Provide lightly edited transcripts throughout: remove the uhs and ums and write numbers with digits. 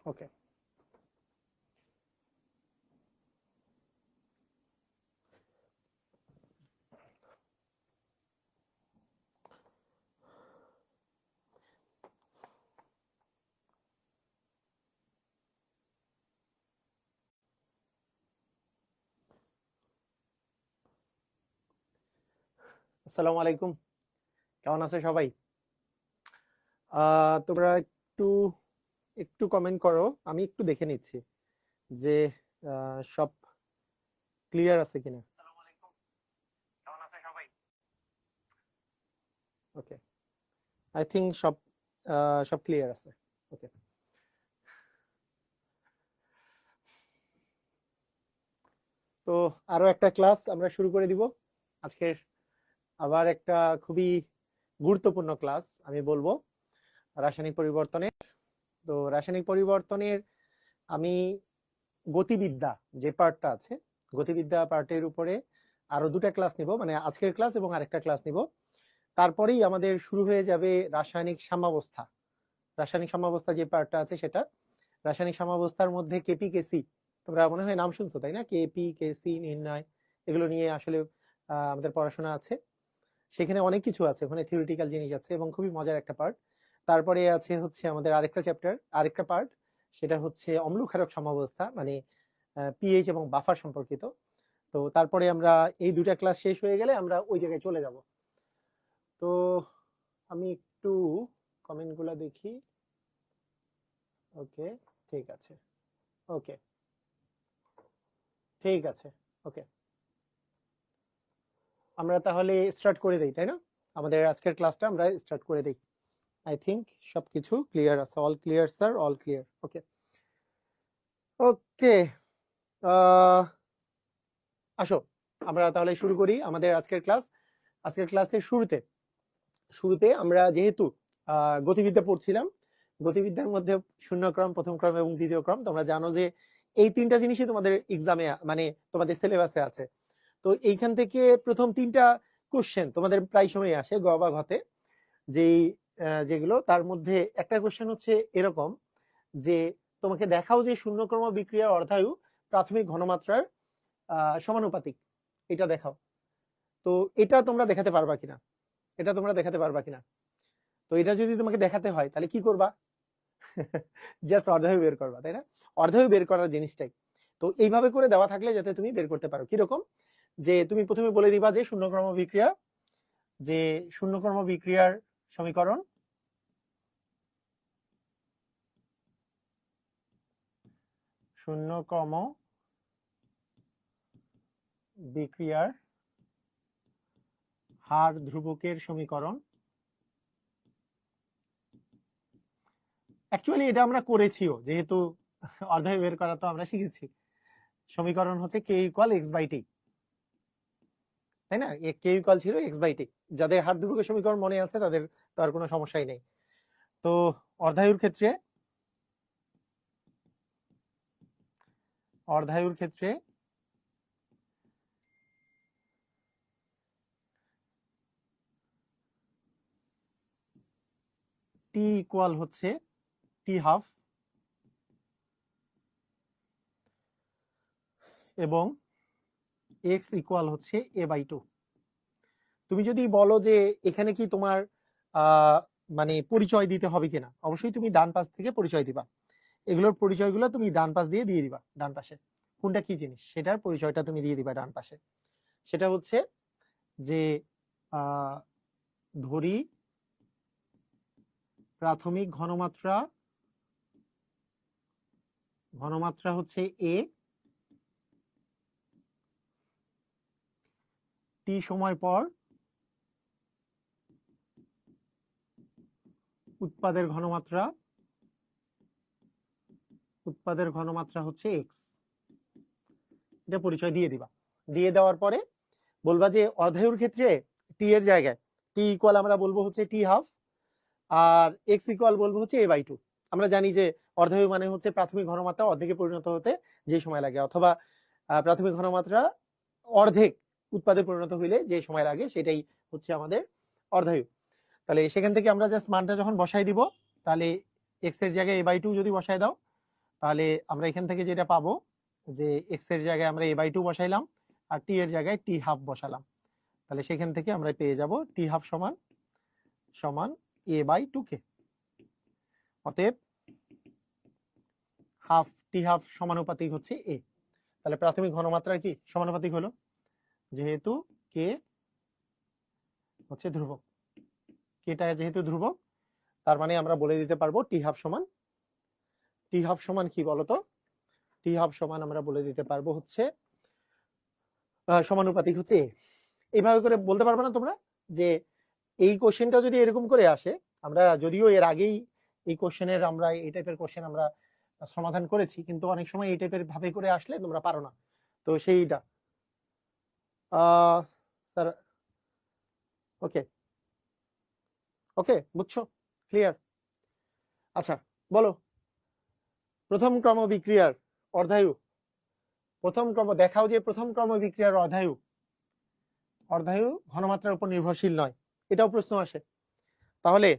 ওকে, আসসালামু আলাইকুম। কেমন আছে সবাই? তোমরা একটু একটু কমেন্ট করো, আমি একটু দেখে নিচ্ছি যে সব ক্লিয়ার আছে কিনা। আসসালামু আলাইকুম, কেমন আছে সবাই? ওকে, আই থিংক সব ক্লিয়ার আছে। ওকে, তো আরো একটা ক্লাস আমরা শুরু করে দিব আজকের। আবার একটা খুবই গুরুত্বপূর্ণ ক্লাস আমি বলবো, রাসায়নিক পরিবর্তনের। তো রাসায়নিক পরিবর্তনের আমি গতিবিদ্যা যে পার্টটা আছে, গতিবিদ্যা পার্টের উপরে আরো দুটা ক্লাস নিব, মানে আজকের ক্লাস এবং আরেকটা ক্লাস নিব। তারপরেই আমাদের শুরু হয়ে যাবে রাসায়নিক সাম্যাবস্থা। রাসায়নিক সাম্যাবস্থা যে পার্টটা আছে সেটা, রাসায়নিক সাম্যাবস্থার মধ্যে কেপি কেসি তোমরা মনে হয় নাম শুনছো, তাই না? কেপি কেসি নির্ণয়, এগুলো নিয়ে আসলে আমাদের পড়াশোনা আছে। সেখানে অনেক কিছু আছে, ওখানে থিওরিটিক্যাল জিনিস আছে এবং খুবই মজার একটা পার্ট। তারপরে আছে হচ্ছে আমাদের আরেকটা চ্যাপ্টার, আরেকটা পার্ট, সেটা হচ্ছে অম্ল ক্ষারক সাম্যাবস্থা, মানে পিএইচ এবং বাফার সম্পর্কিত। তো তারপরে আমরা এই দুটা ক্লাস শেষ হয়ে গেলে আমরা ওই জায়গায় চলে যাব। তো আমি একটু কমেন্টগুলো দেখি। ওকে, ঠিক আছে। ওকে, ঠিক আছে। ওকে, আমরা তাহলে স্টার্ট করে দেই, তাই না? আমাদের আজকের ক্লাসটা আমরা স্টার্ট করে দেই। আই থিংক সবকিছু ক্লিয়ার আছে। All clear sir, all clear. Okay, okay, আসো আমরা তাহলে শুরু করি আমাদের আজকের ক্লাস। আজকের ক্লাসের শুরুতে শুরুতে আমরা যেহেতু গতিবিদ্যা পড়ছিলাম, গতিবিদ্যার মধ্যে শূন্যক্রম, প্রথম ক্রম এবং দ্বিতীয় ক্রম, তোমরা জানো যে এই তিনটা জিনিসই তোমাদের এক্সামে, মানে তোমাদের সিলেবাসে আছে। তো এইখান থেকে প্রথম তিনটা কোশ্চেন তোমাদের প্রায় সময় আসে গ বা ঘতে, যেই যেগুলো তার মধ্যে একটা কোশ্চেন হচ্ছে এরকম যে তোমাকে দেখাও যে শূন্যক্রম বিক্রিয়ার অর্ধায়ু প্রাথমিক ঘনমাত্রার সমানুপাতিক, এটা দেখাও। তো এটা তোমরা দেখাতে পারবা কিনা, এটা তোমরা দেখাতে পারবা কিনা? তো এটা যদি তোমাকে দেখাতে হয় তাহলে কি করবা? জাস্ট অর্ধায়ু বের করবা, তাই না? অর্ধায়ু বের করার জিনিসটাই তো এইভাবে করে দেওয়া থাকলে যাতে তুমি বের করতে পারো। কিরকম? যে তুমি প্রথমে বলে দিবা যে শূন্যক্রম বিক্রিয়া, যে শূন্যক্রম বিক্রিয়ার সমীকরণ, শূন্যক্রম বিক্রিয়ার হার ধ্রুবকের সমীকরণ। অ্যাকচুয়ালি এটা আমরা করেছিও, যেহেতু অর্ধায়ু বের করা তো আমরা শিখেছি। সমীকরণ হচ্ছে K equal x by T, তাই না? কে ইকুয়াল ছিল এক্স বাই টি। যাদের হার ধ্রুবকের সমীকরণ মনে আছে তাদের তো আর কোনো সমস্যাই নেই। তো অর্ধায়ুর ক্ষেত্রে, অর্ধায়ুর ক্ষেত্রে টি ইকুয়াল হচ্ছে টি হাফ এবং এক্স ইকুয়াল হচ্ছে এ বাই টু। তুমি যদি বলো যে এখানে কি তোমার মানে পরিচয় দিতে হবে কিনা, অবশ্যই তুমি ডান পাশ থেকে পরিচয় দিবা। এগুলোর পরিচয়গুলো তুমি ডান পাশ দিয়ে দিবা। ডান পাশে কোনটা কি জিনিস সেটার পরিচয়টা তুমি দিয়ে দিবা ডান পাশে। সেটা হচ্ছে যে ধরি প্রাথমিক ঘনমাত্রা, ঘনমাত্রা হচ্ছে এ, টি সময় পর উৎপাদের ঘনমাত্রা, উৎপাদের ঘনমাত্রা হচ্ছে এক্স। এটা পরিচয় দিয়ে দিবা। দিয়ে দেওয়ার পরে বলবা যে অর্ধায়ুর ক্ষেত্রে টি এর জায়গায় টি ইকুয়াল আমরা বলবো হচ্ছে টি হাফ, আর এক্স ইকুয়াল বলবো হচ্ছে এ বাই টু। আমরা জানি যে অর্ধায়ু মানে হচ্ছে প্রাথমিক ঘনমাত্রা অর্ধেকে পরিণত হতে যে সময় লাগে, অথবা প্রাথমিক ঘনমাত্রা অর্ধেক উৎপাদে পরিণত হইলে যে সময় লাগে সেটাই হচ্ছে আমাদের অর্ধায়ু। তাহলে সেখান থেকে আমরা জাস্ট মানটা যখন বসাই দিব, তাহলে এক্স এর জায়গায় এ বাই টু যদি বসাই দাও, তাহলে আমরা এখান থেকে যেটা পাবো যে এক্স এর জায়গায় আমরা a/2 বসাইলাম আর টি এর জায়গায় t½ বসালাম, তাহলে সেখান থেকে আমরা পেয়ে যাব t½ সমান সমান a/2k। অতএব t½ সমানুপাতিক হচ্ছে a। তাহলে প্রাথমিক ঘনমাত্রার কি সমানুপাতিক হলো, যেহেতু k হচ্ছে ধ্রুবক, কেটা যেহেতু ধ্রুবক, তার মানে আমরা বলে দিতে পারবো t½ সমান কি বলতো, t½ সমান আমরা বলে দিতে পারবো হচ্ছে সমানুপাতিক হচ্ছে a। এইভাবে করে বলতে পারবে না তোমরা যে এই কোশ্চেনটা যদি এরকম করে আসে, আমরা যদিও এর আগেই এই কোশ্চেনের আমরা এই টাইপের কোশ্চেন আমরা সমাধান করেছি, কিন্তু অনেক সময় এই টাইপের ভাবে করে আসলে তোমরা পারো না, তো সেইটা স্যার ওকে ওকে বুঝছো, ক্লিয়ার? আচ্ছা বলো, প্রথম ক্রম বিক্রিয়ার অর্ধায়ু, প্রথম ক্রম দেখাও যে প্রথম ক্রম বিক্রিয়ার অর্ধায়ু ঘনমাত্রার উপর নির্ভরশীল নয়, এটাও প্রশ্ন আসে। তাহলে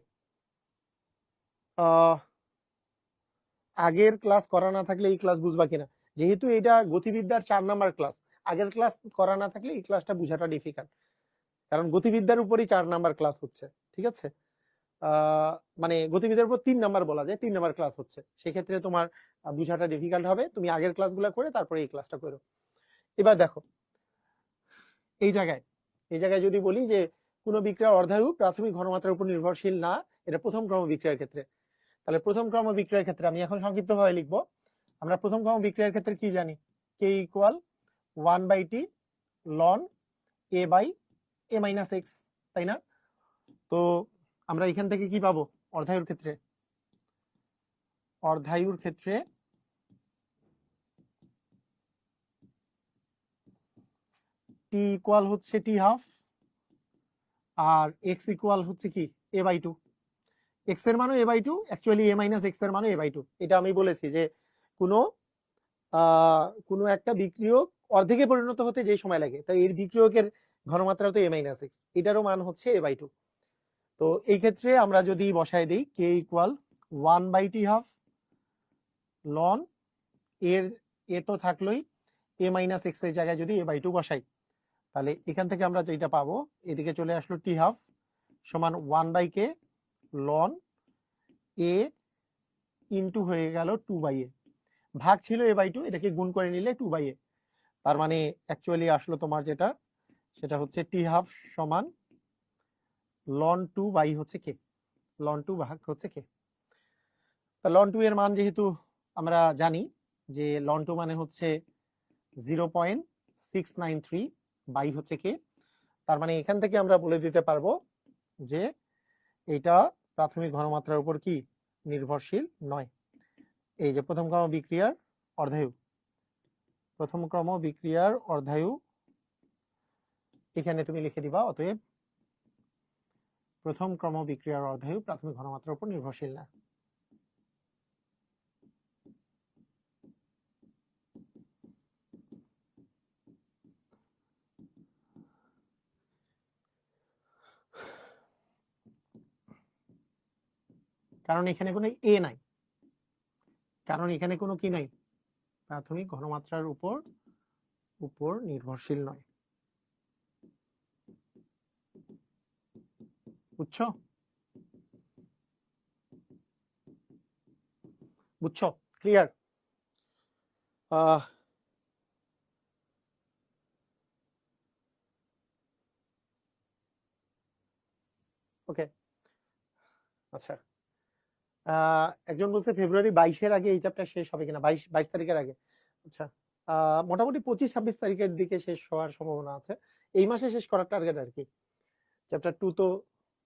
আগের ক্লাস করা না থাকলে এই ক্লাস বুঝবা কিনা, যেহেতু এটা গতিবিদ্যার 4 নাম্বার ক্লাস, আগের ক্লাস করা না থাকলে এই ক্লাসটা বুঝাটা ডিফিকাল্ট, কারণ গতিবিদ্যার উপরই 4 নাম্বার ক্লাস হচ্ছে, ঠিক আছে? মানে গতিবিদ্যার উপর 3 নাম্বার বলা যায়, 3 নাম্বার ক্লাস হচ্ছে, সেক্ষেত্রে তোমার বুঝাটা ডিফিকাল্ট হবে, তুমি আগের ক্লাসগুলো করে তারপরে এই ক্লাসটা করো। এবার দেখো এই জায়গায় যদি বলি যে কোন বিক্রিয়ার অর্ধায়ু প্রাথমিক ঘনমাত্রার উপর নির্ভরশীল না, এটা প্রথম ক্রম বিক্রিয়ার ক্ষেত্রে, তাহলে প্রথম ক্রম বিক্রিয়ার ক্ষেত্রে আমি এখন সংক্ষিপ্তভাবে লিখবো। আমরা প্রথম ক্রম বিক্রিয়ার ক্ষেত্রে কি জানি, k = 1/t ln a/a-x, তাই না? তো আমরা এখান থেকে কি পাবো অর্ধায়ুর ক্ষেত্রে, t ইকুয়াল হচ্ছে t½ আর x ইকুয়াল হচ্ছে কি a/2, x এর মানও a/2, অ্যাকচুয়ালি a-x এর মানও a/2। এটা আমি বলেছি যে কোনো একটা বিক্রিয়ক অর্ধেকে পরিণত হতে যে সময় লাগে, তাই এর বিক্রিয়কের ঘনমাত্রা তো a-x, এটারও মান হচ্ছে a/2। তো এই ক্ষেত্রে আমরা যদি বসায় দেই k = 1/t½ ln এর এ তো থাকলোই, a-x এর জায়গায় যদি a/2 বসাই, তাহলে এখান থেকে আমরা যেটা পাবো, এদিকে চলে আসলো t½ সমান 1/k ln a ইনটু হয়ে গেল 2/a, ভাগ ছিল a/2, এটাকে গুণ করে নিলে 2/a, তার মানে অ্যাকচুয়ালি আসলো তোমার যেটা, সেটা হচ্ছে t½ সমান ln 2 হচ্ছে k, ln 2 ভাগ হচ্ছে k। তা ln 2 এর মান যেহেতু আমরা জানি যে ln 2 মানে হচ্ছে 0.693 বাই হচ্ছে k, তার মানে এখান থেকে আমরা বলে দিতে পারবো যে এটা প্রাথমিক ঘনমাত্রার উপর কি নির্ভরশীল নয়। এই যে প্রথম ক্রম বিক্রিয়ার অর্ধায়ু, প্রথম ক্রম বিক্রিয়ার অর্ধায়ু এখানে তুমি লিখে দিবা, অতএব প্রথম ক্রম বিক্রিয়ার অর্ধায়ু প্রাথমিক ঘনমাত্রার উপর নির্ভরশীল না। কারণ এখানে কোনো এ নাই, কারণ এখানে কোনো কি নাই, প্রাথমিক ঘনমাত্রার উপর নির্ভরশীল নয়। বুঝছো বুঝছো ক্লিয়ার? ওকে আচ্ছা, একজন বলছে ফেব্রুয়ারি 22-এর আগে এই চ্যাপ্টার শেষ হবে কিনা, 22 তারিখের আগে। আচ্ছা মোটামুটি 25-26 তারিখের দিকে শেষ হওয়ার সম্ভাবনা আছে, এই মাসে শেষ করার টার্গেট আর কি। চ্যাপ্টার 2 তো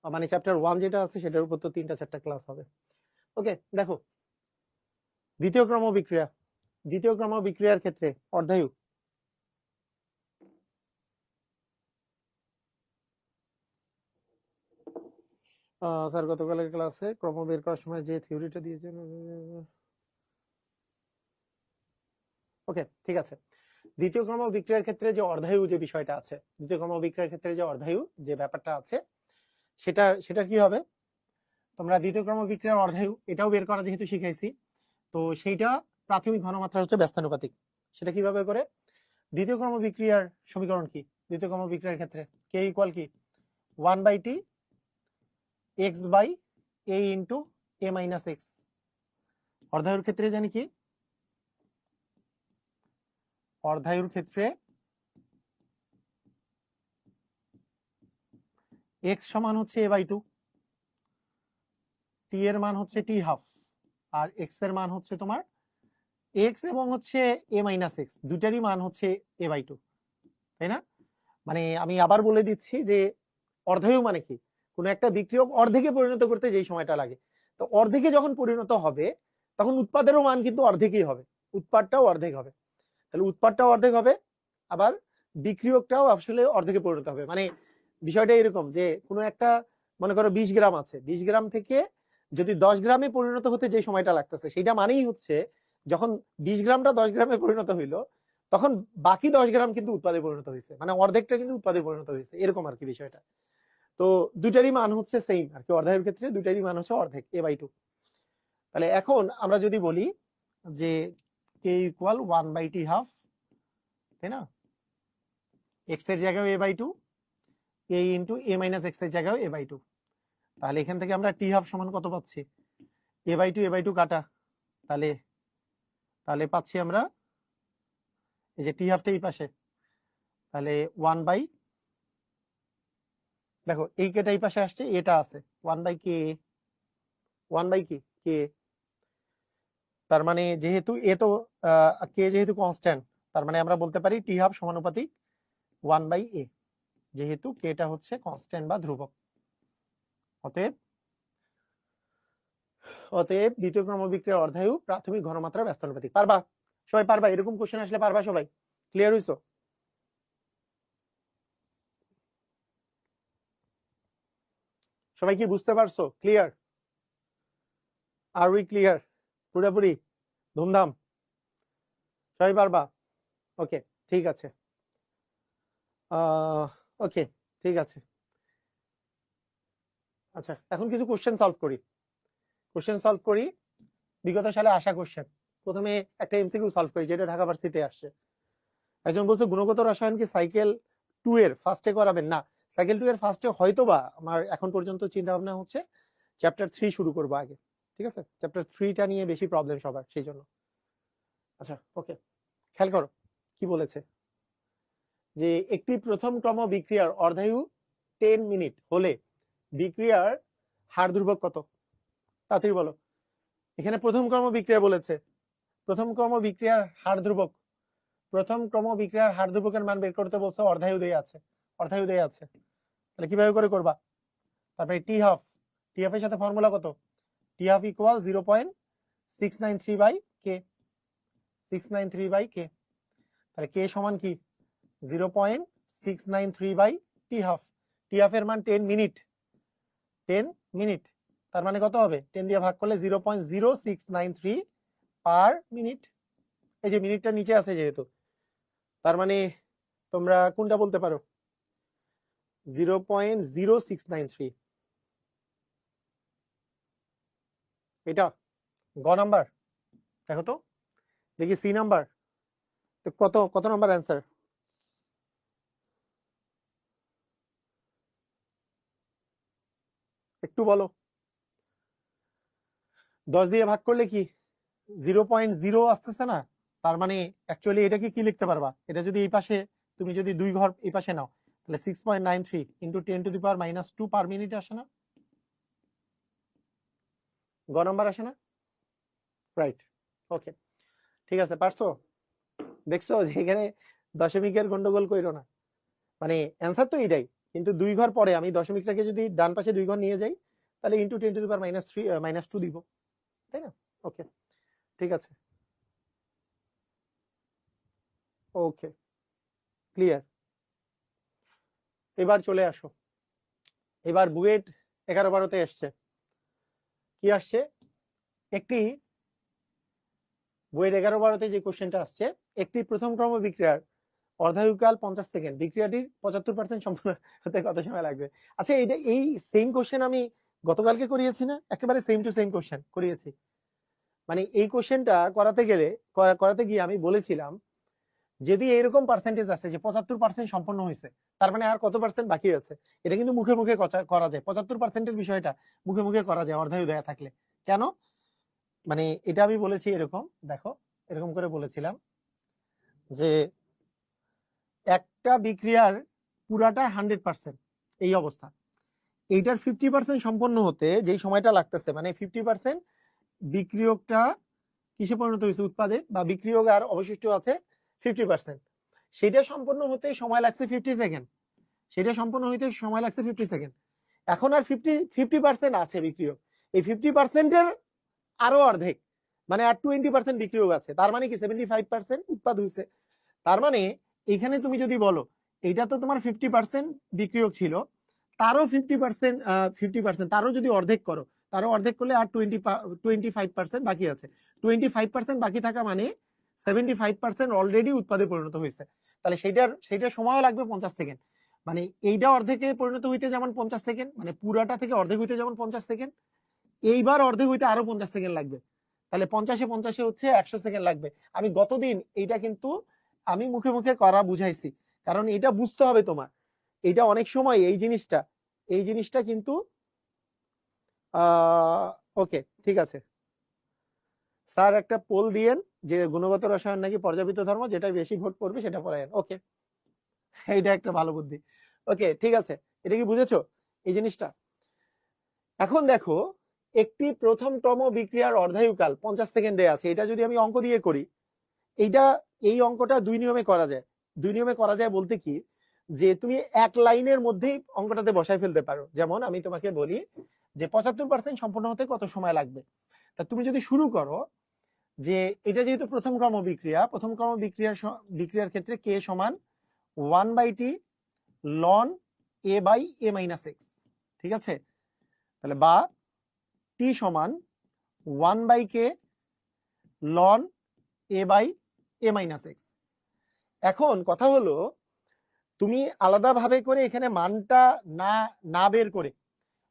মানে চ্যাপ্টার 1 যেটা আছে সেটার উপর তো 3-4টা ক্লাস হবে। ওকে দেখো দ্বিতীয় ক্রম বিক্রিয়ার ক্ষেত্রে অর্ধায়ু, স্যার গতকালের ক্লাসে ক্রম বের করার সময় যে থিওরিটা দিয়েছেন, ওকে ঠিক আছে। দ্বিতীয় ক্রম বিক্রিয়ার ক্ষেত্রে যে অর্ধায়ু যে বিষয়টা আছে, দ্বিতীয় ক্রম বিক্রিয়ার ক্ষেত্রে যে অর্ধায়ু যে ব্যাপারটা আছে, সেটা কি হবে, তোমরা দ্বিতীয় ক্রম বিক্রিয়ার অর্ধায়ু এটাও বের করা যেহেতু শিখাইছি, তো সেইটা প্রাথমিক ঘনমাত্রা হচ্ছে ব্যস্তানুপাতিক। সেটা কিভাবে করে? দ্বিতীয় ক্রম বিক্রিয়ার সমীকরণ কি? দ্বিতীয় ক্রম বিক্রিয়ার ক্ষেত্রে কে ইকুয়াল কি 1/t x/a into a minus x. অর্ধায়ুর ক্ষেত্রে জানি কি, অর্ধায়ুর ক্ষেত্রে x সমান হচ্ছে a/2, t এর মান হচ্ছে t হাফ, আর x এর মান হচ্ছে তোমার x এবং হচ্ছে a মাইনাস এক্স, দুটারই মান হচ্ছে a/2, তাই না? মানে আমি আবার বলে দিচ্ছি যে অর্ধায়ু মানে কি, কোনো একটা বিক্রিয়ক অর্ধেকে পরিণত করতে যেই সময়টা লাগে, তো অর্ধেকে যখন পরিণত হবে তখন উৎপাদেরও মান কিন্তু অর্ধেকই হবে, উৎপাদটাও অর্ধেক হবে। তাহলে উৎপাদটাও অর্ধেক হবে, আবার বিক্রিয়কটাও আসলে অর্ধেকে পরিণত হবে। মানে বিষয়টা এরকম যে কোনো একটা, মনে করো 20 গ্রাম আছে, 20 গ্রাম থেকে যদি 10 গ্রামে পরিণত হতে যে সময়টা লাগতেছে, সেটা মানেই হচ্ছে যখন 20 গ্রামটা 10 গ্রামে পরিণত হইলো তখন বাকি 10 গ্রাম কিন্তু উৎপাদে পরিণত হয়েছে, মানে অর্ধেকটা কিন্তু উৎপাদে পরিণত হয়েছে, এরকম আর কি বিষয়টা। তো দুটারই মান হচ্ছে সেম আর কি, অর্ধায়ুর ক্ষেত্রে দুটারই মান হচ্ছে অর্ধেক a/2। তাহলে এখন আমরা যদি বলি যে k ইকুয়াল 1/t হাফ, তাই না, x এর জায়গায় a/2, a into a minus x এর জায়গায় a/2, তাহলে এখান থেকে আমরা t হাফ সমান কত পাচ্ছি, a/2 কাটা, তাহলে তাহলে পাচ্ছি আমরা এই যে t হাফটা এই পাশে, তাহলে 1/, দেখো এই কেটা এই পাশে আসছে, এটা আছে 1/k, 1/k, তার মানে যেহেতু এ তো কে যেহেতু কনস্ট্যান্ট, তার মানে আমরা বলতে পারি টি হাফ সমানুপাতিক 1/a, যেহেতু কেটা হচ্ছে কনস্ট্যান্ট বা ধ্রুবক। অতএব অতএব দ্বিতীয় ক্রম বিক্রিয়ার অর্ধায়ু প্রাথমিক ঘনমাত্রা ব্যস্তানুপাতিক। পারবা সবাই? পারবা? এরকম কোশ্চেন আসলে পারবা সবাই? ক্লিয়ার হইছো? সবাই কি বুঝতে পারছো? ক্লিয়ার? Are we clear? পুরোপুরি ধুমধাম? সবাই পারবা? ওকে, ঠিক আছে। ওকে, ঠিক আছে। আচ্ছা, এখন কিছু কোশ্চেন সলভ করি। বিগত সালে আসা কোশ্চেন। প্রথমে একটা এমসিকিউ সলভ করি যেটা ঢাকা ভার্সিটিতে আসছে। একজন বলছে গুণগত রসায়ন কি সাইকেল 2 এর ফার্স্টে করাবেন? না, সাইকেল 2 এর ফার্স্টে হয়তোবা আমার এখন পর্যন্ত চিন্তা ভাবনা হচ্ছে চ্যাপ্টার 3 শুরু করব আগে, ঠিক আছে? চ্যাপ্টার 3টা নিয়ে বেশি প্রবলেম সবার, সেই জন্য। আচ্ছা, ওকে, খেয়াল করো কি বলেছে, যে একটি প্রথম ক্রম বিক্রিয়ার অর্ধায়ু 10 মিনিট হলে বিক্রিয়ার হার ধ্রুবক কত? তাড়াতাড়ি বলো। এখানে প্রথম ক্রম বিক্রিয়া বলেছে, প্রথম ক্রম বিক্রিয়ার হার ধ্রুবক, প্রথম ক্রম বিক্রিয়ার হার ধ্রুবকের মান বের করতে বলছে, অর্ধায়ু দেয়া আছে, তাহলে কিভাবে করে করবা? তারপরে টি হাফ, এর সাথে ফর্মুলা কত? টি হাফ ইকুয়াল 0.693/k, 693/k, তাহলে k সমান কি 0.693/টি হাফ। টি হাফ এর মান 10 মিনিট, তার মানে কত হবে? 10 দিয়ে ভাগ করলে 0.0693 পার মিনিট। এই যে মিনিটটা নিচে আছে যেহেতু, তার মানে তোমরা কোনটা বলতে পারো? 0.0693, এটা গ নাম্বার। দেখো তো দেখি সি নাম্বার কত, কত নাম্বার অ্যান্সার? একটু বলো। 10 দিয়ে ভাগ করলে কি 0.0 আসতেছে না? তার মানে অ্যাকচুয়ালি এটাকে কি লিখতে পারবা, এটা যদি এই পাশে তুমি যদি 2 ঘর এই পাশে নাও, তাহলে 6.93 ইন্টু 10⁻⁻2 পার মিনিট আসে না? গ নাম্বার আসে না? রাইট, ওকে, ঠিক আছে, পারছো? দেখছো যে এখানে দশমিকের গন্ডগোল কইরো না, মানে অ্যান্সার তো এইটাই, কিন্তু 2 ঘর পরে আমি দশমিকটাকে যদি ডান পাশে 2 ঘর নিয়ে যাই, তাহলে ইন্টু 10⁻³ দিব, তাই না? ওকে, ঠিক আছে, ওকে, ক্লিয়ার। এবার চলে আসো, এবার বুয়েট 11-12তে এসছে, কি আসছে? একটি বুয়েট 11-12তে যে কোশ্চেনটা আসছে, একটি প্রথম ক্রম বিক্রিয়ার অর্ধায়ুকাল 50 সেকেন্ড, বিক্রিয়াটির 75% সম্পূর্ণ হতে কত সময় লাগবে? আচ্ছা, এটা এই সেম কোশ্চেন আমি গতকালকে করিয়েছি না? একেবারে সেম টু সেম কোশ্চেন করিয়েছি। মানে এই কোশ্চেনটা করাতে গিয়ে আমি বলেছিলাম যদি এরকম পার্সেন্টেজ আছে যে 75% সম্পন্ন হয়েছে, তার মানে আর কত পার্সেন্ট বাকি আছে। এটা কিন্তু মুখে মুখে করা যায়, 75%-এর বিষয়টা মুখে মুখে করা যায় অর্ধায়ু দেয়া থাকলে। কেন? মানে এটা আমি বলেছি এরকম, দেখো এরকম করে বলেছিলাম যে একটা বিক্রিয়ার পুরাটা 100% এই অবস্থা, এইটার 50% সম্পন্ন হতে যেই সময়টা লাগতেছে, মানে 50% বিক্রিয়কটা কিসে পরিণত হয়েছে, উৎপাদে, বা বিক্রিয়ক আর অবশিষ্ট আছে 50%, সেটা সম্পন্ন হতে সময় লাগছে 50 সেকেন্ড, সেটা সম্পন্ন হইতে সময় লাগছে 50 সেকেন্ড। এখন আর 50% আছে বিক্রিয়ক, এই 50%-এর আরো অর্ধেক, মানে আর 20% বিক্রিয়ক আছে, তার মানে কি 75% উৎপাদ হয়েছে। তার মানে এখানে তুমি যদি বলো এইটা তো তোমার 50% বিক্রিয়ক ছিল, তারও 50% তারও যদি অর্ধেক করো, তারও অর্ধেক করলে আর 25% বাকি আছে। 25% বাকি থাকা মানে 75% অলরেডি উৎপাদে পরিণত হয়েছে। তাহলে সেইটার সময়ও লাগবে 50 সেকেন্ড। মানে এইটা অর্ধেকে পরিণত হইতে যেমন 50 সেকেন্ড, মানে পুরাটা থেকে অর্ধেক হইতে যেমন 50 সেকেন্ড, এইবার অর্ধেক হইতে আরো 50 সেকেন্ড লাগবে। তাহলে 50-এ হচ্ছে 100 সেকেন্ড লাগবে। আমি গতদিন এইটা কিন্তু আমি মুখে মুখে করা বুঝাইছি, কারণ এটা বুঝতে হবে তোমার। এটা অনেক সময় এই জিনিসটা কিন্তু ওকে ঠিক আছে। স্যার একটা পোল দিয়েন যে গুণগত রসায়ন নাকি পর্যাবৃত্ত ধর্ম, যেটা বেশি ভোট পড়বে সেটা পড়ায়েন। ওকে, এইটা একটা ভালো বুদ্ধি। ওকে ঠিক আছে, এটা কি বুঝেছো এই জিনিসটা? এখন দেখো, একটি প্রথমতম বিক্রিয়ার অর্ধায়ুকাল 50 সেকেন্ড দেয়া আছে। এটা যদি আমি অঙ্ক দিয়ে করি, এই অঙ্কটা দুই নিয়মে করা যায়। দুই নিয়মে করা যায় বলতে কি, যে তুমি এক লাইনের মধ্যেই অঙ্কটাতে বসায় ফেলতে পারো। যেমন আমি তোমাকে বলি যে 75% সম্পন্ন হতে কত সময় লাগবে, তা তুমি যদি শুরু করো যে এটা যেহেতু প্রথম ক্রম বিক্রিয়ার ক্ষেত্রে কে সমান 1/t ln a/a-x, ঠিক আছে? তাহলে বা টি সমান 1/k ln a/a-x। এখন কথা হলো, তুমি আলাদাভাবে করে এখানে মানটা না না বের করে,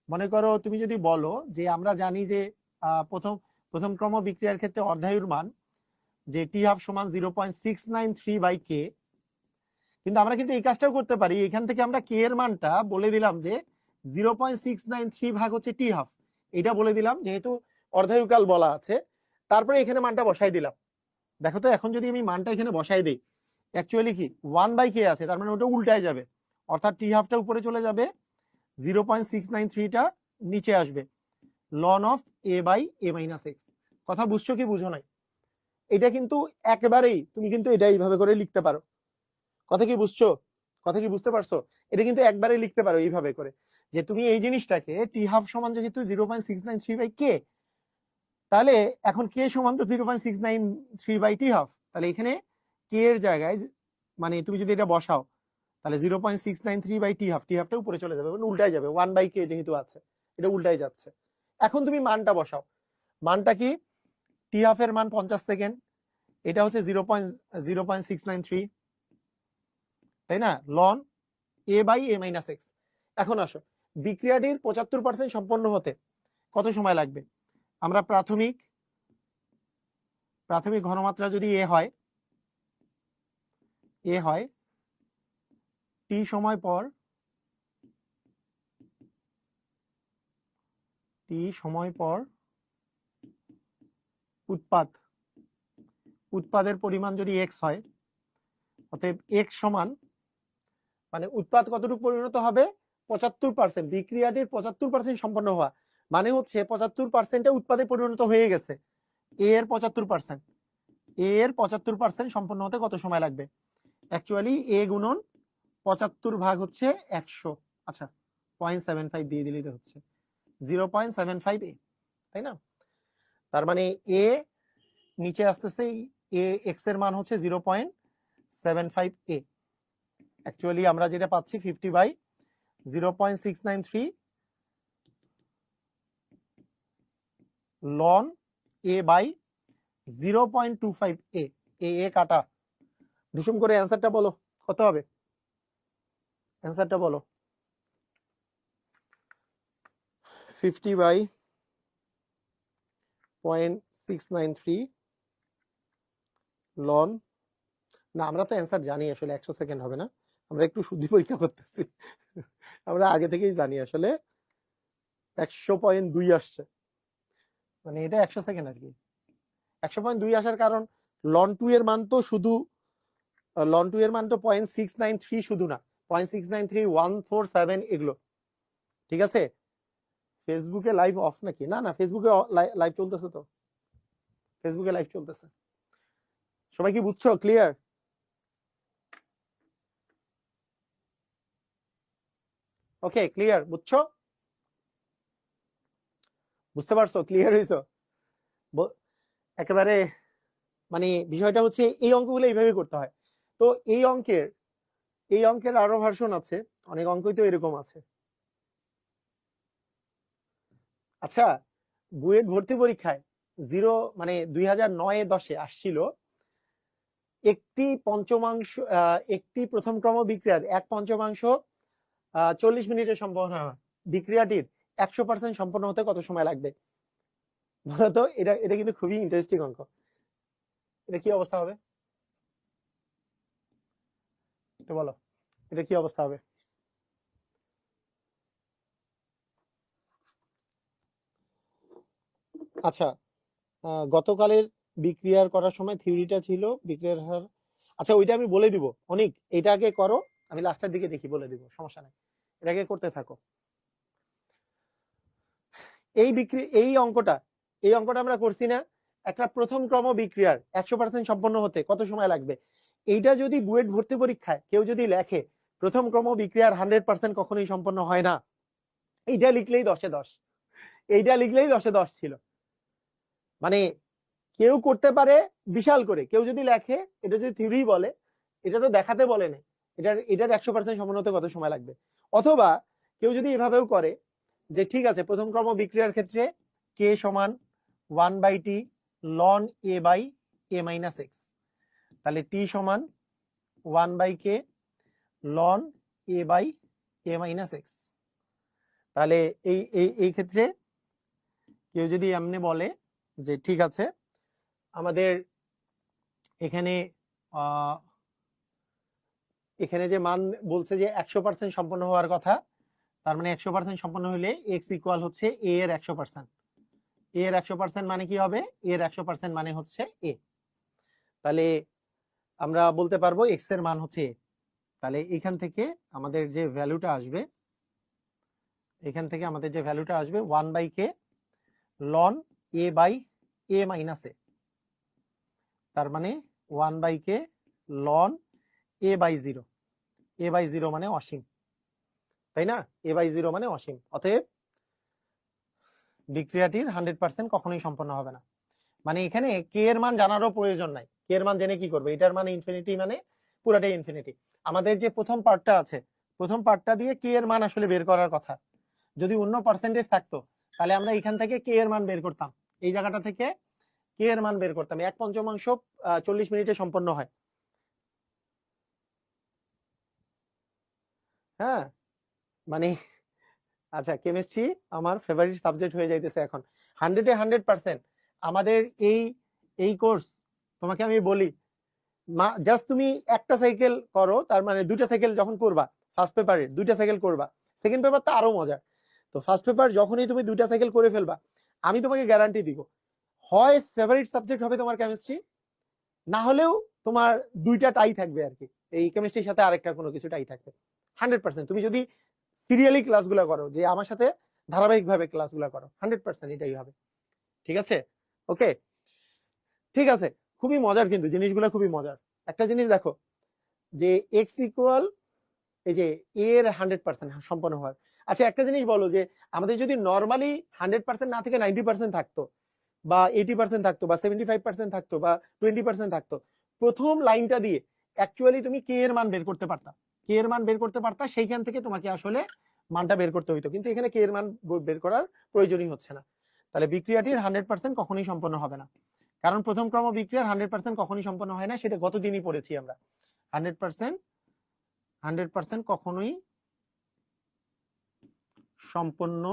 মনে করো তুমি যদি বলো যে আমরা জানি যে প্রথম ক্রম বিক্রিয়ার ক্ষেত্রে অর্ধায়ুর মান যে টি হাফ সমান 0.693/k, কিন্তু আমরা কিন্তু এই কাজটাও করতে পারি, এখান থেকে আমরা কে এর মানটা বলে দিলাম যে 0.693 ভাগ হচ্ছে টি হাফ, এটা বলে দিলাম যেহেতু অর্ধায়ুকাল বলা আছে। তারপরে এখানে মানটা বসাই দিলাম। দেখো তো এখন যদি আমি মানটা এখানে বসাই দিই, অ্যাকচুয়ালি কি 1/k আছে, তার মানে ওটা উল্টায় যাবে, অর্থাৎ টি হাফটা উপরে চলে যাবে, 0.693টা নিচে আসবে, ln অফ a/a-x। কথা বুঝছো কি বুঝো নাই? এটা কিন্তু একেবারেই তুমি কিন্তু এটা এইভাবে করে লিখতে পারো। কথা কি বুঝছো? কথা কি বুঝতে পারছো? এটা কিন্তু একবারে লিখতে পারো এইভাবে করে, যে তুমি এই জিনিসটাকে টি হাফ সমান যেহেতু 0.693/k, তাহলে এখন কে সমান তো 0.693/টি হাফ, তাহলে এখানে কে এর জায়গায় মানে তুমি যদি এটা বসাও, তাহলে 0.693/টি হাফ, টি হাফটা উপরে চলে যাবে, মানে উল্টায় যাবে, 1/k যেহেতু আছে এটা উল্টায় যাচ্ছে। এখন তুমি মানটা বসাও, মানটা কি, টি হাফ এর মান 50 সেকেন্ড, এটা হচ্ছে 0.693, তাই না, ln a/a-x। এখন আসো, বিক্রিয়াটির 75% সম্পন্ন হতে কত সময় লাগবে? আমরা প্রাথমিক ঘনমাত্রা যদি এ হয় টি সময় পর উৎপাদের পরিমাণ যদি এক্স হয়, অতএব এক্স সমান, মানে উৎপাদ কতটুকু পরিণত হবে, 75%, বিক্রিয়াটির 75% সম্পন্ন হওয়া মানে হচ্ছে 75% উৎপাদে পরিণত হয়ে গেছে। এ এর 75% সম্পন্ন হতে কত সময় লাগবে? অ্যাকচুয়ালি এ গুণন 75 ভাগ হচ্ছে 100, আচ্ছা 0.75 দিয়ে দিলেই তো হচ্ছে 0.75 এ, তাই না? তার মানে এ নিচে আসতেছে, এ এক্স এর মান হচ্ছে 0.75 এ। অ্যাকচুয়ালি আমরা যেটা পাচ্ছি 50/0.693 ln a/0.25 এ কাটা দুষম করে অ্যান্সারটা বলো কত হবে, অ্যান্সারটা বলো। 50/0.693 0.693 লন, না আমরা তো অ্যান্সার জানি আসলে 100 সেকেন্ড হবে না, আমরা একটু শুদ্ধি পরীক্ষা করতেছি। আমরা আগে থেকেই জানি আসলে 100.2 আসছে, মানে এটা 100 সেকেন্ড আর কি। 100.2 আসার কারণ লন 2 এর মান তো শুধু লন 2 এর মান তো 0.693 শুধু না, 0.693 147 এগুলো, ঠিক আছে। ফেসবুকে লাইভ অফ নাকি? না না, ফেসবুকে লাইভ চলতেছে, তো ফেসবুকে লাইভ চলতেছে। সবাই কি বুঝছো? ক্লিয়ার? ওকে, ক্লিয়ার? বুঝছো? বুঝতে পারছো? ক্লিয়ার হইছো? একেবারে মানে বিষয়টা হচ্ছে এই অঙ্কগুলো এইভাবে করতে হয়। তো এই অঙ্কের আরো ভার্সন আছে, অনেক অঙ্কই তো এরকম আছে। আচ্ছা, বুয়েট ভর্তি পরীক্ষায় 0 মানে 2009-10 আসছিল একটি পঞ্চমাংশ, একটি প্রথম ক্রম বিক্রিয়ার 1/5 40 মিনিটের সম্ভাবনা, বিক্রিয়াটির 100% সম্পন্ন হতে কত সময় লাগবে? বলতো, এটা এটা কিন্তু খুবই ইন্টারেস্টিং অঙ্ক। এটা কি অবস্থা হবে? এটা বলো, এটা কি অবস্থা হবে? আচ্ছা, গতকালের বিক্রিয়ার করার সময় থিওরিটা ছিল বিক্রিয়ার হার, আচ্ছা ওইটা আমি বলে দিব অনেক, এটাকে করো, আমি লাস্টের দিকে দেখি বলে দিব, সমস্যা নাই, এটাকে করতে থাকো। এই অঙ্কটা আমরা করছি না, একটা প্রথম ক্রম বিক্রিয়ার 100% সম্পন্ন হতে কত সময় লাগবে। এইটা যদি বুয়েট ভর্তি পরীক্ষায় কেউ যদি লেখে প্রথম ক্রম বিক্রিয়ার 100% কখনোই সম্পন্ন হয় না, এইটা লিখলেই 10-এ 10, এইটা লিখলেই 10-এ 10 ছিল। মানে কেউ করতে পারে বিশাল করে, কেউ যদি লেখে এটা যদি থিওরি বলে, এটা তো দেখাতে বলে না এটার 100% সম্পন্ন হতে কত সময় লাগবে। অথবা কেউ যদি এভাবেও করে যে ঠিক আছে, প্রথম ক্রম বিক্রিয়ার ক্ষেত্রে কে সমান 1/t লন a/a-x, তাহলে টি সমান 1/k লন a/a-x। তাহলে এই ক্ষেত্রে কেউ যদি এমনি বলে যে ঠিক আছে, আমাদের এখানে এখানে যে মান বলছে যে 100% সম্পন্ন হওয়ার কথা, তার মানে 100% সম্পন্ন হলে x ইকুয়াল হচ্ছে a এর 100%। a এর 100% মানে কি হবে? a এর 100% মানে হচ্ছে a। তাহলে আমরা বলতে পারবো x এর মান হচ্ছে a। তাহলে এখান থেকে আমাদের যে ভ্যালুটা আসবে, এখান থেকে আমাদের যে ভ্যালুটা আসবে 1/k লন a/a-a, তার মানে 1/k লন a/0, a/0 মানে অসীম, তাই না? a/0 মানে অসীম, অতএব বিক্রিয়াটির 100% কখনোই সম্পন্ন হবে না। মানে এখানে কে এর মান জানারও প্রয়োজন নাই, কে এর মান জেনে কি করবে, এটার মানে ইনফিনিটি, মানে পুরাটাই ইনফিনিটি। আমাদের যে প্রথম পার্টটা আছে, প্রথম পার্টটা দিয়ে কে এর মান আসলে বের করার কথা। যদি অন্য পার্সেন্টেজ থাকতো তাহলে আমরা এখান থেকে কে এর মান বের করতাম, এই জায়গাটা থেকে কে এর মান বের করতাম। 1/5 40 মিনিটে সম্পন্ন হয়। হ্যাঁ, মানে আচ্ছা, কেমিস্ট্রি আমার ফেভারিট সাবজেক্ট হয়ে যাইতেছে এখন। 100-এ 100%। আমাদের এই কোর্স, তোমাকে আমি বলি, জাস্ট তুমি একটা সাইকেল করো, তার মানে 2টা সাইকেল যখন করবা, ফার্স্ট পেপারে 2টা সাইকেল করবা, সেকেন্ড পেপার তো আরো মজা। তো ফার্স্ট পেপার যখনই তুমি 2টা সাইকেল করে ফেলবা, আমি তোমাকে গ্যারান্টি দিব, হয় ফেভারিট সাবজেক্ট হবে তোমার কেমিস্ট্রি, না হলেও তোমার 2টা টাই থাকবে আর কি, এই কেমিস্ট্রির সাথে আরেকটা কোনো কিছু টাই থাকবে 100%। তুমি যদি সিরিয়ালি ক্লাসগুলো করো, যে আমার সাথে ধারাবাহিকভাবে ক্লাসগুলো করো, 100% এটাই হবে। ঠিক আছে? ওকে, ঠিক আছে। খুবই মজার, কিন্তু জিনিসগুলো খুবই মজার। একটা জিনিস দেখো, যে x ইকুয়াল এই যে a এর 100% সম্পন্ন হওয়ার। আচ্ছা, একটা জিনিস বলো, যে আমাদের যদি নর্মালি 100% না থেকে 90% থাকতো, বা 80% থাকতো, বা 75% থাকতো, বা 20% থাকতো, প্রথম লাইনটা দিয়ে অ্যাকচুয়ালি তুমি কে এর মান বের করতে পারতা, কে এর মান বের করতে পারতা, সেইখান থেকে তোমাকে আসলে মানটা বের করতে হইতো। কিন্তু এখানে কে এর মান বের করার প্রয়োজনই হচ্ছে না। তাহলে বিক্রিয়াটির 100% কখনোই সম্পন্ন হবে না, কারণ প্রথম ক্রম বিক্রিয়ার 100% কখনোই সম্পন্ন হয় না, সেটা গতদিনই পড়েছি আমরা। 100% কখনোই সম্পন্ন,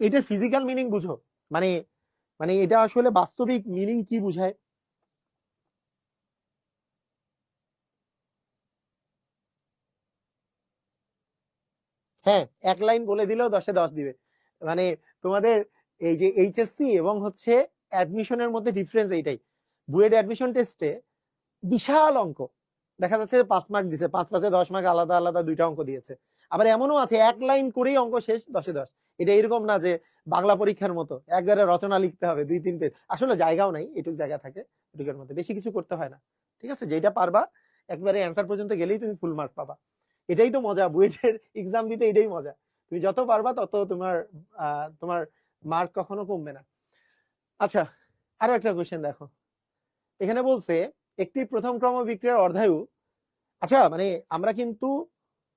এটার ফিজিক্যাল মিনিং বুঝো, মানে মানে এটা আসলে বাস্তবিক মিনিং কি বুঝায়? হ্যাঁ, এক লাইন বলে দিলেও 10-এ 10 দিবে। মানে তোমাদের এই যে এইচএসসি এবং হচ্ছে অ্যাডমিশনের মধ্যে ডিফারেন্স এইটাই। বুয়েট অ্যাডমিশন টেস্টে বিশাল অঙ্ক, দেখা যাচ্ছে 5 মার্ক দিছে, 5-5-এ 10 মার্ক, আলাদা আলাদা দুইটা অঙ্ক দিয়েছে। আবার এমনও আছে এক লাইন করেই অঙ্ক শেষ, 10-এ 10। এটা এরকম না যে বাংলা পরীক্ষার মতো একবারে রচনা লিখতে হবে 2-3 পেজ, আসলে জায়গাও নাই, এটুক জায়গা থাকে, এটুকের মধ্যে বেশি কিছু করতে হয় না। ঠিক আছে, যেটা পারবা একবারে অ্যান্সার পর্যন্ত গেলেই তুমি ফুল মার্ক পাবা। এটাই তো মজা, বুয়েটের এক্সাম দিতে এটাই মজা, তুমি যত পারবা তত তোমার তোমার মার্ক কখনো কমবে না। আচ্ছা, আরো একটা কোশ্চেন দেখো, এখানে বলছে একটি প্রথম ক্রম বিক্রিয়ার অর্ধায়ু। আচ্ছা, মানে আমরা কিন্তু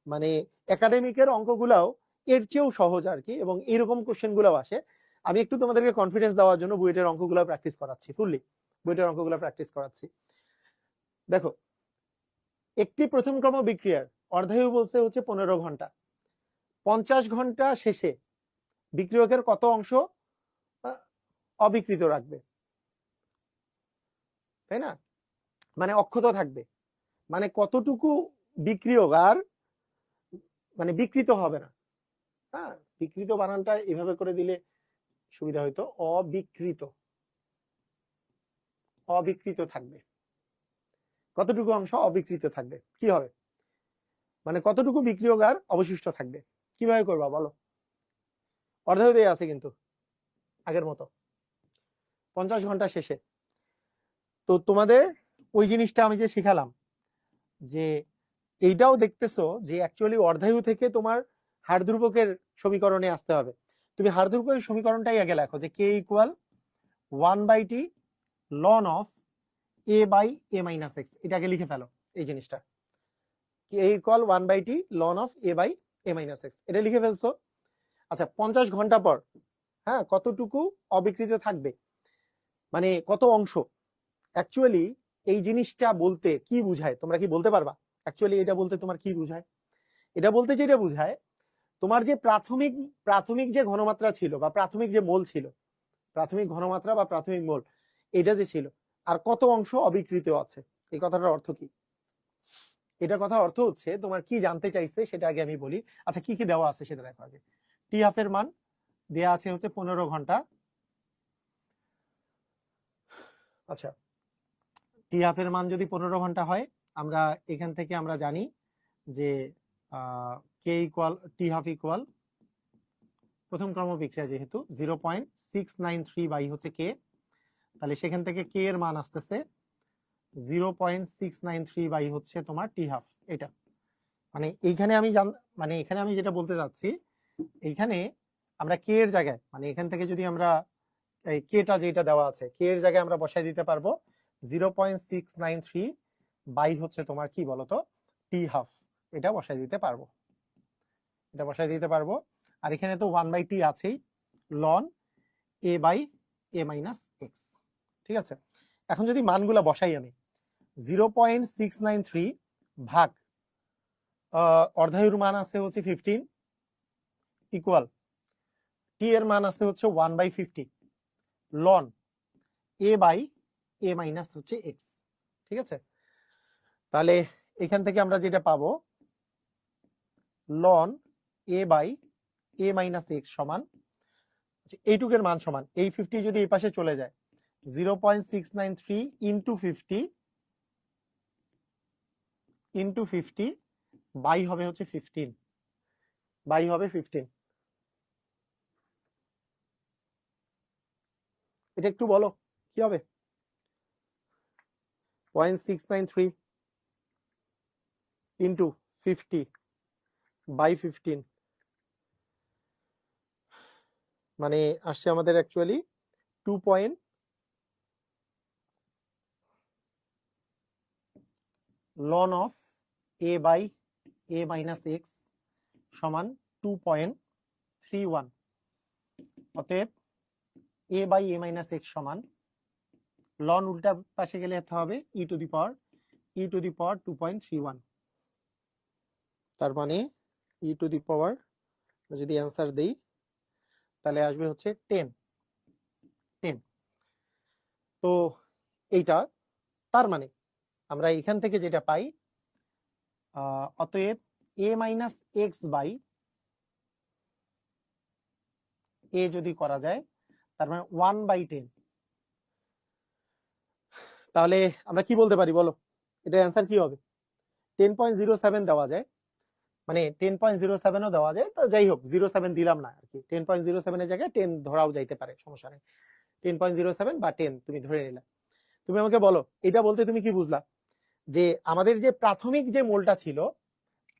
মানে একাডেমিকের অঙ্কগুলাও এর চেয়েও সহজ আর কি, এবং এরকম কোশ্চেন গুলাও আসে। আমি একটু তোমাদেরকে কনফিডেন্স দেওয়ার জন্য বুয়েটের অঙ্কগুলো প্র্যাকটিস করাচ্ছি, ফুললি বুয়েটের অঙ্কগুলো প্র্যাকটিস করাচ্ছি। দেখো, একটি প্রথম ক্রম বিক্রিয়ার অর্ধায়ু বলতে হচ্ছে 15 ঘন্টা। 50 ঘন্টা শেষে বিক্রিয়কের কত অংশ অবিকৃত রাখবে, তাই না? মানে অক্ষত থাকবে, মানে কতটুকু বিক্রিয়ক আর মানে বিকৃত হবে না। হ্যাঁ, বিকৃত বানানটা এভাবে করে দিলে সুবিধা হইতো, অবিকৃত, অবিকৃত থাকবে। কতটুকু অংশ অবিকৃত থাকবে, কি হবে, মানে কতটুকু বিক্রিয়কার অবশিষ্ট থাকবে, কিভাবে করবা বলো? অর্ধায়ু দেয়া আছে কিন্তু আগের মতো 50 ঘন্টা শেষে। তো তোমাদের ওই জিনিসটা আমি যে শিখালাম, যে এইটাও দেখতেছো যে অ্যাকচুয়ালি অর্ধায়ু থেকে তোমার হার ধ্রুবকের সমীকরণে আসতে হবে। তুমি হার ধ্রুবকের সমীকরণটাই আগে লেখো, যে k equal 1/t ln of a by a minus x, এটা আগে লিখে ফেলো। এই জিনিসটা k equal 1/t ln of a by a minus x, এটা লিখে ফেলছো। আচ্ছা, 50 ঘন্টা পর হ্যাঁ কতটুকু অবিকৃত থাকবে, মানে কত অংশ। অ্যাকচুয়ালি এই জিনিসটা বলতে কি বুঝায় তোমরা কি বলতে পারবা? অ্যাকচুয়ালি এটা বলতে তোমার কি বুঝায়? এটা বলতে যেটা বুঝায়, তোমার যে প্রাথমিক প্রাথমিক যে ঘনমাত্রা ছিল বা প্রাথমিক যে মোল ছিল, প্রাথমিক ঘনমাত্রা বা প্রাথমিক মোল, এটা যে ছিল, আর কত অংশ অবিকৃত আছে, এই কথাটার অর্থ কি? এটার কথা অর্থ হচ্ছে তোমার কি জানতে চাইছে সেটা আগে আমি বলি। আচ্ছা, কি কি দেওয়া আছে সেটা দেখো আগে। টি হাফ এর মান দেয়া আছে হচ্ছে 15 ঘন্টা। আচ্ছা, টি হাফ এর মান যদি 15 ঘন্টা হয়, আমরা এখান থেকে আমরা জানি যে কে ইকুয়াল টি হাফ ইকুয়াল প্রথম ক্রম বিক্রিয়া যেহেতু 0.693 বাই হচ্ছে কে, তাহলে সেখান থেকে কে এর মান আসতেছে 0.693 বাই হচ্ছে তোমার টি হাফ। এটা মানে এইখানে আমি মানে এখানে আমি যেটা বলতে চাচ্ছি, এইখানে আমরা কে এর জায়গায়, মানে এখান থেকে যদি আমরা এই কেটা যেটা দেওয়া আছে কে এর জায়গায় আমরা বসাই দিতে পারবো 0.693 বাই হচ্ছে তোমার কি বলতো টি হাফ, এটা বসাই দিতে পারবো, এটা বসাই দিতে পারবো। আর এখানে তো 1/t আছেই, ln a by a minus x. ঠিক আছে, এখন যদি মানগুলা বসাই আমি, 0.693 ভাগ অর্ধায়ুর মান আছে হচ্ছে 15 ইকুয়াল টি এর মান আছে হচ্ছে 1/50 ln a by a minus হচ্ছে এক্স। ঠিক আছে, তাহলে এখান থেকে আমরা যেটা পাবো ln a by a minus x সমান এইটুকের মান সমান এই 50 যদি এই পাশে চলে যায় 0.693 ইন্টু 50 ইন্টু 50 বাই হবে হচ্ছে 15, বাই হবে 15। এটা একটু বলো কি হবে? 0.693 ইন্টু 50 বাই 15 মানে আসছে আমাদের actually 2. Ln of a by a minus x সমান 2.31। অতএব a by a minus x সমান লন উল্টা পাশে গেলে হবে e টু দি পাওয়ার 2.31। তার মানে e টু দি পাওয়ার যদি অ্যান্সার দেই তাহলে আসবে হচ্ছে 10 10। তো এইটা তার মানে আমরা এখান থেকে যেটা পাই, অতএব a মাইনাস এক্স বাই এ যদি করা যায় তার মানে 1/10। তাহলে আমরা কি বলতে পারি বলো, এটা অ্যান্সার কি হবে? 10.07 দেওয়া যায়, মানে 10.07ও দেওয়া যায়, তো যাই হোক 07 দিলাম না আর কি, 10.07 এর জায়গায় 10 ধরাও যাইতে পারে, সমস্যা নেই। 10.07 বা 10 তুমি ধরে নিলা। তুমি আমাকে বলো এটা বলতে তুমি কি বুঝলা, যে আমাদের যে প্রাথমিক যে মোলটা ছিল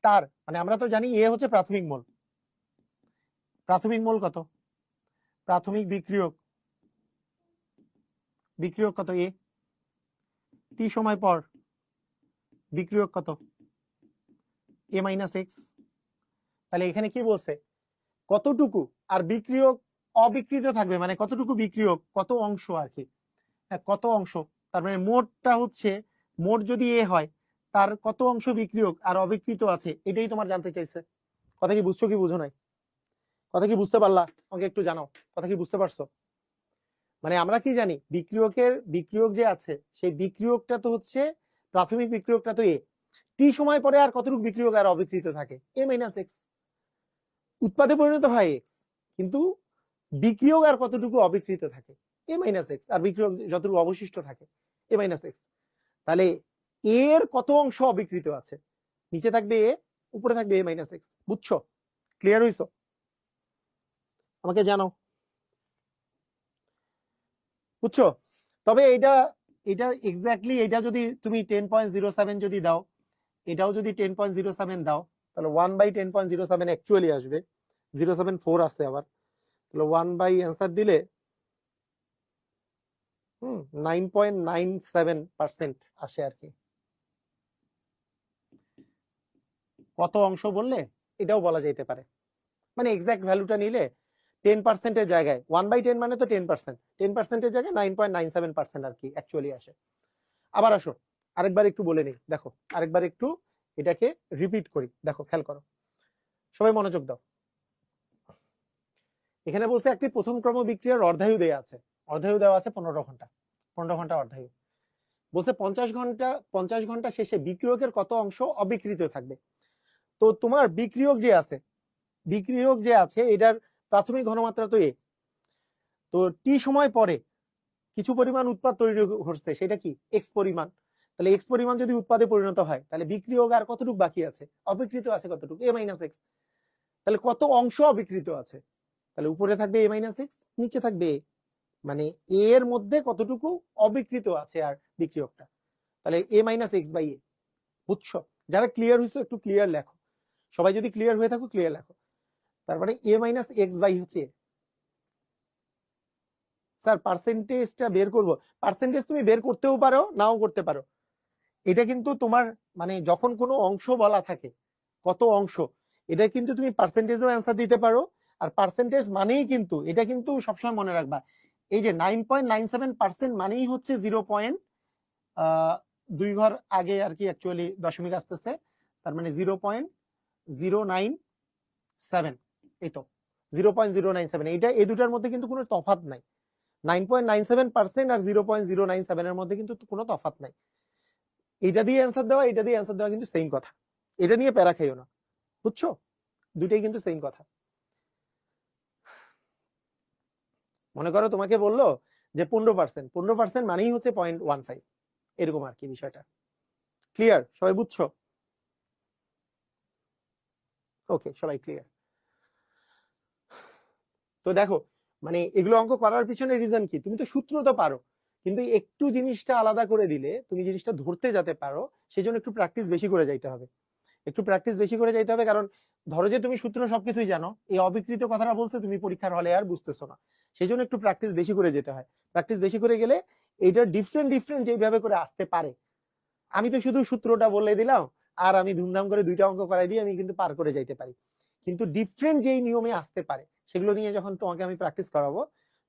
তার মানে আমরা তো জানি এ হচ্ছে প্রাথমিক মোল। প্রাথমিক মোল কত? প্রাথমিক বিক্রিয়ক কত? এ। টি সময় পর বিক্রিয়ক কত? এ মাইনাস এক্স। তাহলে এখানে কি বলছে, কতটুকু আর বিক্রিয়ক অবিকৃত থাকবে, মানে কতটুকু বিক্রিয়ক, কত অংশ আর কি, হ্যাঁ কত অংশ, তার মানে মোটটা হচ্ছে, মোট যদি এ হয় তার কত অংশ বিক্রিয়ক আর অবিকৃত আছে, এটাই তোমার জানতে চাইছে। কথা কি বুঝছো কি বুঝো নাই? কথা কি বুঝতে পারলা? আমাকে একটু জানাও, কথা কি বুঝতে পারছো? মানে আমরা কি জানি, বিক্রিয়ক যে আছে সেই বিক্রিয়কটা তো হচ্ছে, প্রাথমিক বিক্রিয়কটা তো এ, টি সময় পরে আর কতটুকু বিক্রিয়ক আর অবিকৃত থাকে, এ মাইনাস এক্স। উৎপাদে পরিণত হয় এক্স, কিন্তু বিক্রিয়ক আর কতটুকু অবিকৃত থাকে, এ মাইনাস এক্স, আর বিক্রিয়ক যতটুকু অবশিষ্ট থাকে এ মাইনাস এক্স। তাহলে এর কত অংশ অবিকৃত আছে, নিচে থাকবে এ, উপরে থাকবে এ মাইনাস এক্স। বুঝছো? ক্লিয়ার হইছো? আমাকে জানাও, বুঝছো? তবে এটা এটা এক্স্যাক্টলি এটা যদি তুমি 10.07 যদি দাও, এটাও যদি 10.07 দাও, তাহলে 1/10.07 অ্যাকচুয়ালি আসবে, 0.74 আসছে আবার, তাহলে 1 বাই অ্যান্সার দিলে 9.97% আসে আর কি। কত অংশ বললে এটাও বলা যেতে পারে, মানে এক্সাক্ট ভ্যালুটা নিলে 10%-এর জায়গায় 1/10 মানে তো 10%, 10%-এর জায়গায় 9.97% আর কি অ্যাকচুয়ালি আসে। আবার আসো আরেকবার একটু বলে নিই, দেখো আরেকবার একটু এটাকে রিপিট করি, দেখো খেয়াল করো, সবাই মনোযোগ দাও। এখানে বলছে একটি প্রথম ক্রম বিক্রিয়ার অর্ধায়ু দেয়া আছে, অর্ধায়ু দেওয়া আছে 15 ঘন্টা, 15 ঘন্টা অর্ধায়ু। বলছে 50 ঘন্টা শেষে বিক্রিয়কের কত অংশ অবিকৃত থাকবে। তো তোমার বিক্রিয়ক যে আছে এটার প্রাথমিক ঘনমাত্রা তো এ, তো টি সময় পরে কিছু পরিমাণ উৎপাদ তৈরি হচ্ছে, সেটা কি এক্স পরিমাণ। তাহলে এক্স পরিমাণ যদি উৎপাদে পরিণত হয়, তাহলে বিক্রিয়ক আর কতটুকু বাকি আছে, অবিকৃত আছে কতটুকু, এ মাইনাস এক্স। তাহলে কত অংশ অবিকৃত আছে, তাহলে উপরে থাকবে এ মাইনাস এক্স, নিচে থাকবে এ, মানে এর মধ্যে কতটুকু অবিকৃত আছে আর বিক্রিয়কটা, তাহলে এ মাইনাস এক্স বাই এ। বুঝছো? যারা ক্লিয়ার হয়েছে একটু ক্লিয়ার লেখো, সবাই যদি ক্লিয়ার হয়ে থাকো ক্লিয়ার লেখো। তারপরে এ মাইনাস এক্স বাই হচ্ছে, স্যার পার্সেন্টেজটা বের করব, পার্সেন্টেজ তুমি বের করতেও পারো নাও করতে পারো, এটা কিন্তু তোমার মানে যখন কোনো অংশ বলা থাকে কত অংশ, এটা কিন্তু তুমি পার্সেন্টেজও অ্যান্সার দিতে পারো। আর পার্সেন্টেজ মানেই কিন্তু, এটা কিন্তু সবসময় মনে রাখবা, এই যে 9.97% মানেই হচ্ছে 0.2 ঘর আগে আর কি অ্যাকচুয়ালি দশমিক আসতেছে, তার মানে 0.097, এই তো 0.097, এইটা এই দুটার মধ্যে কিন্তু কোনো তফাৎ নাই। 9.97% আর 0.097 এর মধ্যে কিন্তু কোনো তফাৎ নাই। এটা দিয়ে অ্যান্সার দেওয়া, এটা দিয়ে অ্যান্সার দেওয়া কিন্তু সেম কথা, এটা নিয়ে প্যারা খাইও না, বুঝছো? দুইটাই কিন্তু সেম কথা। মনে করো তোমাকে বললো যে 15% মানেই হচ্ছে 0.15, এরকম আর কি বিষয়টা। ক্লিয়ার? সবাই বুঝছো? ওকে, সবাই ক্লিয়ার? তো দেখো মানে এগুলো অঙ্ক করার পিছনে রিজন কি, তুমি তো সূত্র তো পারো, কিন্তু একটু জিনিসটা আলাদা করে দিলে তুমি জিনিসটা ধরতে যেতে পারো, সেই জন্য একটু প্র্যাকটিস বেশি করে যাইতে হবে, একটু প্র্যাকটিস বেশি করে যাইতে হবে। কারণ ধরো যে তুমি সূত্র সবকিছুই জানো, এই অবিকৃত কথাটা বলছে তুমি পরীক্ষার হলে আর বুঝতেছো না, সেই জন্য একটু প্র্যাকটিস বেশি করে যেতে হয়। প্র্যাকটিস বেশি করে গেলে এইটা ডিফারেন্ট যেভাবে করে আসতে পারে, আমি তো শুধু সূত্রটা বলে দিলাম আর আমি ধুমধাম করে দুইটা অঙ্ক করাই দিয়ে আমি কিন্তু পার করে যাইতে পারি, কিন্তু ডিফারেন্ট যেই নিয়মে আসতে পারে সেগুলো নিয়ে যখন তোমাকে আমি প্র্যাকটিস করাবো,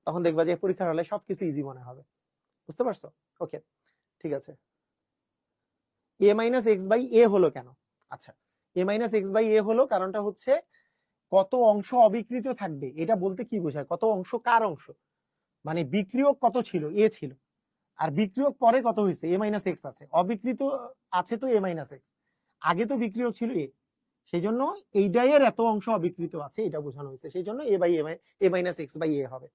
তখন দেখবা যে পরীক্ষার হলে সবকিছু ইজি মনে হবে। বুঝতে পারছো? ওকে, ঠিক আছে। এ মাইনাস এক্স বাই এ হলো কেন? আচ্ছা, এ মাইনাস এক্স বাই এ হলো কারণটা হচ্ছে কত অংশ অবিকৃত থাকবে এটা বলতে কি বোঝায়, কত অংশ কার অংশ, মানে বিক্রিয়ক কত ছিল, এ ছিল, আর বিক্রিয়ক পরে কত হয়েছে, এ মাইনাস এক্স আছে, অবিকৃত আছে তো এ মাইনাস এক্স, আগে তো বিক্রিয়ক ছিল এ, সেই জন্য এইটাই এত অংশ অবিকৃত আছে এটা বোঝানো হয়েছে, সেই জন্য a by a minus x by a হবে,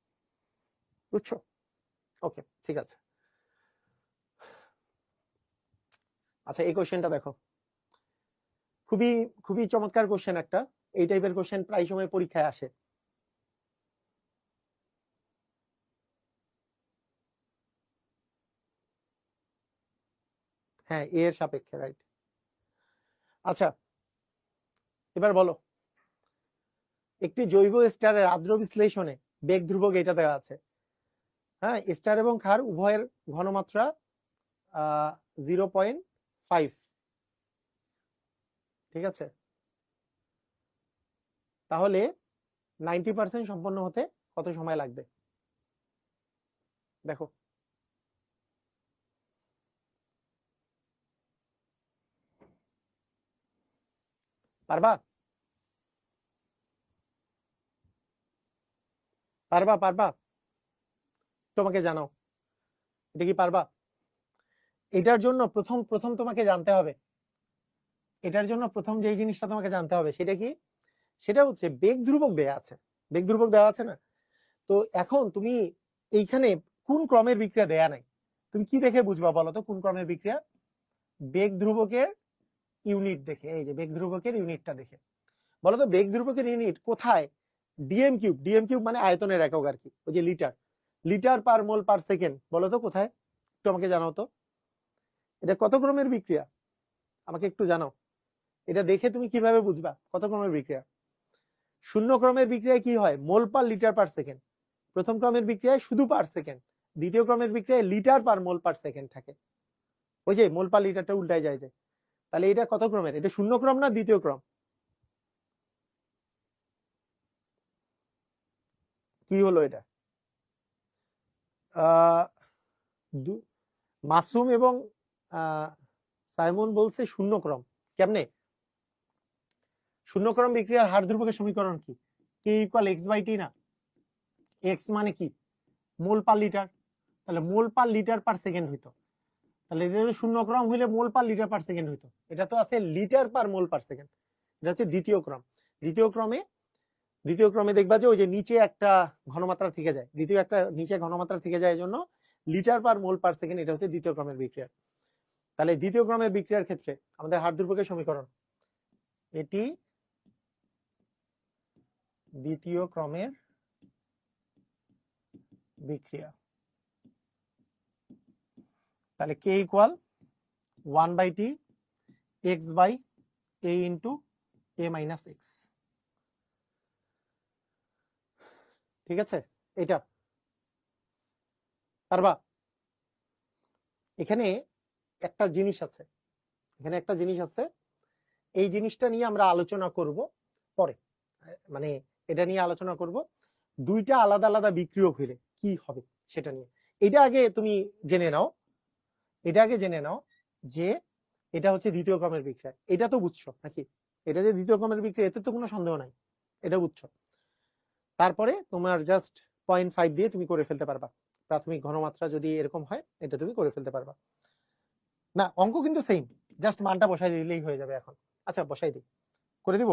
বুঝছো? ওকে, ঠিক আছে। আচ্ছা, এই কোশ্চেনটা দেখো, খুবই খুবই চমৎকার কোশ্চেন একটা, এই টাইপের কোশ্চেন প্রায় সময় পরীক্ষায় আসে। হ্যাঁ, এ এর সাপেক্ষে, রাইট। আচ্ছা, এবার বলো, একটি জৈব স্টারের আদ্র বিশ্লেষণে বেগ ধ্রুবক এটা দেওয়া আছে, হ্যাঁ, স্টার এবং ক্ষার উভয়ের ঘনমাত্রা 0.5, ঠিক আছে, তাহলে 90% সম্পন্ন হতে কত সময় লাগবে? দেখো, পারবা পারবা পারবা তোমাকে জানাও, এটা কি পারবা? এটার জন্য প্রথম প্রথম তোমাকে জানতে হবে, এটার জন্য প্রথম যেই জিনিসটা তোমাকে জানতে হবে সেটা কি, সেটা হচ্ছে বেগ ধ্রুবক দেয়া আছে, বেগ ধ্রুবক দেওয়া আছে না, তো এখন তুমি এইখানে কোন ক্রমের বিক্রিয়া দেয়া নাই, তুমি কি দেখে বুঝবা বলো তো কোন ক্রমের বিক্রিয়া? বেগ ধ্রুবকের ইউনিট দেখে, এই যে বেগ ধ্রুবকের ইউনিটটা দেখে, বলো তো বেগ ধ্রুবকের ইউনিট কোথায়? ডিএম কিউব, ডিএম কিউব মানে আয়তনের একক আর কি, ওই যে লিটার, লিটার পার মোল পার সেকেন্ড, বলো তো কোথায়, একটু আমাকে জানাও তো, এটা কত ক্রমের বিক্রিয়া আমাকে একটু জানাও, এটা দেখে তুমি কিভাবে বুঝবা কত ক্রমের বিক্রিয়া? শূন্য ক্রমের বিক্রিয়ায় কি হয়, মোল পার লিটার পার সেকেন্ড, প্রথম ক্রমের বিক্রিয়ায় শুধু পার সেকেন্ড, দ্বিতীয় ক্রমের বিক্রিয়ায় লিটার পার মোল পার সেকেন্ড থাকে, ওই যে মোল পার লিটারটা উল্টায় যায়, তাহলে এটা কত ক্রমের, এটা শূন্য ক্রম না দ্বিতীয় ক্রম? কি হলো এটা? মাসুম এবং সাইমন বলছে শূন্য ক্রম, কেমনে? শূন্য ক্রম বিক্রিয়ার হার ধ্রুবকের সমীকরণ কি, K equal x by T না, এক্স মানে কি, মোল পার লিটার, তাহলে মোল পার লিটার পার সেকেন্ড হইতো, তাহলে এটা যদি শূন্য ক্রম হইলে মোল পার লিটার পার সেকেন্ড হইতো, এটা তো আছে লিটার পার মোল পার সেকেন্ড, এটা হচ্ছে দ্বিতীয় ক্রম। দ্বিতীয় ক্রমে দেখবা যে ওই যে নিচে একটা ঘনমাত্রা থেকে যায়, দ্বিতীয় একটা নিচে ঘনমাত্রা থেকে যায়, এই জন্য লিটার পার মোল পার সেকেন্ড, এটা হচ্ছে দ্বিতীয় ক্রমের বিক্রিয়া। তাহলে দ্বিতীয় ক্রমের বিক্রিয়ার ক্ষেত্রে আমাদের হার ধ্রুবকের সমীকরণ, এটি দ্বিতীয় ক্রমের বিক্রিয়া, তাহলে k equal 1/t x by a into a minus x, ঠিক আছে, এটা পারবা? এখানে একটা জিনিস আছে, এখানে একটা জিনিস আছে, এই জিনিসটা নিয়ে আমরা আলোচনা করব পরে, মানে এটা নিয়ে আলোচনা করব, দুইটা আলাদা আলাদা বিক্রিয়ক হইলে কি হবে সেটা নিয়ে, এটা আগে তুমি জেনে নাও, এটা আগে জেনে নাও যে এটা হচ্ছে দ্বিতীয় ক্রমের বিক্রিয়া, এটা তো বুঝছো নাকি, এটা যে দ্বিতীয় ক্রমের বিক্রিয়া এতে তো কোনো সন্দেহ নাই, এটা বুঝছো, তারপরে তোমার জাস্ট 0.5 দিয়ে তুমি করে ফেলতে পারবা, প্রাথমিক ঘনমাত্রা যদি এরকম হয় এটা তুমি করে ফেলতে পারবা, না অঙ্ক কিন্তু সেম, জাস্ট মানটা বসাই দিলেই হয়ে যাবে এখন। আচ্ছা বসাই দিই, করে দিব,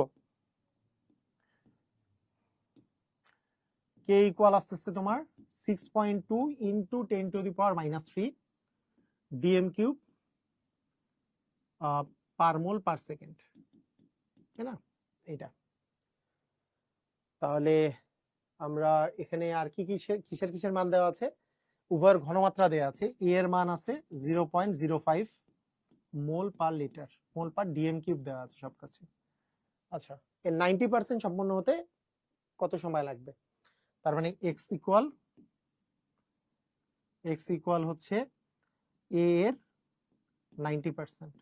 কে ইকুয়াল আসতেছে তোমার 6.2 ইন্টু 10⁻³ ডিএম কিউব পার মোল পার সেকেন্ড, তাই না, এইটা। তাহলে আমরা এখানে আর কি কিসের কিসের কিসের মান দেওয়া আছে, উভয়ের ঘনমাত্রা দেওয়া আছে, এ এর মান আছে 0.05 মোল পার লিটার, মোল পার ডিএম কিউব দেওয়া আছে সব কাছে। আচ্ছা, এর 90% সম্পন্ন হতে কত সময় লাগবে, তার মানে এক্স ইকুয়াল হচ্ছে এ এর 90%,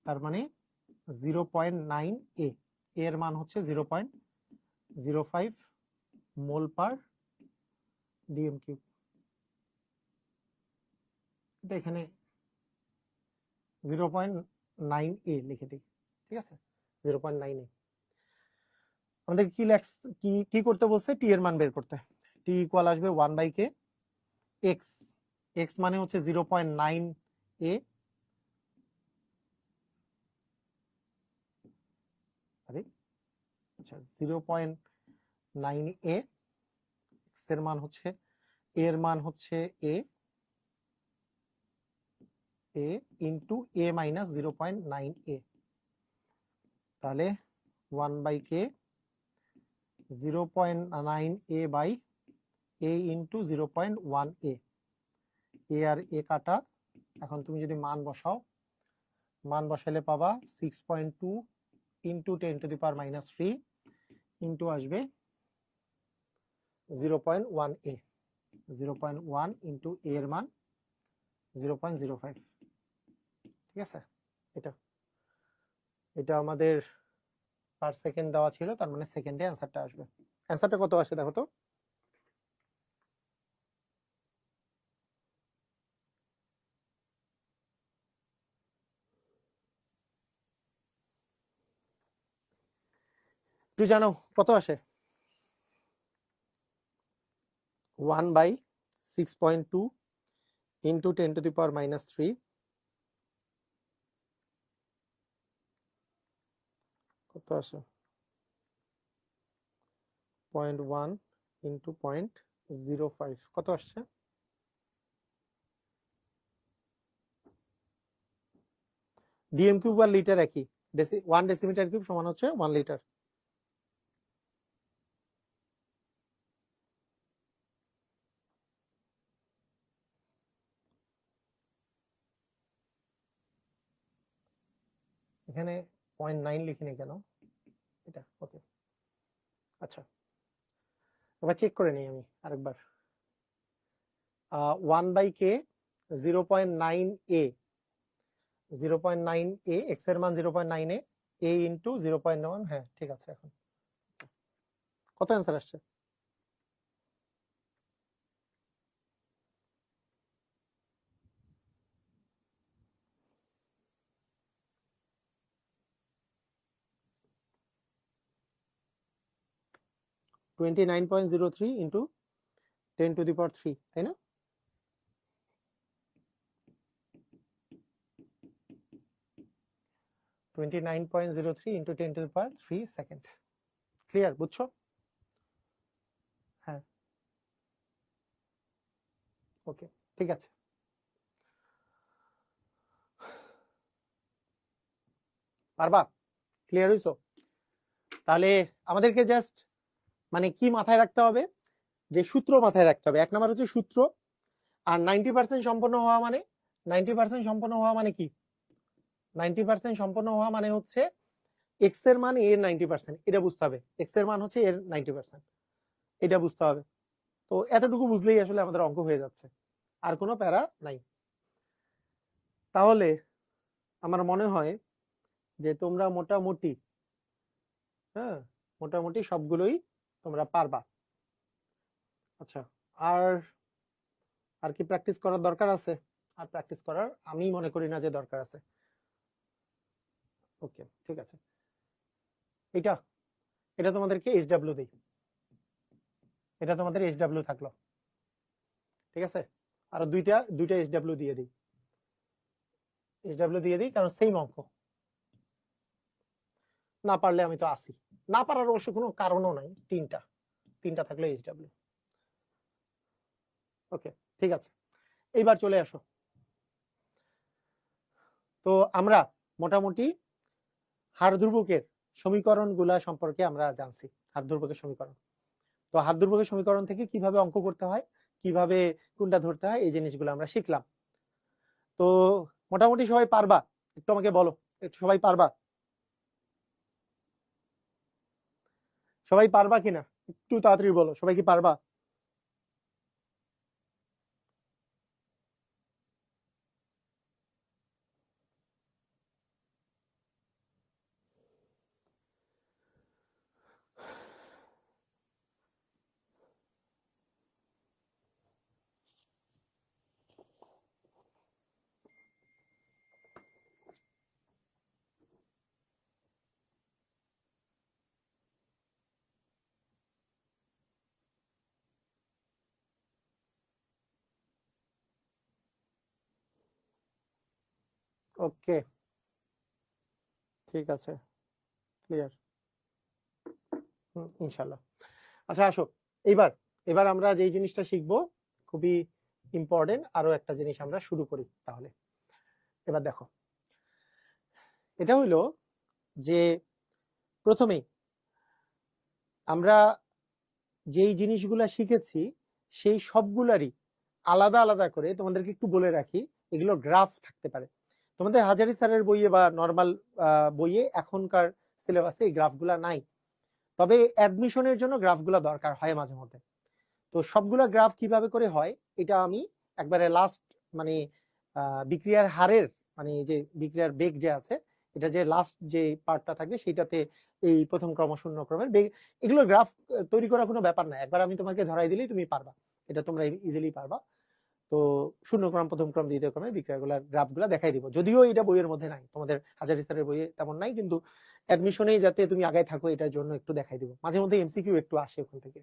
তার মানে 0.9 এ, এর মান হচ্ছে 0.05 মোল পার ডিএম কিউব, এটা এখানে 0.9 এ লিখে দিই, ঠিক আছে, 0.9 এ। আমাদের কি কি করতে বলছে, টি এর মান বের করতে। টি ইকুয়াল আসবে 1/k এক্স, এক্স মানে হচ্ছে 0.9 এ, আচ্ছা 0.9 এ, এক্স এর মান হচ্ছে, এর মান হচ্ছে এ, এ ইন্টু এ মাইনাস 0.9 এ, তাহলে 1/k 0.9 A by A into 0.1 এ, এ আর এ কাটা। এখন তুমি যদি মান বসাও, মান বসালে পাবা 6.2 ইন্টু 10⁻³ ইন্টু আসবে 0.1 এ, 0.1 ইন্টু এ এর মান 0.05। ঠিক আছে, এটা এটা আমাদের পার সেকেন্ড দেওয়া ছিল, তার মানে সেকেন্ডে অ্যান্সারটা আসবে। অ্যান্সারটা কত আসে দেখো তো। একটু জানো কত আসে? 1/6.2 ইন্টু 10⁻³ কত আসে? 0.1 ইন্টু 0.05 কত আসছে? ডিএম কিউব আর লিটার একই, 1 ডেসিমিটার কিউব সমান হচ্ছে 1 লিটার। এখানে 0.9 লিখিনি কেন? এটা ওকে, আচ্ছা এবার চেক করে নিই আমি আরেকবার। 1/k 0.9 এ, 0.9 এ, এক্স এর মান 0.9 এ, এ ইন্টু 0.1, হ্যাঁ ঠিক আছে। এখন কত অ্যান্সার আসছে? (29.03 ইন্টু 10⁻³ তাই না? (29.03 ইন্টু 10⁻³ সেকেন্ড। ক্লিয়ার, বুঝছো? হ্যাঁ ওকে, ঠিক আছে। পারবা? ক্লিয়ার হইছো? তাহলে আমাদেরকে জাস্ট মানে কি মাথায় রাখতে হবে, যে সূত্র মাথায় রাখতে হবে। এক নাম্বার হচ্ছে সূত্র, আর 90% সম্পন্ন হওয়া মানে, 90% সম্পন্ন হওয়া মানে কি? 90% সম্পন্ন হওয়া মানে হচ্ছে এক্স এর মান এর 90%, এটা বুঝতে হবে। এক্স এর মান হচ্ছে এর 90%, এটা বুঝতে হবে। তো এতটুকু বুঝলেই আসলে আমাদের অঙ্ক হয়ে যাচ্ছে, আর কোনো প্যারা নাই। তাহলে আমার মনে হয় যে তোমরা মোটামুটি, হ্যাঁ মোটামুটি সবগুলোই তোমরা পারবা। আচ্ছা, আর আর কি প্র্যাকটিস করার দরকার আছে? আর প্র্যাকটিস করার আমি মনে করি না যে দরকার আছে। ওকে ঠিক আছে, এটা এটা তোমাদেরকে এইচডব্লিউ দিই, এটা তোমাদের এইচডব্লিউ থাকলো। ঠিক আছে, আরো দুইটা দুইটা এইচডব্লিউ দিয়ে দিই, এইচডব্লিউ দিয়ে দিই, কারণ সেম অঙ্ক। না পারলে আমি তো আসি, না পারার অবশ্য কোনো কারণও নাই, তিনটা তিনটা থাকলে এইচডব্লিউ। ওকে ঠিক আছে, এইবার চলে আসো। তো আমরা মোটামুটি হাড়-ধ্রুবকের সমীকরণগুলা সম্পর্কে আমরা জানছি, হাড়-ধ্রুবকের সমীকরণ। তো হাড়-ধ্রুবকের সমীকরণ থেকে কিভাবে অঙ্ক করতে হয়, কিভাবে কোনটা ধরতে হয়, এই জিনিসগুলো আমরা শিখলাম। তো মোটামুটি সবাই পারবা? একটু আমাকে বলো, একটু সবাই পারবা? সবাই পারবা কিনা একটু তাড়াতাড়ি বলো, সবাই কি পারবা? ওকে, ঠিক আছে, ক্লিয়ার। ইনশাল্লাহ। আচ্ছা আসো, এবার এবার আমরা যেই জিনিসটা শিখবো খুবই ইম্পর্টেন্ট, আরো একটা জিনিস আমরা শুরু করি তাহলে। এবার দেখো, এটা হইলো যে প্রথমেই আমরা যেই জিনিসগুলা শিখেছি সেই সবগুলারই আলাদা আলাদা করে তোমাদেরকে একটু বলে রাখি, এগুলো গ্রাফ থাকতে পারে। তোমাদের হাজারি স্যারের বইয়ে বা নর্মাল বইয়ে এখনকার সিলেবাসে এই গ্রাফগুলা নাই, তবে অ্যাডমিশনের জন্য গ্রাফগুলা দরকার হয় মাঝে মধ্যে। তো সবগুলা গ্রাফ কিভাবে করে হয় এটা আমি একবারে লাস্ট মানে বিক্রিয়ার হারের মানে যে বিক্রিয়ার বেগ যে আছে এটা যে লাস্ট যে পার্টটা থাকবে সেটাতে এই প্রথম ক্রম শূন্য ক্রমের বেগ, এগুলো গ্রাফ তৈরি করা কোনো ব্যাপার না, একবার আমি তোমাকে ধরাই দিলেই তুমি পারবা, এটা তোমরা ইজিলি পারবা। তো শূন্য ক্রম প্রথম ক্রম দ্বিতীয় ক্রমের বিক্রিয়াগুলোর গ্রাফগুলো দেখাই দিব, যদিও এটা বইয়ের মধ্যে নাই, তোমাদের হাজারি স্যারের বইয়ে তেমন নাই, কিন্তু অ্যাডমিশনেই যাতে তুমি আগায় থাকো এটার জন্য একটু দেখাই দিব, মাঝে মধ্যে এমসিকিউ একটু আসে ওখান থেকে।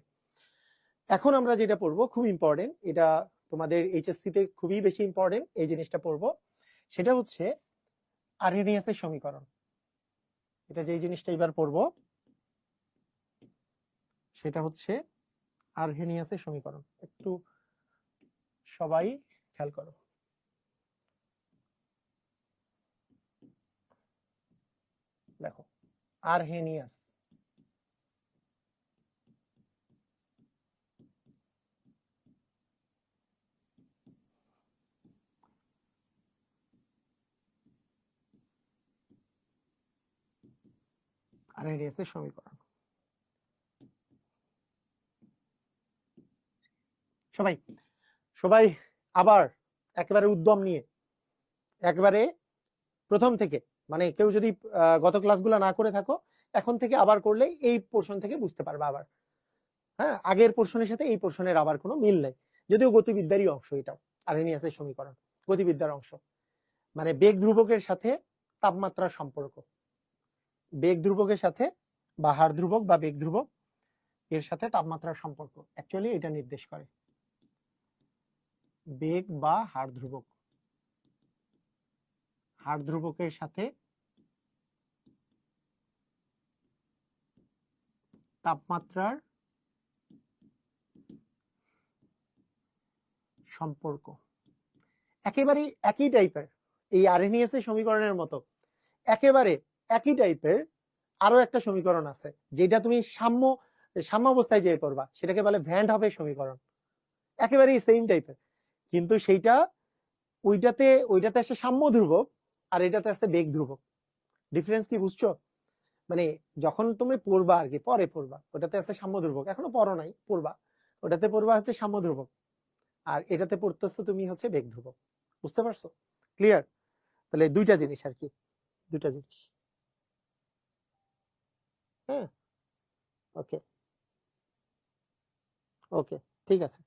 এখন আমরা যেটা পড়বো খুব ইম্পর্টেন্ট, এটা তোমাদের এইচএসসি তে খুবই বেশি ইম্পর্টেন্ট, এই জিনিসটা পড়বো, সেটা হচ্ছে আরহেনিয়াসের সমীকরণ। এটা যেই জিনিসটা এবার পড়বো সেটা হচ্ছে আরহেনিয়াসের সমীকরণ। একটু সবাই খেয়াল করো, দেখো আরহেনিয়াস, আরহেনিয়াসের সমীকরণ। সবাই সবাই আবার একেবারে উদ্যম নিয়ে একবারে প্রথম থেকে, মানে কেউ যদি গত ক্লাসগুলো না করে থাকো এখন থেকে আবার করলে এই পোর্শন থেকে বুঝতে পারবে আবার। হ্যাঁ, আগের পোর্শনের সাথে এই পোর্শনের আবার কোনো মিল নেই, যদিও গতিবিদ্যারই অংশ এটাও, আরহেনিয়াসের সমীকরণ গতিবিদ্যার অংশ। মানে বেগ ধ্রুবকের সাথে তাপমাত্রার সম্পর্ক, বেগ ধ্রুবকের সাথে বা হার ধ্রুবক বা বেগ ধ্রুবক এর সাথে তাপমাত্রার সম্পর্ক অ্যাকচুয়ালি এটা নির্দেশ করে। বেগ বা হার ধ্রুবক, হার ধ্রুবকের সাথে তাপমাত্রার সম্পর্ক একেবারে একই টাইপের, এই আরহেনিয়াস এর সমীকরণের মতো একেবারে একই টাইপের আরো একটা সমীকরণ আছে যেটা তুমি সাম্যাবস্থায় যে করবা সেটাকে বলে ভ্যান হফের সমীকরণ, একেবারে সেম টাইপের, কিন্তু সেইটা ওইটাতে আসে সাম্য ধ্রুবক আর এটাতে আসছে বেগ ধ্রুবক। ডিফারেন্স কি বুঝছো? মানে যখন তুমি পড়বা আর কি, পরে পড়বা, ওটাতে আছে সাম্য ধ্রুবক, এখনো পড়ো নাই, পড়বা, ওটাতে পড়বা হচ্ছে সাম্য ধ্রুবক আর এটাতে পড়তেছো তুমি হচ্ছে বেগ ধ্রুবক। বুঝতে পারছো? ক্লিয়ার? তাহলে দুইটা জিনিস আর কি, দুইটা জিনিস। হ্যাঁ, ওকে ওকে, ঠিক আছে।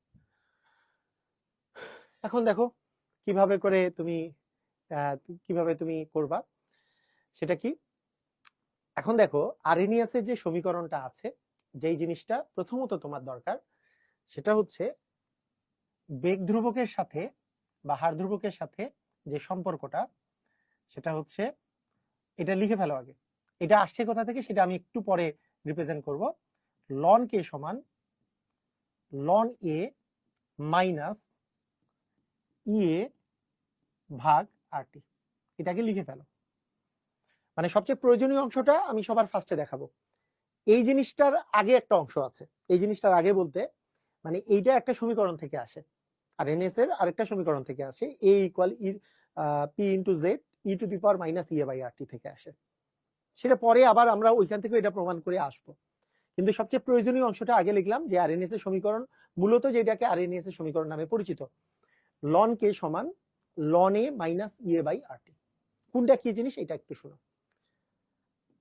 এখন দেখো কিভাবে করে তুমি কিভাবে তুমি করবা সেটা কি। এখন দেখো আরহেনিয়াসের যে সমীকরণটা আছে, যেই জিনিসটা প্রথমত তোমার দরকার সেটা হচ্ছে বেগ ধ্রুবকের সাথে বা হার ধ্রুবকের সাথে যে সম্পর্কটা, সেটা হচ্ছে এটা লিখে ফেলো আগে, এটা আসছে কোথা থেকে সেটা আমি একটু পরে রিপ্রেজেন্ট করব। লন কে সমান লন এ মাইনাস ইএ ভাগ আরটি, এটাকে লিখে ফেলো। মানে সবচেয়ে প্রয়োজনীয় অংশটা আমি সবার ফার্স্টে দেখাবো, এই জিনিসটার আগে একটা অংশ আছে, এই জিনিসটার আগে বলতে মানে এইটা একটা সমীকরণ থেকে আসে, আর এনএস এর আরেকটা সমীকরণ থেকে আসে, A equal P into Z e to the power minus EA by RT থেকে আসে, সেটা পরে আবার আমরা ওইখান থেকে এটা প্রমাণ করে আসবো। কিন্তু সবচেয়ে প্রয়োজনীয় অংশটা আগে লিখলাম যে আরএনএস এর সমীকরণ মূলত যেটাকে আরএনএস এর সমীকরণ নামে পরিচিত, লন কে সমান ln A minus EA by RT. কোনটা কি জিনিস এটা একটু শুনো।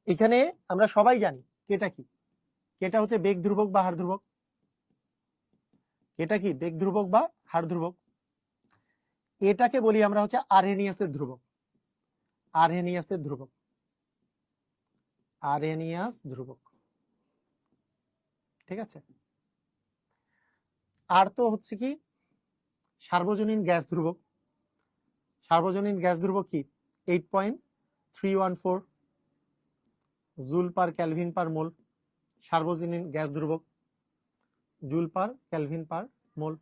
এখানে আমরা সবাই জানি কেটা কি, কেটা হচ্ছে বেগ ধ্রুবক বা হার ধ্রুবক, এটা কি বেগ ধ্রুবক বা হার ধ্রুবক, এটাকে বলি আমরা হচ্ছে আরহেনিয়াসের ধ্রুবক, আরহেনিয়াসের ধ্রুবক, আরহেনিয়াস ধ্রুবক, ঠিক আছে। আর তো হচ্ছে কি সার্বজনীন গ্যাস ধ্রুবক, সার্বজনীন গ্যাস ধ্রুবক কি 8.314 জুল পার কেলভিন পার মোল। সার্বজনীন গ্যাস ধ্রুবক, জুল পার কেলভিন পার মোল।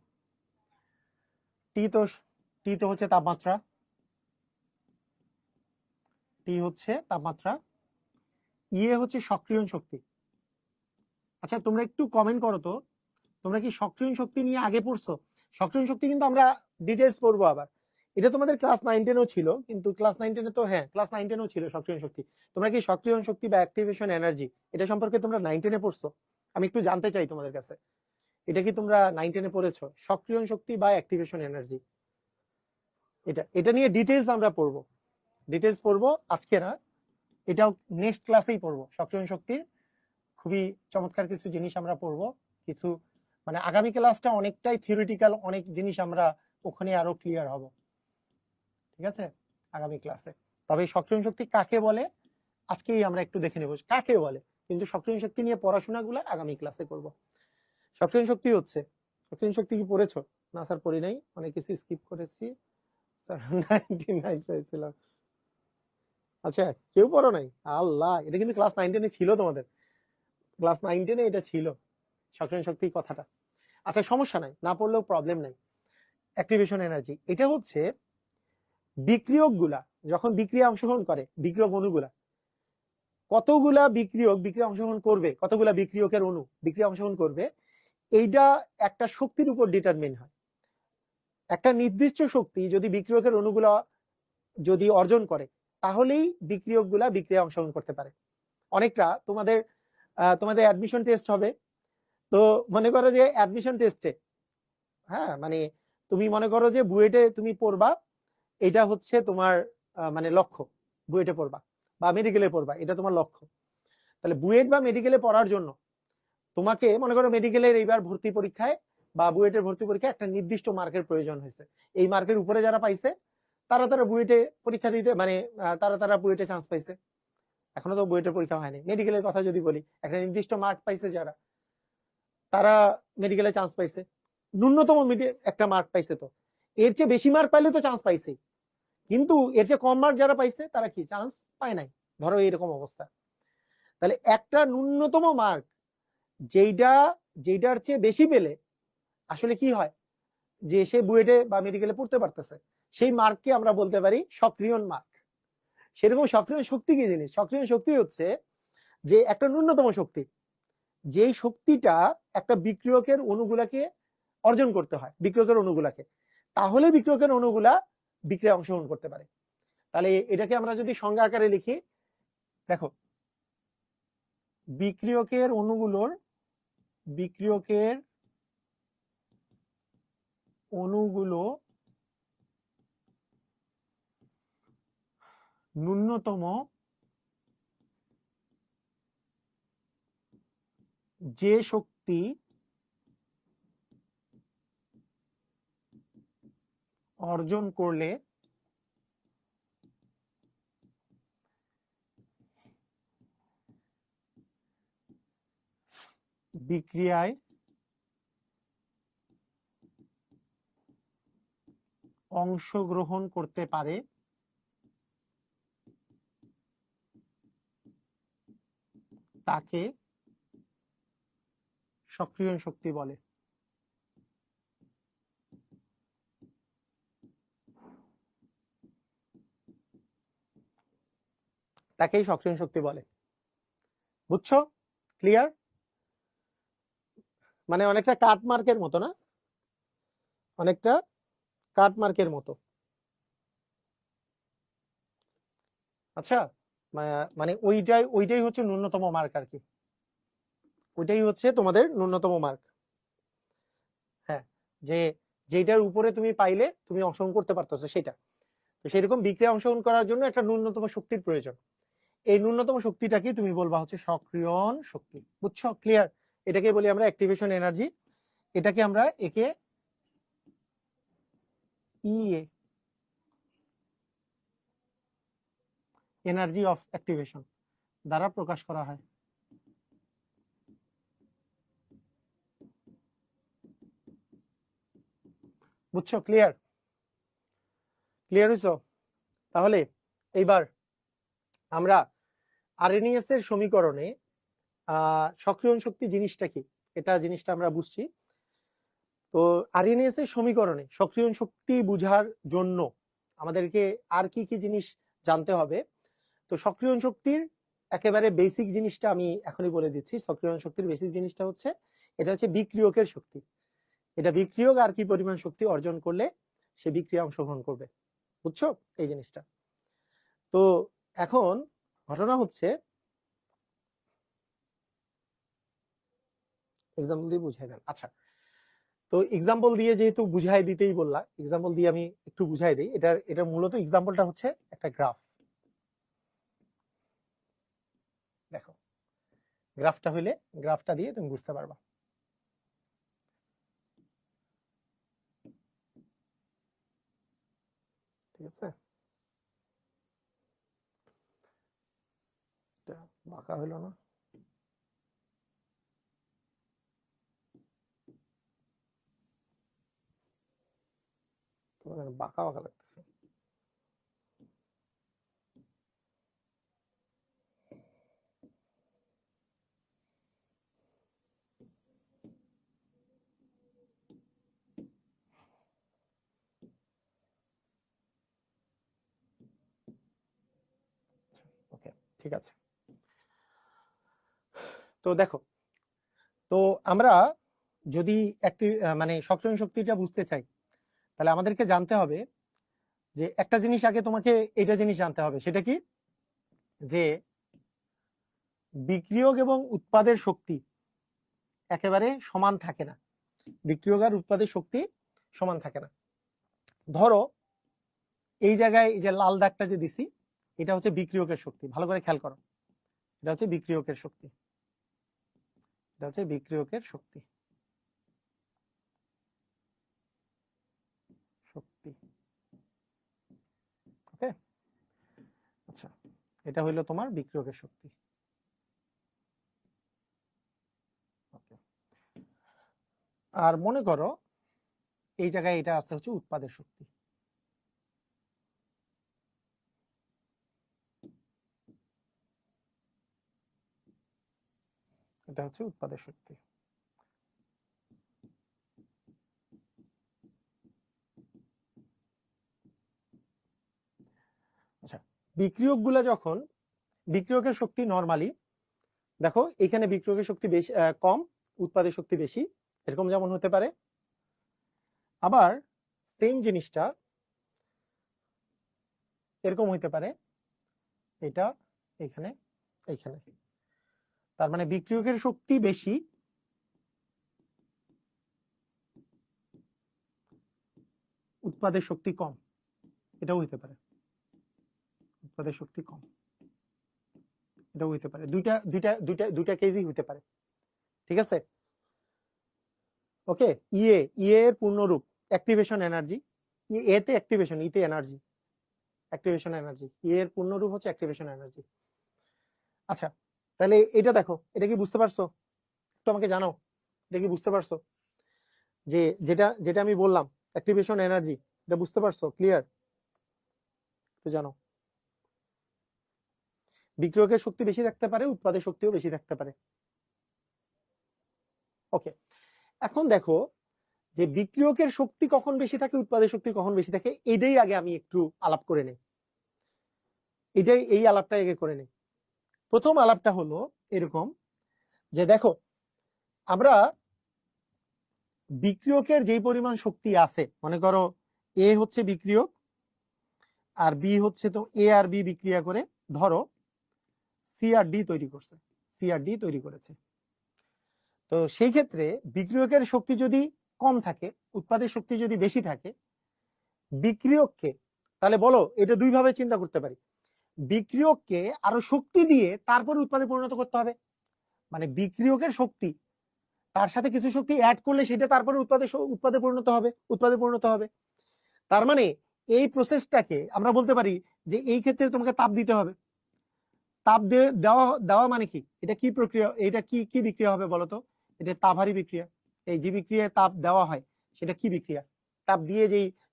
টি তো হচ্ছে তাপমাত্রা, টি হচ্ছে তাপমাত্রা। ইয়ে হচ্ছে সক্রিয়ণ শক্তি। আচ্ছা তোমরা একটু কমেন্ট করো তো, তোমরা কি সক্রিয়ণ শক্তি নিয়ে আগে পড়ছো? সক্রিয়ণ শক্তি কিন্তু আমরা ডিটেইলস পড়বো আবার। এটা তোমাদের ক্লাস 9-10-এও ছিল, কিন্তু ক্লাস 9-10-এ তো হ্যাঁ ক্লাস 9-10-এও ছিল সক্রিয়ণ শক্তি। তোমরা কি সক্রিয়ণ শক্তি বা অ্যাক্টিভেশন এনার্জি এটা সম্পর্কে তোমরা 9-10-এ পড়ছো? আমি একটু জানতে চাই তোমাদের কাছে, এটা কি তোমরা 9-10-এ পড়েছো সক্রিয়ণ শক্তি বা অ্যাক্টিভেশন এনার্জি? এটা নিয়ে ডিটেইলস আমরা পড়বো, ডিটেইলস পড়বো আজকে না, এটাও নেক্সট ক্লাসেই পড়বো। সক্রিয়ণ শক্তির খুবই চমৎকার কিছু জিনিস আমরা পড়বো, কিছু মানে আগামী ক্লাসটা অনেকটাই থিওরিটিক্যাল, অনেক জিনিস আমরা ওখানে আরো ক্লিয়ার হব, ঠিক আছে, আগামী ক্লাসে। তবে সক্রিয়ণ শক্তি কাকে বলে আজকেই আমরা একটু দেখে নেব কাকে বলে, কিন্তু সক্রিয়ণ শক্তি নিয়ে পড়াশোনাগুলো আগামী ক্লাসে করব। সক্রিয়ণ শক্তি হচ্ছে, সক্রিয়ণ শক্তি কি পড়েছো? না স্যার পড়ি নাই, অনেক কিছু স্কিপ করেছি স্যার। 99 পেয়েছিলাম। আচ্ছা কেউ পড়ো নাই? আল্লাহ, এটা কিন্তু ক্লাস 9-10-এ ছিল তোমাদের, ক্লাস 9-10-এ এটা ছিল সক্রিয়ণ শক্তি কথাটা। আচ্ছা সমস্যা নাই, না পড়লেও প্রবলেম নাই। অ্যাক্টিভেশন এনার্জি এটা হচ্ছে বিক্রিয়ক গুলা যখন বিক্রিয়া অংশগ্রহণ করে, বিক্রিয়ক অণুগুলা কতগুলা বিক্রিয়া অংশগ্রহণ করবে, কতগুলা বিক্রিয়কের অণু বিক্রিয়া অংশগ্রহণ করবে, এইটা একটা শক্তির উপর ডিটারমিন হয়। একটা নির্দিষ্ট শক্তি যদি বিক্রিয়কের অণুগুলা যদি অর্জন করে, তাহলেই বিক্রিয়কগুলা বিক্রিয়া অংশগ্রহণ করতে পারে। অনেকটা তোমাদের অ্যাডমিশন টেস্ট হবে, তো মনে করো যে অ্যাডমিশন টেস্টে, হ্যাঁ মানে তুমি মনে করো যে বুয়েটে তুমি পড়বা, এটা হচ্ছে তোমার মানে লক্ষ্য, বুয়েটে পড়বা বা মেডিকেলে পড়বা, এটা তোমার লক্ষ্য। তাহলে বুয়েট বা মেডিকেলে পড়ার জন্য তোমাকে মনে করো মেডিকেলের এইবার ভর্তি পরীক্ষায় বা বুয়েটের ভর্তি পরীক্ষায় একটা নির্দিষ্ট মার্কের প্রয়োজন হয়েছে, এই মার্কের উপরে যারা পাইছে তারা বুয়েটে পরীক্ষা দিতে মানে তারা বুয়েটে চান্স পাইছে। এখনো তো বুয়েটের পরীক্ষা হয়নি, মেডিকেলের কথা যদি বলি, একটা নির্দিষ্ট মার্ক পাইছে যারা, তারা মেডিকেলে চান্স পাইছে, ন্যূনতম একটা মার্ক পাইছে, তো এর চেয়ে বেশি মার্ক পাইলে তো চান্স পাইছে, কিন্তু এর চেয়ে কম মার্ক যারা পাইছে তারা কি চান্স পায় নাই, ধরো এরকম অবস্থা। তাহলে একটা ন্যূনতম মার্ক যেটার চেয়ে বেশি পেলে আসলে কি হয়, যে সে বুয়েটে বা মেডিকেলে পড়তে পারতেছে, সেই মার্ককে আমরা বলতে পারি সক্রিয়ণ মার্ক। সেরকম সক্রিয় শক্তি কি জিনিস? সক্রিয় শক্তি হচ্ছে যে একটা ন্যূনতম শক্তি, যেই শক্তিটা একটা বিক্রিয়কের অণুগুলাকে অর্জন করতে হয়, বিক্রিয়কের অণুগুলাকে, তাহলে বিক্রিয়কের অণুগুলা বিক্রিয়া অংশগ্রহণ করতে পারে। তাহলে এটাকে আমরা যদি সংজ্ঞা আকারে লিখি, দেখো বিক্রিয়কের অণুগুলো ন্যূনতম যে শক্তি অর্জন করলে বিক্রিয়ায় অংশগ্রহণ করতে পারে তাকে সক্রিয়ণ শক্তি বলে। তাকেই সক্রিয়ণ শক্তি বলে। বুঝছো? ক্লিয়ার? মানে অনেকটা কাট মার্কের মতো না, অনেকটা কাট মার্কের মতো। আচ্ছা মানে ওইটাই হচ্ছে ন্যূনতম মার্ক আর কি, ওইটাই হচ্ছে তোমাদের ন্যূনতম মার্ক। হ্যাঁ, যেটার উপরে তুমি পাইলে তুমি অংশগ্রহণ করতে পারতেছো সেটা। তো সেরকম বিক্রিয়া অংশগ্রহণ করার জন্য একটা ন্যূনতম শক্তির প্রয়োজন, এই ন্যূনতম শক্তিটাকে তুমি বলবা হচ্ছে সক্রিয়ণ শক্তি। বুঝছো? ক্লিয়ার? এটাকে বলি আমরা অ্যাক্টিভেশন এনার্জি, এটাকে আমরা একে ইএ, এনার্জি অফ অ্যাক্টিভেশন দ্বারা প্রকাশ করা হয়। বুঝছো? ক্লিয়ার হইছো? তাহলে এইবার আমরা আরএনএস এর সমীকরণে সক্রিয়ণ শক্তি জিনিসটা কি, এটা জিনিসটা আমরা বুঝছি। তো আরএনএস এর সমীকরণে সক্রিয়ণ শক্তি বোঝার জন্য আমাদেরকে আর কি কি জিনিস জানতে হবে। তো সক্রিয়ণ শক্তির একেবারে বেসিক জিনিসটা আমি এখনই বলে দিচ্ছি। সক্রিয়ণ শক্তির বেসিক জিনিসটা হচ্ছে, এটা হচ্ছে বিক্রিয়কের শক্তি। এটা বিক্রিয়ক আর কি পরিমাণ শক্তি অর্জন করলে সে বিক্রিয়া অংশগ্রহণ করবে, বুঝছো এই জিনিসটা। তো এখন ঘটনা হচ্ছে, এক্সাম্পল দিয়ে বুঝাই দেন। আচ্ছা, তো এক্সাম্পল দিয়ে যেহেতু বুঝাই দিতেই বললা, এক্সাম্পল দিয়ে আমি একটু বুঝাই দিই। এটার মূলত এক্সাম্পলটা হচ্ছে একটা গ্রাফ। দেখো, গ্রাফটা হইলে গ্রাফটা দিয়ে তুমি বুঝতে পারবা। ঠিক আছে, এটা বাঁকা হইলো না। তোমার বাঁকা বাঁকা লাগতেছে। ওকে, ঠিক আছে। তো দেখো, তো আমরা যদি একটি মানে সক্রিয়ণ শক্তিটা বুঝতে চাই, তাহলে আমাদেরকে জানতে হবে যে একটা জিনিস আগে তোমাকে এটা জিনিস জানতে হবে। সেটা কি, যে বিক্রিয়ক এবং উৎপাদের শক্তি একেবারে সমান থাকে না। বিক্রিয়ক আর উৎপাদের শক্তি সমান থাকে না। ধরো এই জায়গায় যে লাল দাগটা যে দিছি, এটা হচ্ছে বিক্রিয়কের শক্তি। ভালো করে খেয়াল করো, এটা হচ্ছে বিক্রিয়কের শক্তি, এটা হচ্ছে বিক্রিয়কের শক্তি শক্তি ওকে। আচ্ছা, এটা হইলো তোমার বিক্রিয়কের শক্তি। ওকে, আর মনে করো এই জায়গায় এটা আছে হচ্ছে উৎপাদের শক্তি। এটা হচ্ছে উৎপাদের শক্তি। আচ্ছা, বিক্রিয়কগুলো যখন, বিক্রিয়কের শক্তি নরমালি দেখো এখানে বিক্রিয়কের শক্তি বেশি কম, উৎপাদের শক্তি বেশি, এরকম যেমন হতে পারে। আবার সেম জিনিসটা এরকম হইতে পারে, এটা এখানে এইখানে। তার মানে বিক্রিয়কের শক্তি বেশি, উৎপাদের শক্তি কম, এটাও হইতে পারে। উৎপাদের শক্তি কম, এটাও হইতে পারে। দুইটা দুইটা দুইটা দুইটা কেসই হইতে পারে। ঠিক আছে, ওকে। ইএ, ইএ এর পূর্ণরূপ অ্যাক্টিভেশন এনার্জি। এ তে অ্যাক্টিভেশন, ইতে এনার্জি, অ্যাক্টিভেশন এনার্জি। ই এর পূর্ণরূপ হচ্ছে অ্যাক্টিভেশন এনার্জি। আচ্ছা, তাহলে এটা দেখো, এটা কি বুঝতে পারছো? একটু আমাকে জানাও, এটা কি বুঝতে পারছো? যে যেটা যেটা আমি বললাম অ্যাক্টিভেশন এনার্জি, এটা বুঝতে পারছো? ক্লিয়ার? একটু জানো। বিক্রিয়কের শক্তি বেশি থাকতে পারে, উৎপাদের শক্তিও বেশি থাকতে পারে। ওকে, এখন দেখো যে বিক্রিয়কের শক্তি কখন বেশি থাকে, উৎপাদের শক্তি কখন বেশি থাকে, এটাই আগে আমি একটু আলাপ করে নেই। এই আলাপটা আগে করে নেই। প্রথম আলাপটা হলো এরকম যে দেখো, আমরা বিক্রিয়কের যেই পরিমাণ শক্তি আছে, মনে করো এ হচ্ছে বিক্রিয়ক আর বি হচ্ছে, তো এ আর বি বিক্রিয়া করে ধরো সি আর ডি তৈরি করছে, সি আর ডি তৈরি করেছে। তো সেই ক্ষেত্রে বিক্রিয়কের শক্তি যদি কম থাকে, উৎপাদের শক্তি যদি বেশি থাকে, বিক্রিয়ককে, তাহলে বলো এটা দুই ভাবে চিন্তা করতে পারি। বিক্রিয়ককে আরো শক্তি দিয়ে তারপরে উৎপাদে পরিণত করতে হবে। মানে বিক্রিয়কের শক্তি, তার সাথে কিছু শক্তি অ্যাড করলে সেটা তারপরে উৎপাদে পরিণত হবে। তার মানে এই প্রসেসটাকে আমরা বলতে পারি যে এই ক্ষেত্রে তোমাকে তাপ দিতে হবে। তাপ দেওয়া দেওয়া মানে কি, এটা কি প্রক্রিয়া, এটা কি কি বিক্রিয়া হবে বলতো? এটা তাপহারী বিক্রিয়া। এই যে বিক্রিয়ায় তাপ দেওয়া হয় সেটা কি বিক্রিয়া? তাপ দিয়ে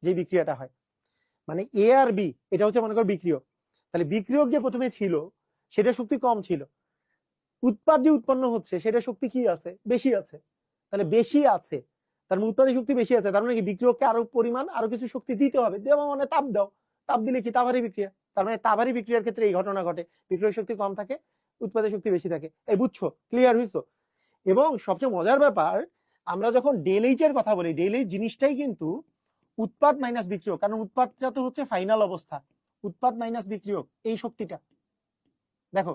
যে বিক্রিয়াটা হয়। মানে এ আর বি, এটা হচ্ছে মনে করো বিক্রিয়ক। তাহলে বিক্রিয়ক যে প্রথমে ছিল সেটা শক্তি কম ছিল, উৎপাদ যে উৎপন্ন হচ্ছে সেটা শক্তি কি আছে, বেশি আছে। তাহলে বেশি আছে তার মানে উৎপাদে শক্তি বেশি আছে, তার মানে কি বিক্রিয়ককে আরো পরিমাণ আরো কিছু শক্তি দিতে হবে, দেওয়া মানে তাপ দাও, তাপ দিলে কি তাপহারী বিক্রিয়া, তার মানে তাপহারী বিক্রিয়ার ক্ষেত্রে এই ঘটনা ঘটে, বিক্রিয়ক শক্তি কম থাকে উৎপাদের শক্তি বেশি থাকে। এই বুঝছো, ক্লিয়ার হইছো? এবং সবচেয়ে মজার ব্যাপার, আমরা যখন ডেল এইচ এর কথা বলি, ডেল এইচ জিনিসটাই কিন্তু উৎপাদ মাইনাস বিক্রিয়ক, কারণ উৎপাদটা তো হচ্ছে ফাইনাল অবস্থা, উৎপাদ মাইনাস বিক্রিয়ক এই শক্তিটা। দেখো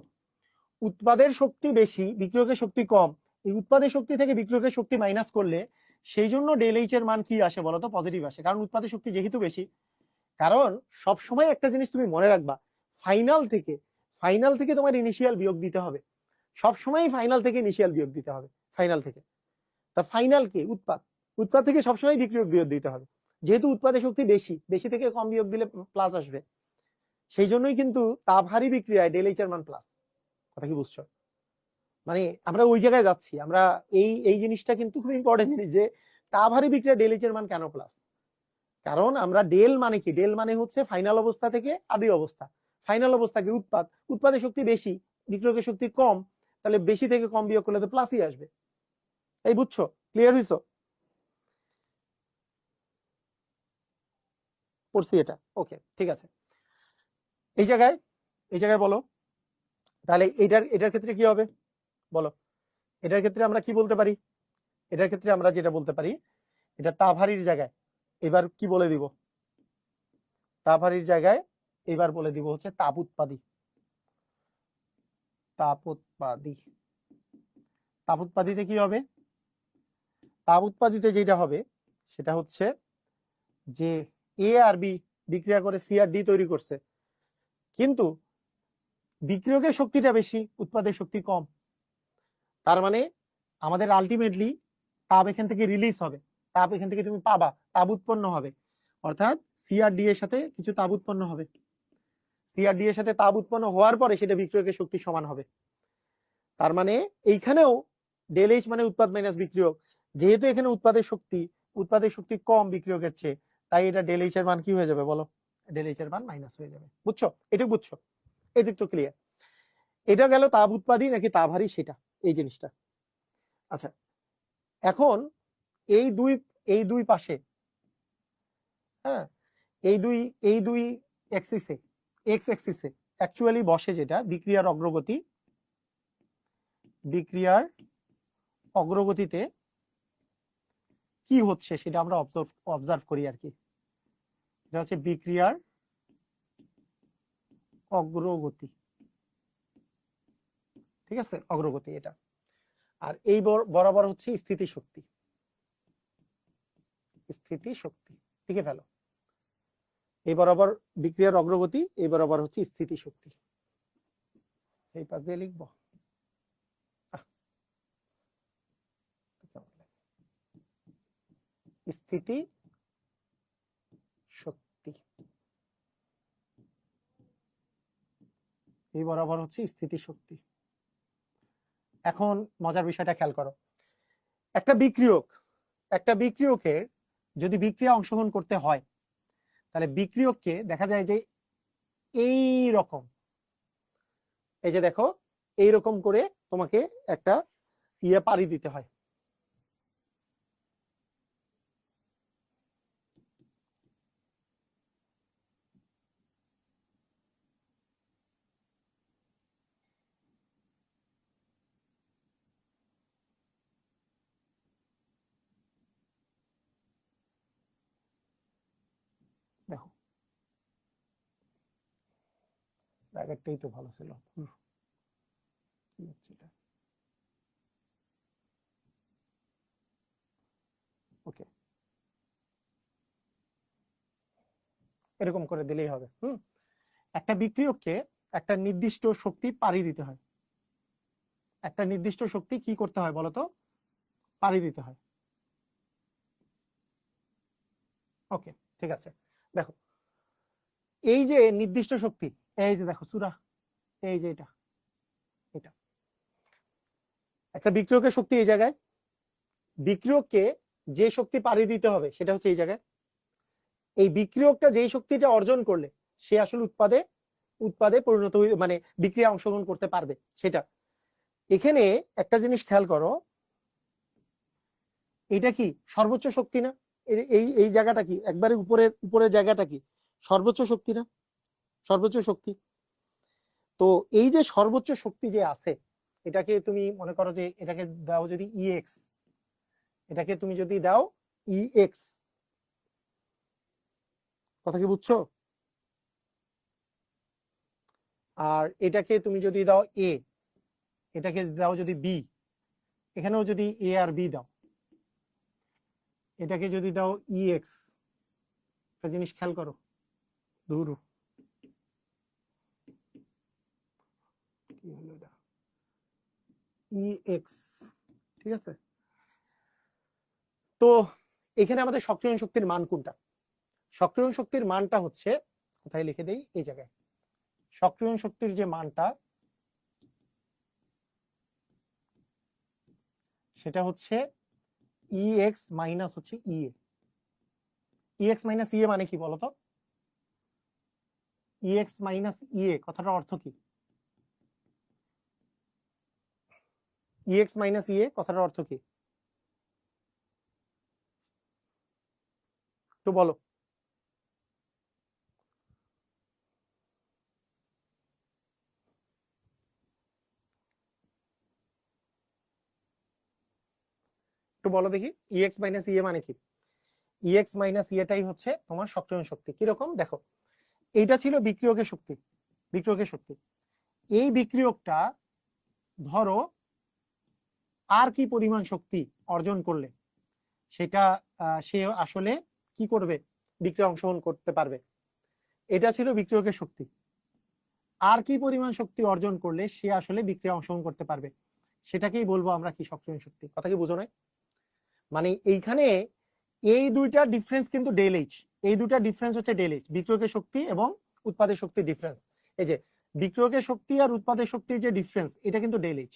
উৎপাদের শক্তি বেশি বিক্রিয়কের শক্তি কম, এই উৎপাদের শক্তি থেকে বিক্রিয়কের শক্তি মাইনাস করলে সেই জন্য ডেল এইচ এর মান কি আসে বলতো, পজিটিভ আসে, কারণ উৎপাদের শক্তি যেহেতু বেশি। কারণ সব সময় একটা জিনিস তুমি মনে রাখবা, ফাইনাল থেকে তোমার ইনিশিয়াল বিয়োগ দিতে হবে, সব সময় ফাইনাল থেকে ইনিশিয়াল বিয়োগ দিতে হবে, ফাইনাল থেকে। তা ফাইনাল কি উৎপাদ থেকে সবসময় বিক্রিয়ক বিয়োগ দিতে হবে, যেহেতু উৎপাদের শক্তি বেশি থেকে কম বিয়োগ দিলে প্লাস আসবে, সেই জন্যই কিন্তু তাপহারী বিক্রিয়ায় ডেল এইচ এর মান প্লাস। কথা কি বুঝছো? মানে আমরা ওই জায়গায় যাচ্ছি, আমরা এই জিনিসটা কিন্তু খুব ইম্পর্টেন্ট জিনিস, যে তাপহারী বিক্রিয়া ডেল এইচ এর মান কেন প্লাস। কারণ আমরা ডেল মানে কি, ডেল মানে হচ্ছে ফাইনাল অবস্থা থেকে আদি অবস্থা, ফাইনাল অবস্থাকে উৎপাদের শক্তি বেশি বিক্রিয়কের শক্তি কম, তাহলে বেশি থেকে কম বিয়োগ করলে তো প্লাসই আসবে। এই বুঝছো, ক্লিয়ার হইছো? পড়ছি এটা, ওকে ঠিক আছে। এই জায়গায় বলো তাহলে এটার ক্ষেত্রে কি হবে বলো, এটার ক্ষেত্রে আমরা কি বলতে পারি, এটার ক্ষেত্রে আমরা যেটা বলতে পারি, এটা তাপহারীর জায়গায় এবার কি বলে দিব, তাপহারীর জায়গায় এবার বলে দিব হচ্ছে তাপ উৎপাদী। তাপ উৎপাদীতে কি হবে, তাপ উৎপাদীতে যেটা হবে সেটা হচ্ছে যে এ আর বি বিক্রিয়া করে সি আর ডি তৈরি করছে, কিন্তু বিক্রিয়কের শক্তিটা বেশি উৎপাদের শক্তি কম, তার মানে আমাদের আলটিমেটলি তাপ এখান থেকে রিলিজ হবে, তাপ এখান থেকে তুমি পাবা, তাপ উৎপন্ন হবে, অর্থাৎ সি আর ডি এর সাথে কিছু তাপ উৎপন্ন হবে, সি আর ডি এর সাথে তাপ উৎপন্ন হওয়ার পরে সেটা বিক্রিয়কের শক্তি সমান হবে। তার মানে এইখানেও ডেল এইচ মানে উৎপাদ মাইনাস বিক্রিয়ক, যেহেতু এখানে উৎপাদের শক্তি কম বিক্রিয়কের চেয়ে, তাই এটা ডেল এইচ এর মান কি হয়ে যাবে বলো, ডেল এইচ এর মান মাইনাস হয়ে যাবে। বুঝছো, এটা বুঝছো, এই দিক তো ক্লিয়ার। এটা গেল তাপ উৎপাদী নাকি তাপহারী সেটা, এই জিনিসটা। আচ্ছা এখন এই দুই পাশে, হ্যাঁ এই দুই এক্সিসে, এক্স এক্সিসে অ্যাকচুয়ালি বসে যেটা বিক্রিয়ার অগ্রগতিতে কি হচ্ছে সেটা আমরা অবজার্ভ করি আর কি। এটা হচ্ছে বিক্রিয়ার অগ্রগতি, ঠিক আছে, অগ্রগতি এটা। আর এই বরাবর হচ্ছে স্থিতিশক্তি, ঠিক আছে, ফেলো এই বরাবর বিক্রিয়ার অগ্রগতি, এই বরাবর হচ্ছে স্থিতিশক্তি, এই পাশ দিয়ে লিখবো, স্থিতি শক্তি, এই বরাবর হচ্ছে স্থিতি শক্তি। এখন মজার বিষয়টা খেয়াল করো, একটা বিক্রিয়কের যদি বিক্রিয়া অংশগ্রহণ করতে হয়, তাহলে বিক্রিয়ককে দেখা যায় যে এই রকম, এই যে দেখো এইরকম করে তোমাকে একটা পাড়ি দিতে হয়, দেখো আগেরটাই তো ভালো ছিল, ওকে এরকম করে দিলেই হবে। একটা বিক্রিয়ককে একটা নির্দিষ্ট শক্তি পাড়ি দিতে হয়, একটা নির্দিষ্ট শক্তি কি করতে হয় বলতো, পাড়ি দিতে হয়। ওকে ঠিক আছে, দেখো এই যে নির্দিষ্ট শক্তি, এই যে দেখো সুরা, এই যে এটা একটা বিক্রিয়কের শক্তি, এই জায়গায় বিক্রিয়ককে যে শক্তি পাড়ি দিতে হবে সেটা হচ্ছে এই জায়গায়, এই বিক্রিয়কটা যেই শক্তিটা অর্জন করলে সে আসলে উৎপাদে উৎপাদে পরিণত মানে বিক্রিয়া অংশগ্রহণ করতে পারবে সেটা। এখানে একটা জিনিস খেয়াল করো, এটা কি সর্বোচ্চ শক্তি না? এই এই জায়গাটা কি একবারে উপরের জায়গাটা কি সর্বোচ্চ শক্তি না? সর্বোচ্চ শক্তি। তো এই যে সর্বোচ্চ শক্তি যে আছে, এটাকে তুমি মনে করো যে এটাকে দাও যদি ইএক্স, এটাকে তুমি যদি দাও ইএক্স, কথা কি বুঝছো? আর এটাকে তুমি যদি দাও এ, এটাকে দাও যদি বি, এখানেও যদি এ আর বি দাও, এটাকে যদি দাও ইএক্স, একটা জিনিস খেয়াল করো, দূর কি হলো এটা, ইএক্স, ঠিক আছে? তো এখানে আমাদের সক্রিয় শক্তির মান কোনটা? সক্রিয় শক্তির মানটা হচ্ছে, কোথায় লিখে দেই, এই জায়গায়। সক্রিয় শক্তির যে মানটা সেটা হচ্ছে ইএক্স মাইনাস হচ্ছে ইএ। ইএক্স মাইনাস ইএ মানে কি বলতো? ইএক্স মাইনাস ইএ কথাটার অর্থ কি? ইএক্স মাইনাস ইএ কথাটার অর্থ কি একটু বলো। একটু বলো দেখি, ইএক্স মাইনাস ইএ মানে কি? ইএক্স মাইনাস ইএটাই হচ্ছে তোমার সক্রিয় শক্তি। কিরকম দেখো, এইটা ছিল বিক্রিয়কের শক্তি, বিক্রিয়কের শক্তি। এই বিক্রিয়কটা ধরো আর কি পরিমাণ শক্তি অর্জন করলে সেটা সে আসলে কি করবে, বিক্রিয়া অংশগ্রহণ করতে পারবে। এটা ছিল বিক্রিয়কের শক্তি। আর কি পরিমাণ শক্তি অর্জন করলে সে আসলে বিক্রিয়া অংশগ্রহণ করতে পারবে, সেটাকেই বলবো আমরা কি, সক্রিয় শক্তি। কথা কি বুঝো না? মানে এইখানে এই দুইটা ডিফারেন্স কিন্তু ডেল এইচ, এই দুইটা ডিফারেন্স হচ্ছে ডেল এইচ, বিক্রিয়কের শক্তি এবং উৎপাদের শক্তির ডিফারেন্স। এই যে বিক্রিয়কের শক্তি আর উৎপাদের শক্তির যে ডিফারেন্স, এটা কিন্তু ডেল এইচ,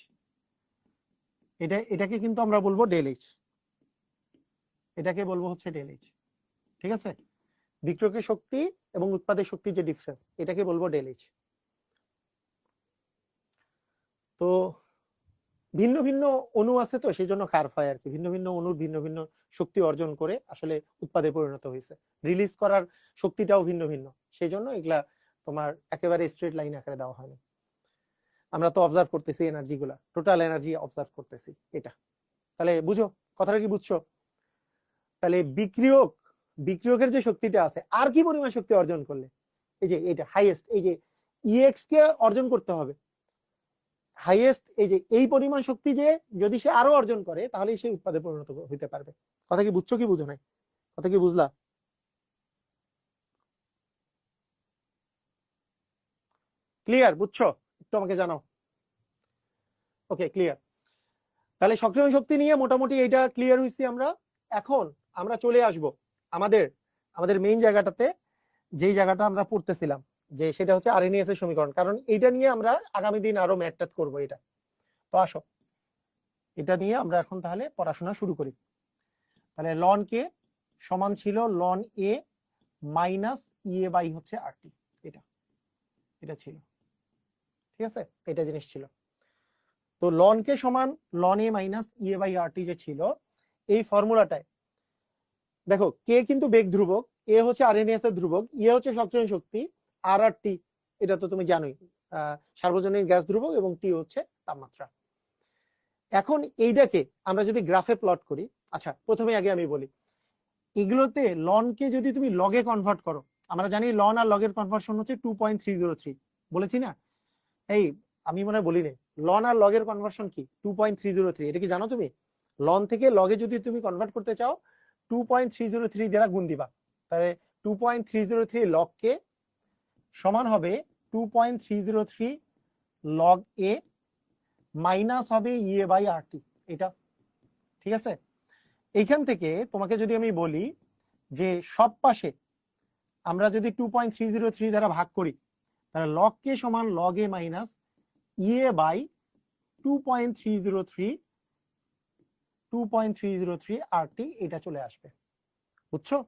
এটাকে কিন্তু আমরা বলবো ডেল এইচ, এটাকে বলবো হচ্ছে ডেল এইচ, ঠিক আছে? বিক্রিয়কের শক্তি এবং উৎপাদের শক্তির যে ডিফারেন্স, এটাকে বলবো ডেল এইচ। তো ভিন্ন ভিন্ন অণু আছে, তো সেই জন্য কার্ভ হয় আর কি, ভিন্ন ভিন্ন অণুর ভিন্ন ভিন্ন শক্তি অর্জন করে আসলে উৎপাদে পরিণত হয়েছে, রিলিজ করার শক্তিটাও ভিন্ন ভিন্ন, সেই জন্য এগুলা তোমার একেবারে স্ট্রেট লাইন আকারে দেওয়া হয়নি। আমরা তো অবজার্ভ করতেছি এনার্জি গুলা, টোটাল এনার্জি অবজার্ভ করতেছি এটা। তাহলে বুঝো, কথাটা কি বুঝছো? তাহলে বিক্রিয়ক, বিক্রিয়কের যে শক্তিটা আছে আর কি পরিমাণ শক্তি অর্জন করলে, এই যে এটা হাইয়েস্ট, এই যে ইএক্স কে অর্জন করতে হবে হাইয়েস্ট, এই যে এই পরিমাণ শক্তি যে যদি সে আরো অর্জন করে তাহলে সে উৎপাদে পরিণত হইতে পারবে। কথা কি বুঝছো কি বুঝো নাই? কথা কি বুঝলা? ক্লিয়ার? বুঝছো? একটু আমাকে জানাও। ওকে, ক্লিয়ার। তাহলে সক্রিয় শক্তি নিয়ে মোটামুটি এটা ক্লিয়ার হইছি আমরা। এখন আমরা চলে আসব আমাদের আমাদের মেইন জায়গাটাতে, যেই জায়গাটা আমরা পড়তেছিলাম, যে সেটা হচ্ছে আরএনএস এর সমীকরণ, কারণ এটা নিয়ে আমরা আগামী দিন আরো ম্যাথ করব এটা। তো আসো এটা নিয়ে আমরা এখন তাহলে পড়াশোনা শুরু করি। তাহলে লন কে সমান ছিল ln A minus EA by হচ্ছে আরটি, এটা এটা ছিল, ঠিক আছে? এটা জিনিস ছিল। তো লন কে সমান ln A minus EA by RT যে ছিল, এই ফর্মুলাটায় দেখো কে কিন্তু বেগ ধ্রুবক, এ হচ্ছে আরএনএস এর ধ্রুবক, ইয়ে হচ্ছে সক্রিয় শক্তি, আর আর টি এটা তো তুমি জানোই, সার্বজনীন গ্যাস ধ্রুবক, এবং টি হচ্ছে তাপমাত্রা। এখন এইটাকে আমরা যদি গ্রাফে প্লট করি, আচ্ছা প্রথমে আগে আমি বলি, এগুলোতে লনকে যদি তুমি লগে কনভার্ট করো, আমরা জানি লন আর লগের কনভার্সন হচ্ছে 2.303, বলেছি না? এই আমি মনে বলি নাই, লন আর লগের কনভার্সন কি 2.303, এটা কি জানো তুমি? লন থেকে লগে যদি তুমি কনভার্ট করতে চাও 2.303 দ্বারা গুণ দিবা, তাহলে 2.303 লগ কে সমান হবে 2.303 লগ এ মাইনাস হবে ইএ বাই আরটি, এটা ঠিক আছে? এইখান থেকে তোমাকে যদি আমি বলি যে সব পাশে আমরা যদি 2.303 দ্বারা ভাগ করি, তাহলে লগ কে সমান log A minus EA by 2.303 RT, এটা চলে আসবে। বুঝছো?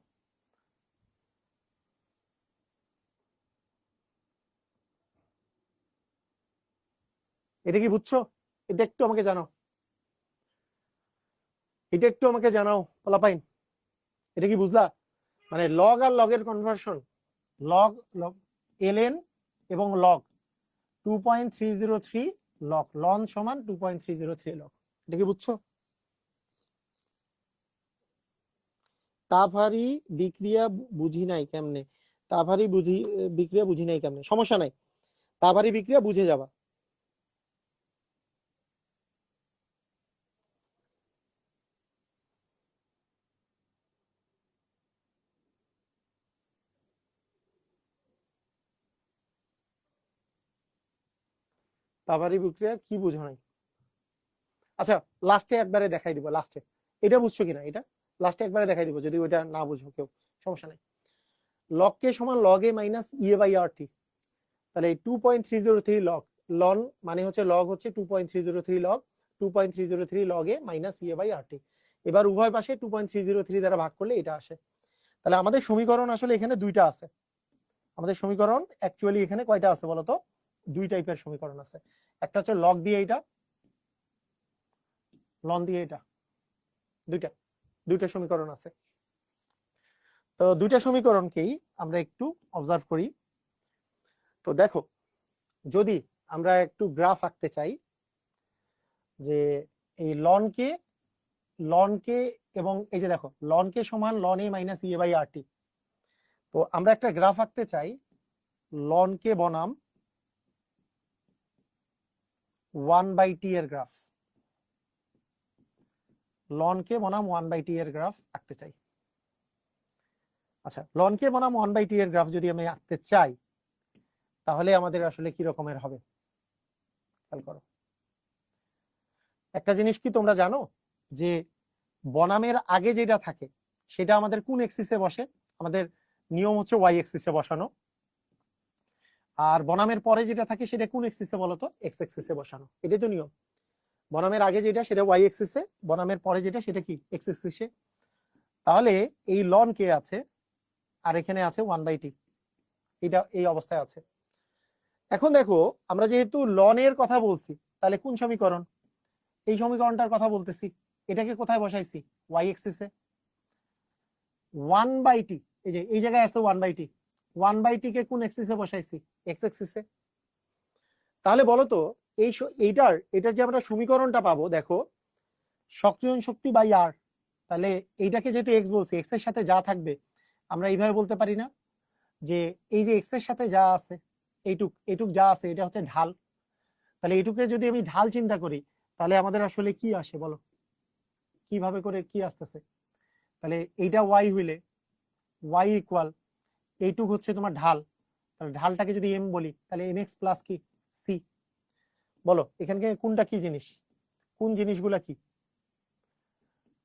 এটা কি বুঝছো? এটা একটু আমাকে জানাও, এটা একটু আমাকে জানাও পোলাপাইন, এটা কি বুঝলা? মানে লগ আর লগের কনভার্সন, লগ লগ ln এবং লগ 2.303 লগ, লন সমান 2.303 লগ। এটা কি বুঝছো? তাভারি বিক্রিয়া বুঝি নাই কেমনে, তাভারি বিক্রিয়া বুঝি নাই কেমনে, সমস্যা নাই, তাভারি বিক্রিয়া বুঝে যাবা। তাভারি বিক্রিয়া কি বুঝো নাই? আচ্ছা লাস্টে একবারে দেখাই দিব, লাস্টে এটা বুঝছো কিনা এটা লাস্টে একবারে দেখাই দিব, যদি ওইটা না বুঝো কেউ সমস্যা নাই। লগ কে সমান log A minus EA by R T, তাহলে 2.303 লগ, লন মানে হচ্ছে লগ হচ্ছে 2.303 log, 2.303 log A minus EA by R T. এবার উভয় পাশে 2.303 দ্বারা ভাগ করলে এটা আসে। তাহলে আমাদের সমীকরণ আসলে এখানে দুইটা আছে, আমাদের সমীকরণ অ্যাকচুয়ালি এখানে কয়টা আছে বলতো? দুই টাইপের সমীকরণ আছে, একটা হচ্ছে লগ দিয়ে এটা, লন দিয়ে এটা, দুইটা দুইটা সমীকরণ আছে। তো দুইটা সমীকরণকেই আমরা একটু অবজার্ভ করি। তো দেখো, যদি আমরা একটু গ্রাফ আঁকতে চাই, যে এই লনকে এবং এই যে দেখো লনকে সমান ln A minus EA by R T, তো আমরা একটা গ্রাফ আঁকতে চাই লনকে বনাম 1/t এর গ্রাফ, লনকে বনাম 1/t এর গ্রাফ আঁকতে চাই। আচ্ছা লনকে বনাম 1/t এর গ্রাফ যদি আমি আঁকতে চাই, তাহলে আমাদের আসলে কি রকমের হবে খেয়াল করো। একটা জিনিস কি তোমরা জানো, যে বনামের আগে যেটা থাকে সেটা আমাদের কোন এক্সিসে বসে? আমাদের নিয়ম হচ্ছে ওয়াই এক্সিসে বসানো। আর বনামের পরে যেটা থাকে সেটা কোন এক্সিসে বলতো? এক্স এক্সিসে বসানো, এটাই তো নিয়ম। বনামের আগে যেটা সেটা ওয়াই এক্সিসে, বনামের পরে যেটা সেটা কি? এক্স এক্সিসে। তাহলে এই লন কে আছে আর এখানে আছে 1/t, এটা এই অবস্থায় আছে। এখন দেখো আমরা যেহেতু লনের কথা বলছি, তাহলে কোন সমীকরণ? এই সমীকরণটার কথা বলতেছি, এটাকে কোথায় বসাইছি? ওয়াই এক্সিসে। 1/t, এই যে এই জায়গায় আছে 1/t, 1/t কে কোন এক্সিসে বসাইছি? এক্স এক্সিসে। তাহলে বলো তো এটার যে আমরা সমীকরণটা পাবো, দেখো সক্রিয়ণ শক্তি বাই আর, তাহলে এইটাকে যেহেতু এক্স বলছি, এক্স এর সাথে যা থাকবে আমরা এইভাবে বলতে পারি না, যে এই যে এক্স এর সাথে যা আছে এইটুক যা আছে এটা হচ্ছে ঢাল। তাহলে এইটুকে যদি আমি ঢাল চিন্তা করি, তাহলে আমাদের আসলে কি আসে বলো, কিভাবে করে কি আসতেছে? তাহলে এইটা ওয়াই হইলে ওয়াই ইকুয়াল এইটুক হচ্ছে তোমার ঢাল, তাহলে ঢালটাকে যদি এম বলি, তাহলে এম এক্স প্লাস কি সি। বলো এখানকে কোনটা কি জিনিস, কোন জিনিসগুলা কি,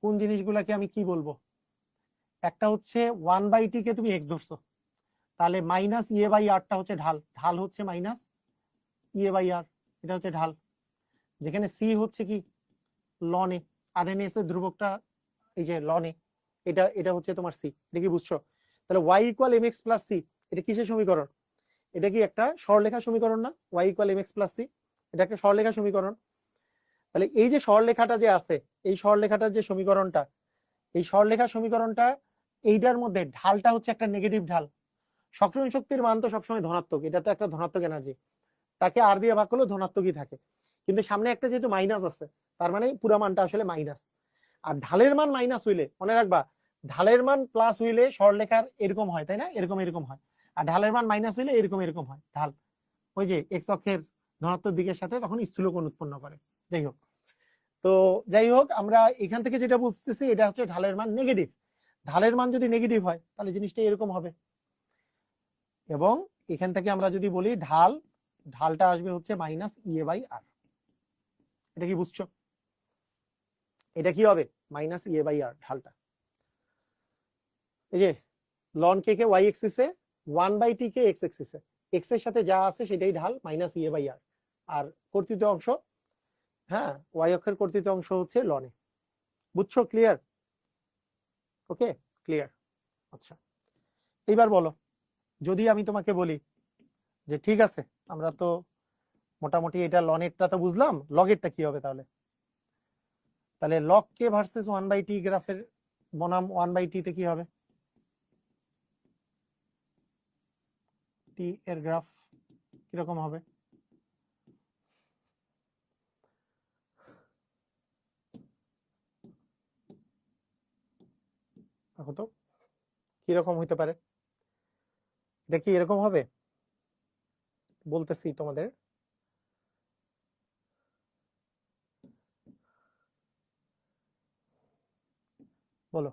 কোন জিনিসগুলাকে আমি কি বলবো? একটা হচ্ছে 1/t কে তুমি এক্স ধরছো, তাহলে মাইনাস ইএ বাই আরটা হচ্ছে ঢাল, ঢাল হচ্ছে মাইনাস ইএ বাই আর, এটা হচ্ছে ঢাল। যেখানে সি হচ্ছে কি? লনে, আর এন এস এর ধ্রুবকটা এই যে লনে, এটা এটা হচ্ছে তোমার সি। এটা কি বুঝছো? তাহলে y equal m x plus c, এটা কিসের সমীকরণ? এটা কি একটা সরলরেখা সমীকরণ না? Y equal m x plus c, এটা একটা সরলরেখা সমীকরণ। তাহলে এই যে সরলরেখাটা যে আছে, এই সরলরেখাটার যে সমীকরণটা, এই সরলরেখা সমীকরণটা এইটার মধ্যে ঢালটা হচ্ছে একটা নেগেটিভ ঢাল। সক্রিয় শক্তির মান তো সবসময় ধনাত্মক, এটা তো একটা ধনাত্মক এনার্জি, তাকে আর দিয়ে ভাগ করলেও ধনাত্মকই থাকে, কিন্তু সামনে একটা যেহেতু মাইনাস আছে, তার মানে পুরো মানটা আসলে মাইনাস। আর ঢালের মান মাইনাস হইলে মনে রাখবা, ঢালের মান প্লাস হইলে সরলরেখার এরকম হয়, তাই না? এরকম এরকম হয়। আর ঢালের মান মাইনাস হইলে এরকম এরকম হয় ঢাল, ওই যে এক্স অক্ষের ধনাত্মক দিকের সাথে তখন স্থূলকোণ উৎপন্ন করে। যাই হোক, তো যাই হোক আমরা এখান থেকে যেটা বুঝতেছি, এটা হচ্ছে ঢালের মান নেগেটিভ। ঢালের মান যদি নেগেটিভ হয় তাহলে জিনিসটা এরকম হবে। এবং এখান থেকে আমরা যদি বলি ঢালটা আসবে হচ্ছে মাইনাস ইএ বাই আর, এটা কি বুঝছো? এটা কি হবে? মাইনাস ইএ বাই আর ঢালটা। এই যে লন কে কে ওয়াই এক্সিসে, 1/t কে এক্স এক্সিসে, এক্স এর সাথে যা আছে সেটাই ঢাল মাইনাস ইএ বাই আর, আর কর্তৃত অংশ, হ্যাঁ ওয়াই অক্ষের কর্তৃত অংশ হচ্ছে লনে। বুঝছো? ক্লিয়ার? Okay clear. আচ্ছা এইবার বলো, যদি আমি তোমাকে বলি যে ঠিক আছে আমরা তো মোটামুটি এটা লনেরটা তো বুঝলাম, লগেরটা কি হবে তাহলে? তাহলে লগ কে ভার্সেস 1/t গ্রাফের বনাম 1/t তে কি হবে? টি এর গ্রাফ কিরকম হবে? দেখো তো কিরকম হইতে পারে, এটা কি এরকম হবে? বলতেছি তোমাদের, বলো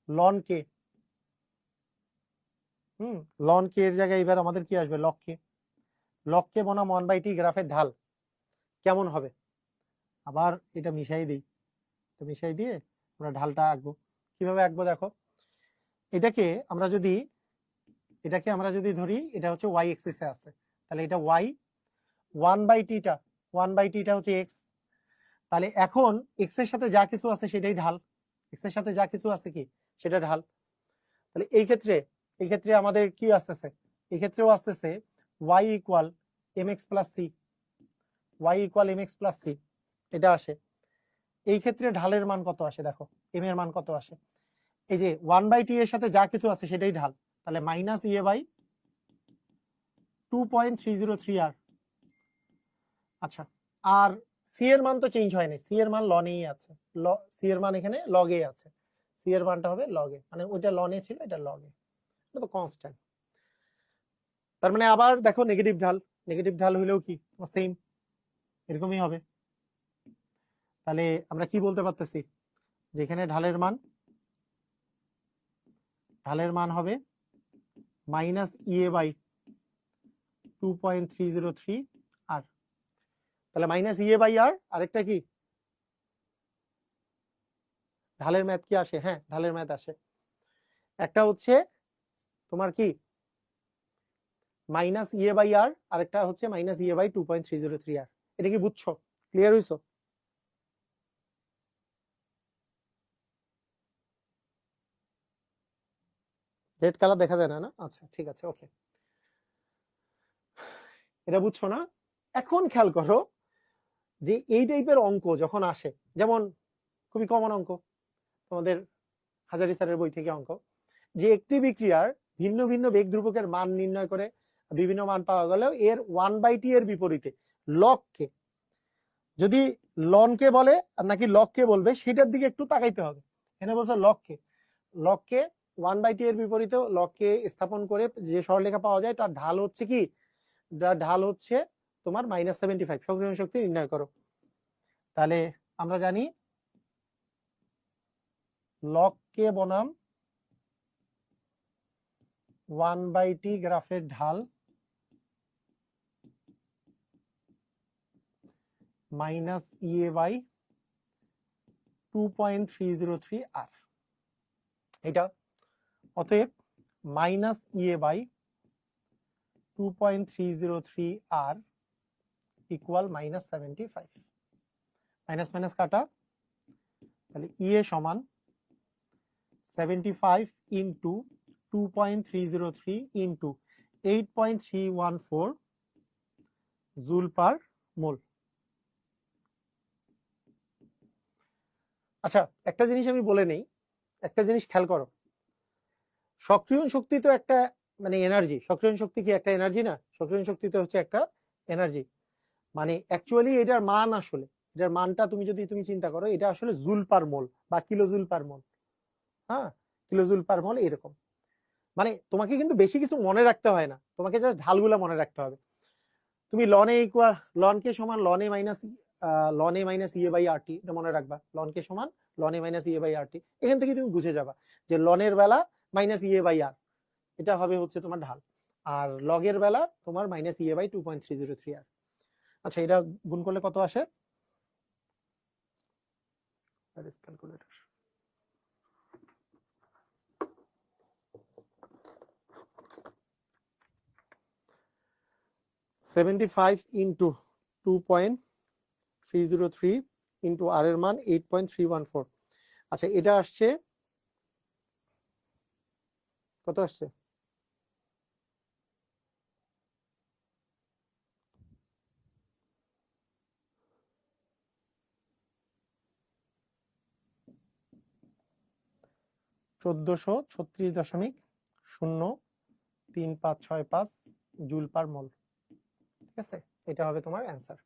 লন কে। লন কে এর জায়গায় এবার আমাদের কি আসবে? লগ কে। লগ কে বনাম 1/t গ্রাফের ঢাল কেমন হবে? আবার এটা মিশাই দিই, এটা মিশাই দিয়ে আমরা ঢালটা আঁকবো। কিভাবে আঁকবো দেখো, এটাকে আমরা যদি ধরি এটা হচ্ছে ওয়াই এক্সিসে আছে, তাহলে এটা ওয়াই, 1/tটা 1/tটা হচ্ছে এক্স। তাহলে এখন এক্স এর সাথে যা কিছু আছে সেটাই ঢাল, এক্স এর সাথে যা কিছু আছে কি সেটা ঢাল। তাহলে এই ক্ষেত্রে আমাদের কি আসতেছে? এই ক্ষেত্রেও আসতেছে y equal mx plus c, y equal mx plus c, এটা আসে। এই ক্ষেত্রে ঢালের মান কত আসে দেখো, m এর মান কত আসে? এই যে 1/t এর সাথে যা কিছু আছে সেটাই ঢাল, তাহলে মাইনাস ইএ বাই 2.303 আর। আচ্ছা, আর সি এর মান তো চেঞ্জ হয় নাই, সি এর মান লনেই আছে, সি এর মান এখানে লগে আছে, সি এর মানটা হবে লগে, মানে ওইটা লনে ছিল এটা লগে, এটা তো কনস্ট্যান্ট। তার মানে আবার দেখো নেগেটিভ ঢাল হইলেও কি সেম এরকমই হবে। তাহলে আমরা কি বলতে পারতেছি, যেখানে ঢালের মান হবে মাইনাস ইএ বাই 2.303 আর। তাহলে মাইনাস ইএ বাই আর, আরেকটা কি ঢালের ম্যাথ কি আসে? হ্যাঁ ঢালের ম্যাথ আসে, একটা হচ্ছে তোমার কি মাইনাস ইএ বাই আর, আরেকটা হচ্ছে মাইনাস ইএ বাই 2.303 আর। এটা কি বুঝছো? ক্লিয়ার হইছো? রেড কালার দেখা যায় না, না আচ্ছা ঠিক আছে ওকে, এটা বুঝছো না? এখন খেয়াল করো যে এই টাইপের অঙ্ক যখন আসে, যেমন খুবই কমন অঙ্ক তোমাদের হাজারি স্যারের বই থেকে অঙ্ক, যে একটি বিক্রিয়ার ভিন্ন ভিন্ন বেগ ধ্রুবকের মান নির্ণয় করে বিভিন্ন মান পাওয়া গেলেও এর 1/t এর বিপরীতে লগকে, যদি লনকে বলে আর নাকি লগকে বলবে সেটার দিকে একটু তাকাইতে হবে। এখানে বলছে লগকে 1/t এর বিপরীতে লগকে স্থাপন করে যে সরলরেখা পাওয়া যায় তার ঢাল হচ্ছে কি, ঢাল হচ্ছে তোমার -75, সক্রিয় শক্তি নির্ণয় করো। তাহলে আমরা জানি লগকে বনাম 1/t গ্রাফের ঢাল মাইনাস ইএ বাই 2.303 আর। এটা অতএব minus EA by 2.303 R equal -75, minus minus কাটা, তাহলে ইএ সমান 75 into 2.303 into 8.314 joule per mole. আচ্ছা একটা জিনিস আমি বলে নেই, একটা জিনিস খেয়াল করো, সক্রিয় শক্তি তো একটা মানে এনার্জি, সক্রিয় শক্তি কি একটা এনার্জি না? সক্রিয় শক্তি তো হচ্ছে একটা এনার্জি, মানে অ্যাকচুয়ালি এটার মান আসলে, এটার মানটা তুমি যদি চিন্তা করো এটা আসলে জুল পার মোল বা কিলো জুল পার মোল, হ্যাঁ কিলো জুল পার মোল এরকম। মানে তোমাকে কিন্তু বেশি কিছু মনে রাখতে হয় না, তোমাকে জাস্ট ঢালগুলা মনে রাখতে হবে। তুমি লনে ইকুয়াল, লনকে সমান লনে মাইনাস ইএ বাই আর টি, এটা মনে রাখবা, লনকে সমান লনে মাইনাস ইএ বাই আর টি। এখান থেকে তুমি বুঝে যাবা যে লনের বেলা মাইনাস ইএ বাই আর, এটা হবে হচ্ছে তোমার ঢাল, আর লগের বেলা তোমার মাইনাস ইএ বাই 2.303 আর। আচ্ছা এটা গুণ করলে কত আসে? ক্যালকুলেটর, 75 ইন্টু 2.303 ইন্টু আর এর মান 8.314। আচ্ছা এটা আসছে কত আসছে? 1436.03565 জুল পার মোল। ঠিক আছে, এটা হবে তোমার অ্যান্সার।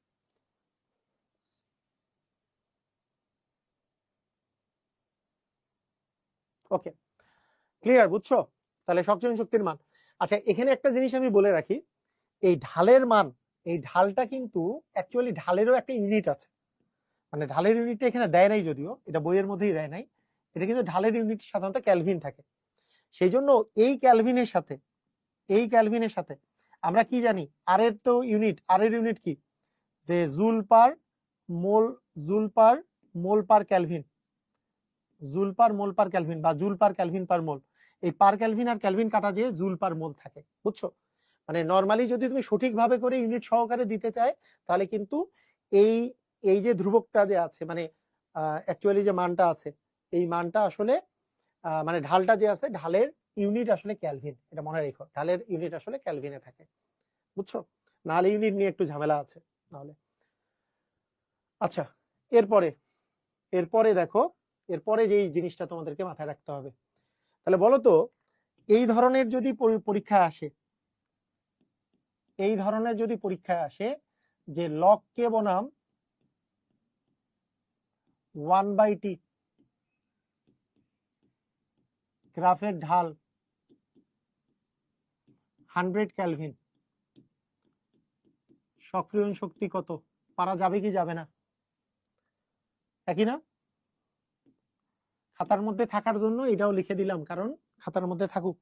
ওকে, ক্লিয়ার, বুঝছো? তাহলে সংযোজন শক্তির মান। আচ্ছা, এখানে একটা জিনিস আমি বলে রাখি, এই ঢালের মান, এই ঢালটা কিন্তু অ্যাকচুয়ালি ঢালেরও একটা ইউনিট আছে। মানে ঢালের ইউনিটটা এখানে দেয় নাই, যদিও এটা বইয়ের মধ্যেই দেয় নাই, এটা কিন্তু ঢালের ইউনিট সাধারণত ক্যালভিন থাকে। সেই জন্য এই ক্যালভিনের সাথে আমরা কি জানি, আর এর তো ইউনিট, আর এর ইউনিট কি, যে জুল পার মোল, জুল পার মোল পার ক্যালভিন, জুল পার মোল পার ক্যালভিন বা জুল পার ক্যালভিন পার মোল। এই পার ক্যালভিন আর ক্যালভিন কাটা যে জুল পার মোল থাকে, বুঝছো? মানে নরমালি যদি তুমি সঠিকভাবে করে ইউনিট সহকারে দিতে চাই, তাহলে কিন্তু এই এই যে ধ্রুবকটা যে আছে, মানে অ্যাকচুয়ালি যে মানটা আছে, এই মানটা আসলে মানে ঢালটা যে আছে, ঢালের ইউনিট আসলে ক্যালভিন, এটা মনে রেখো, ঢালের ইউনিট আসলে ক্যালভিনে থাকে, বুঝছো? নাহলে ইউনিট নিয়ে একটু ঝামেলা আছে নাহলে। আচ্ছা, এরপরে দেখো, এরপরে যেই জিনিসটা তোমাদেরকে মাথায় রাখতে হবে, তাহলে বলো তো, এই ধরনের যদি পরীক্ষায় আসে, এই ধরনের যদি পরীক্ষায় আসে যে লগ কে বনাম 1/t গ্রাফের ঢাল 100 ক্যালভিন, সক্রিয়ণ শক্তি কত? পারা যাবে কি যাবে না? একই না? খাতার মধ্যে থাকার জন্য এটাও লিখে দিলাম, কারণ খাতার মধ্যে থাকুক,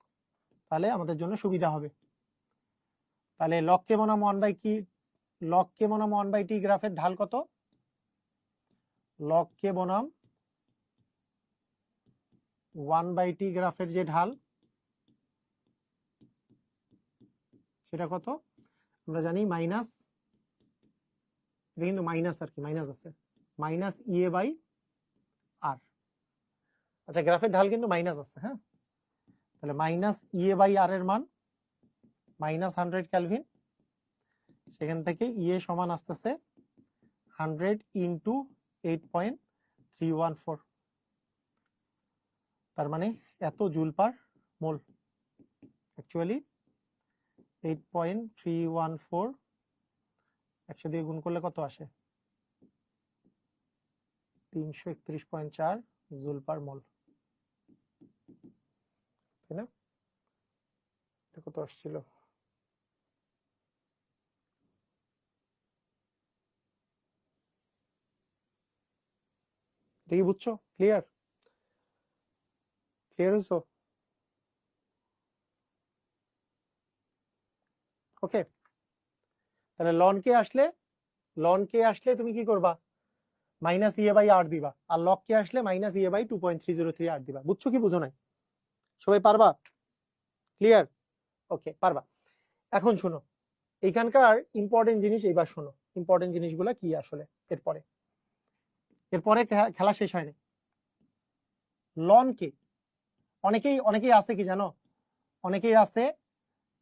তাহলে আমাদের জন্য সুবিধা হবে। তাহলে লগ কে বনাম 1/t গ্রাফের ঢাল কত? লগ কে বনাম 1/t গ্রাফের যে ঢাল, সেটা কত? আমরা জানি মাইনাস, এটা কিন্তু মাইনাস, আর কি মাইনাস আছে, মাইনাস ইএ বাই আর। আচ্ছা, গ্রাফের ঢাল কিন্তু মাইনাস আছে, হ্যাঁ, তাহলে মাইনাস ইএ বাই আর এর মান মাইনাস 100 ক্যালভিন, সেখান থেকে ইএ সমান আসতেছে 100 ইন্টু 8.314, তার মানে এত জুল পার মোল। অ্যাকচুয়ালি 8.314 100 দিয়ে গুণ করলে কত আসে? 331.4 জুল পার মোল, তাই না? এটা কত আসছিল? এটা কি বুঝছো? ক্লিয়ার হয়েছো? ওকে, তাহলে লন কে আসলে তুমি কি করবা? মাইনাস ইএ বাই আর দিবা, আর লগ কে আসলে মাইনাস ইএ বাই 2.303 আর দিবা। বুঝছো কি বুঝো নাই? সবাই পারবা? ক্লিয়ার? ওকে, পারবা। এখন শোনো, এখানকার ইম্পর্টেন্ট জিনিস এইবার শোনো, ইম্পর্টেন্ট জিনিসগুলা কি আসলে। এরপরে খেলা শেষ হয়নি। লন কে অনেকেই আছে কি জানো, অনেকেই আছে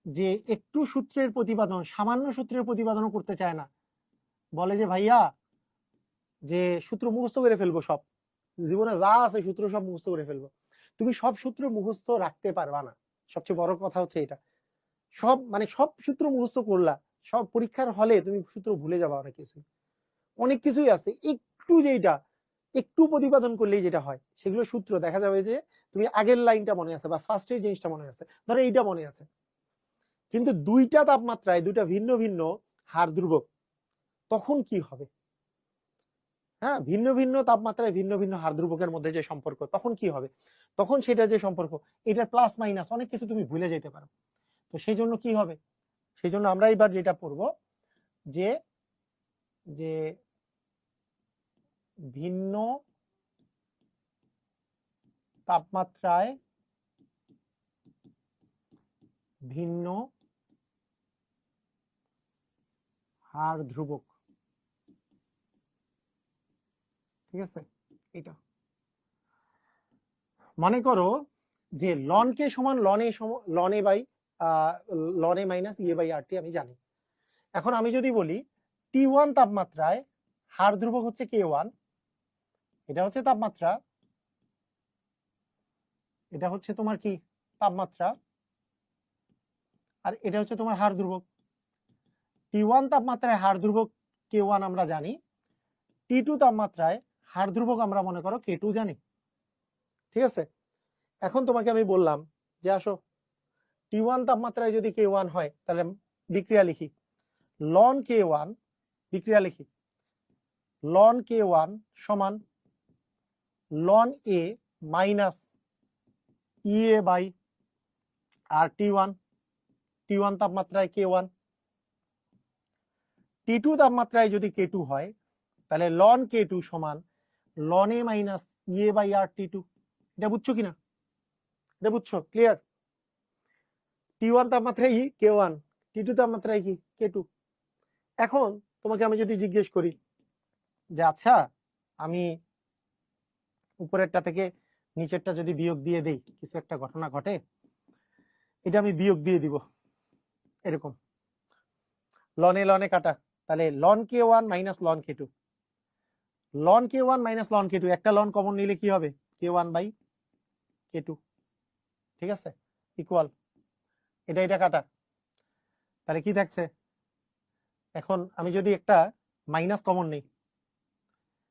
যে একটু সূত্রের প্রতিপাদন, সামান্য সূত্রের প্রতিপাদনও করতে চায় না, বলে যে ভাইয়া যে সূত্র মুখস্থ করে ফেলবো, সব জীবনে যা আছে সূত্র সব মুখস্থ করে ফেলবো। তুমি সব সূত্র মুখস্থ রাখতে পারবা না, সবচেয়ে বড় কথা হচ্ছে এটা। সব সূত্র মুখস্থ করলা, সব পরীক্ষার হলে তুমি সূত্র ভুলে যাবা। অনেক কিছুই আছে, একটু প্রতিপাদন করলেই যেটা হয়, সেগুলো সূত্র দেখা যাবে যে তুমি আগের লাইনটা মনে আছে বা ফার্স্টের জিনিসটা মনে আছে, ধরো এইটা মনে আছে, কিন্তু দুইটা তাপমাত্রায় দুইটা ভিন্ন ভিন্ন হার ধ্রুবক, তখন কি হবে? হ্যাঁ, ভিন্ন ভিন্ন তাপমাত্রায় ভিন্ন ভিন্ন হার ধ্রুবকের মধ্যে যে সম্পর্ক, তখন কি হবে? তখন সেটা যে সম্পর্ক, এটার প্লাস মাইনাস অনেক কিছু তুমি ভুলে যেতে পারো। তো সেই জন্য কি হবে, সেই জন্য আমরা এবার যেটা পড়বো, যে যে ভিন্ন তাপমাত্রায় ভিন্ন হার ধ্রুবক, ঠিক আছে? এটা মনে করো যে লন কে সমান ln A minus EA by R T আমি জানি। এখন আমি যদি বলি T1 তাপমাত্রায় হার ধ্রুবক হচ্ছে K1, এটা হচ্ছে তাপমাত্রা, এটা হচ্ছে তোমার কি তাপমাত্রা, আর এটা হচ্ছে তোমার হার ধ্রুবক। T1 তাপমাত্রায় হার ধ্রুবক K1 আমরা জানি, T2 তাপমাত্রায় হার ধ্রুবক আমরা মনে করো K2 জানি। ঠিক আছে, এখন তোমাকে আমি বললাম যে আসো T1 তাপমাত্রায় যদি K1 হয় তাহলে বিক্রিয়া লিখি, লন K1, বিক্রিয়া লিখি লন K1 সমান ln A minus EA by R T1 তাপমাত্রায় K1। T2 তাপমাত্রায় যদি K2 হয় তাহলে লন K2 সমান ln A minus EA by R T2। এটা বুঝছো কিনা? এটা বুঝছো? ক্লিয়ার? T1 তাপমাত্রায় K1, T2 তাপমাত্রায় কি K2। এখন তোমাকে আমি যদি জিজ্ঞেস করি যে আচ্ছা আমি উপরেরটা থেকে নিচেরটা যদি বিয়োগ দিয়ে দেই, কিছু একটা ঘটনা ঘটে, এটা আমি বিয়োগ দিয়ে দিব এরকম, লনে লনে কাটা, তাহলে ln K1 minus ln K2, ln K1 minus ln K2, একটা লন কমন নিলে কি হবে? K1 by K2। ঠিক আছে, ইকুয়াল এটা এটা কাটা, তাহলে কি থাকছে? এখন আমি যদি একটা মাইনাস কমন নেই,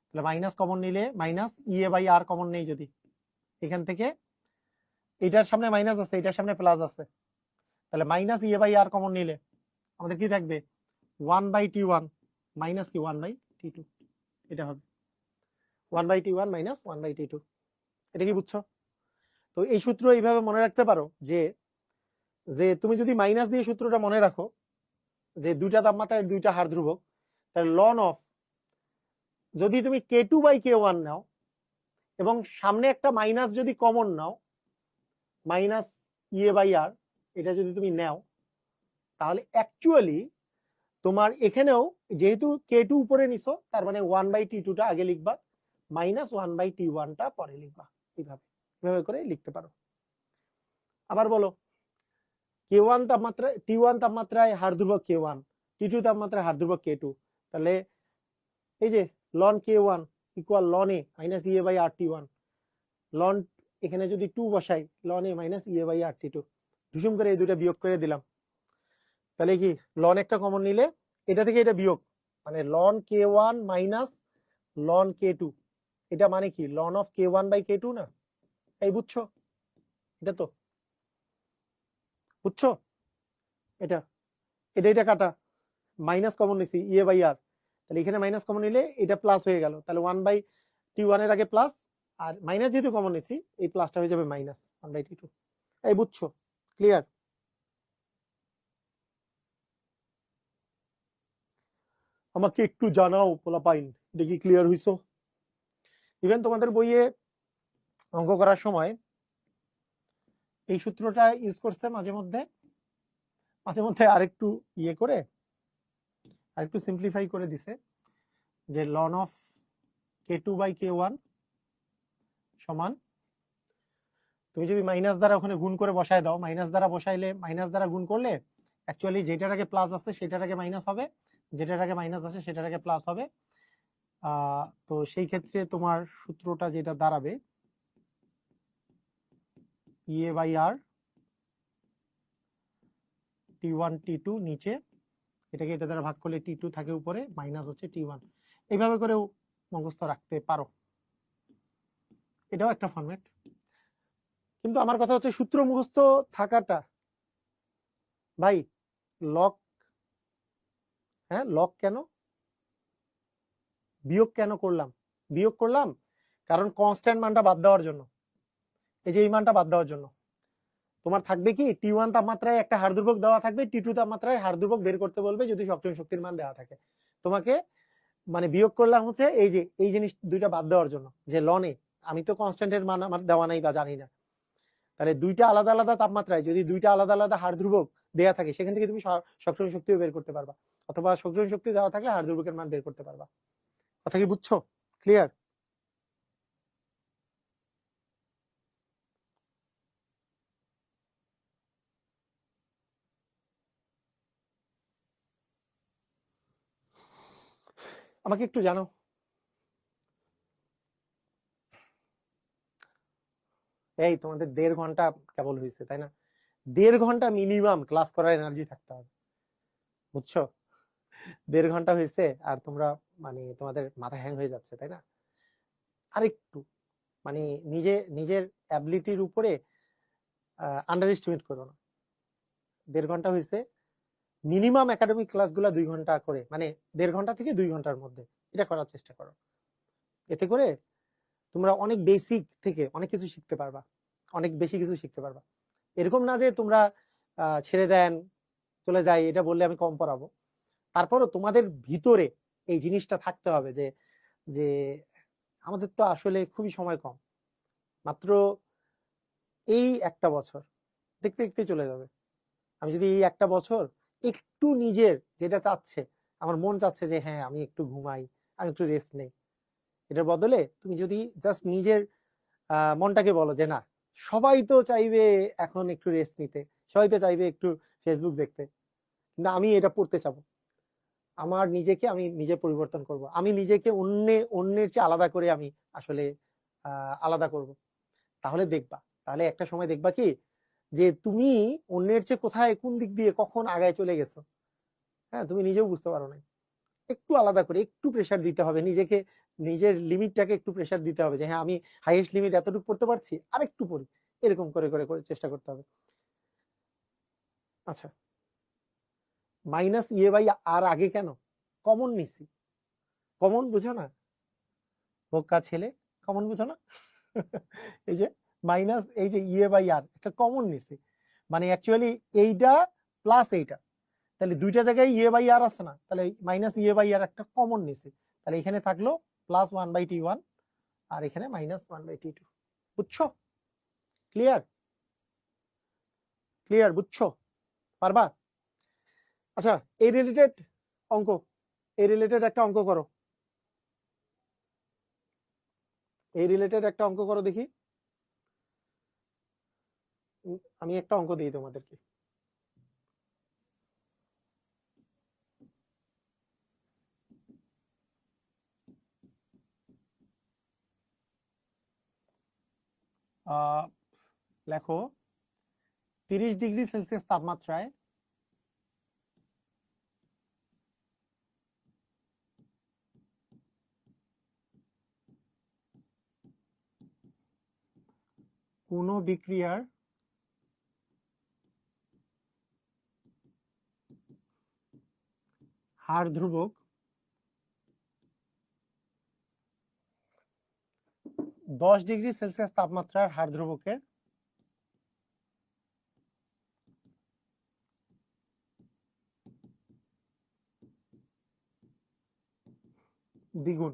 তাহলে মাইনাস কমন নিলে minus EA by R common নেই, যদি এখান থেকে এটার সামনে মাইনাস আছে, এটার সামনে প্লাস আছে, তাহলে minus EA by R common নিলে আমাদের কি থাকবে? 1 বাই T1 মাইনাস কি 1 বাই T2, এটা হবে 1 by T1 minus 1 by T2। এটা কি বুঝছো? তো এই সূত্র এইভাবে মনে রাখতে পারো যে যে তুমি যদি মাইনাস দিয়ে সূত্রটা মনে রাখো যে দুইটা তাপমাত্রার দুইটা হার ধ্রুবক, তাহলে লন অফ, যদি তুমি K2 বাই K1 নাও এবং সামনে একটা মাইনাস যদি কমন নাও, মাইনাস EA বাই আর, এটা যদি তুমি নাও তাহলে অ্যাকচুয়ালি তোমার এখানেও যেহেতু K2 উপরে নিছো, তার মানে 1 বাই T2 টা আগে লিখবা, মাইনাস 1 বাই T1 টা পরে লিখবা। এইভাবে করে লিখতে পারো। আবার বলো, K1 তাপমাত্রায় T1 তাপমাত্রায় হার ধ্রুবক K1, T2 তাপমাত্রায় হার ধ্রুবক K2, তাহলে এই যে ln K1 equal ln A minus EA by R T1, ln এখানে যদি 2 বসাই, ln A minus EA by R T2, ঢুসুম করে এই দুটো বিয়োগ করে দিলাম, তাহলে কি লন একটা কমন নিলে এটা থেকে এটা বিয়োগ, মানে loan K1 minus ln K2, এটা মানে কি loan of K1 by K2 না? এই বুঝছো? এটা তো বুঝছো? এটা এটা এটা কাটা, মাইনাস কমন নিছি EA বাই আর, তাহলে এখানে মাইনাস কমন নিলে এটা প্লাস হয়ে গেল, তাহলে 1 বাই T1 এর আগে প্লাস, আর মাইনাস যেহেতু কমন নিছি এই প্লাসটা হয়ে যাবে মাইনাস 1 বাই T2। এই বুঝছো? ক্লিয়ার? আমাকে একটু জানাও পোলাপাইন, এটা কি ক্লিয়ার হইছো? ইভেন তোমাদের বইয়ে অঙ্ক করার সময় এই সূত্রটা ইউজ করছে মাঝে মধ্যে আরেকটু ইয়ে করে আরেকটু সিম্পলিফাই করে দিছে, যে loan of K2 by K1 সমান, তুমি যদি মাইনাস দ্বারা ওখানে গুণ করে বসায় দাও, মাইনাস দ্বারা বসাইলে, মাইনাস দ্বারা গুণ করলে অ্যাকচুয়ালি যেটার আগে প্লাস আছে সেটার আগে মাইনাস হবে, যেটার আগে মাইনাস আছে সেটার আগে প্লাস হবে। তো সেই ক্ষেত্রে তোমার সূত্রটা যেটা দাঁড়াবে EA by R T1 T2 নিচে, এটাকে এটা দ্বারা ভাগ করলে T2 থাকে উপরে, মাইনাস হচ্ছে T1। এইভাবে করেও মুখস্থ রাখতে পারো, এটাও একটা ফরম্যাট। কিন্তু আমার কথা হচ্ছে সূত্র মুখস্থ থাকাটা, ভাই লক, হ্যাঁ লক কেন, বিয়োগ কেন করলাম? বিয়োগ করলাম কারণ কনস্ট্যান্ট মানটা বাদ দেওয়ার জন্য, এই যে এই মানটা বাদ দেওয়ার জন্য। তোমার থাকবে কি T1 তাপমাত্রায় একটা হার ধ্রুবক দেওয়া থাকবে, T2 তাপমাত্রায় হার ধ্রুবক বের করতে বলবে যদি সক্রিয় শক্তির মান দেওয়া থাকে। তোমাকে মানে বিয়োগ করলাম হচ্ছে এই যে এই জিনিস দুইটা বাদ দেওয়ার জন্য, যে লনে আমি তো কনস্ট্যান্টের মান আমার দেওয়া নাই বা জানি না, তাহলে দুইটা আলাদা আলাদা তাপমাত্রায় যদি দুইটা আলাদা আলাদা হার ধ্রুবক দেওয়া থাকে, সেখান থেকে তুমি সক্রিয় শক্তিও বের করতে পারবা, অথবা সক্রিয় শক্তি দেওয়া থাকলে হার ধ্রুবকের মান বের করতে পারবা। কথা কি বুঝছো? ক্লিয়ার? আমাকে একটু জানো এই তোমাদের 1.5 ঘন্টা কেবল হয়েছে তাই না? 1.5 ঘন্টা মিনিমাম ক্লাস করার এনার্জি থাকতে হবে, বুঝছো? 1.5 ঘন্টা হয়েছে আর তোমরা মানে তোমাদের মাথা হ্যাং হয়ে যাচ্ছে তাই না? আরেকটু মানে নিজের অ্যাবিলিটির উপরে আন্ডার এস্টিমেট করো না। 1.5 ঘন্টা হয়েছে, মিনিমাম একাডেমিক ক্লাসগুলো 2 ঘন্টা করে, মানে 1.5 ঘন্টা থেকে 2 ঘন্টার মধ্যে এটা করার চেষ্টা করো। এতে করে তোমরা অনেক বেসিক থেকে অনেক কিছু শিখতে পারবা, অনেক বেশি কিছু শিখতে পারবা। এরকম না যে তোমরা ছেড়ে দেন চলে যাই এটা বললে আমি কম পড়াবো, তারপরও তোমাদের ভিতরে এই জিনিসটা থাকতে হবে যে যে আমাদের তো আসলে খুবই সময় কম, মাত্র এই একটা বছর, দেখতে দেখতে চলে যাবে। আমি যদি এই একটা বছর একটু নিজের যেটা চাচ্ছে, আমার মন চাচ্ছে যে হ্যাঁ আমি একটু ঘুমাই, আমি একটু রেস্ট নেই, এটার বদলে তুমি যদি জাস্ট নিজের মনটাকে বলো যে না, সবাই তো চাইবে এখন একটু রেস্ট নিতে, সবাই তো চাইবে একটু ফেসবুক দেখতে, কিন্তু আমি এটা পড়তে চাবো। আমার নিজেকে আমি নিজে পরিবর্তন করব, আমি নিজেকে অন্যের চেয়ে আলাদা করে আমি আসলে আলাদা করব। তাহলে দেখবা, তাহলে একটা সময় দেখবা কি যে তুমি অন্যের চেয়ে কোথায় কোন দিক দিয়ে কখন আগায় চলে গেছো, হ্যাঁ তুমি নিজেও বুঝতে পারো না। একটু আলাদা করে একটু প্রেশার দিতে হবে নিজেকে, নিজের লিমিটটাকে একটু প্রেশার দিতে হবে যে হ্যাঁ আমি হাইয়েস্ট লিমিট এতটুকু পড়তে পারছি, আরেকটু পড়ি, এরকম করে করে করে চেষ্টা করতে হবে। আচ্ছা, মাইনাস ইয়ে বাই আর আগে কেন? কমন নিছি, কমন বুঝো না বোকা ছেলে, কমন বুঝো না? এই যে মাইনাস এই যে ইয়ে বাই আর একটা কমন নিছি, মানে অ্যাকচুয়ালি এইটা প্লাস এইটা, তাহলে দুইটা জায়গায় ইয়ে বাই আর আছে না, তাহলে মাইনাস ইয়ে বাই আর একটা কমন নিছি, তাহলে এখানে থাকলো প্লাস 1/t1 আর এখানে মাইনাস 1/t2। বুঝছো? ক্লিয়ার? ক্লিয়ার বুঝছো? পারবা? আচ্ছা, এই রিলেটেড অঙ্ক, এই রিলেটেড একটা অঙ্ক করো, এই রিলেটেড একটা অঙ্ক করো দেখি। আমি একটা অঙ্ক দিই তোমাদেরকে। লেখো 30°C তাপমাত্রায় কোন বিক্রিয়ার হার ধ্রুবক 10°C তাপমাত্রার হার ধ্রুবকের দ্বিগুণ।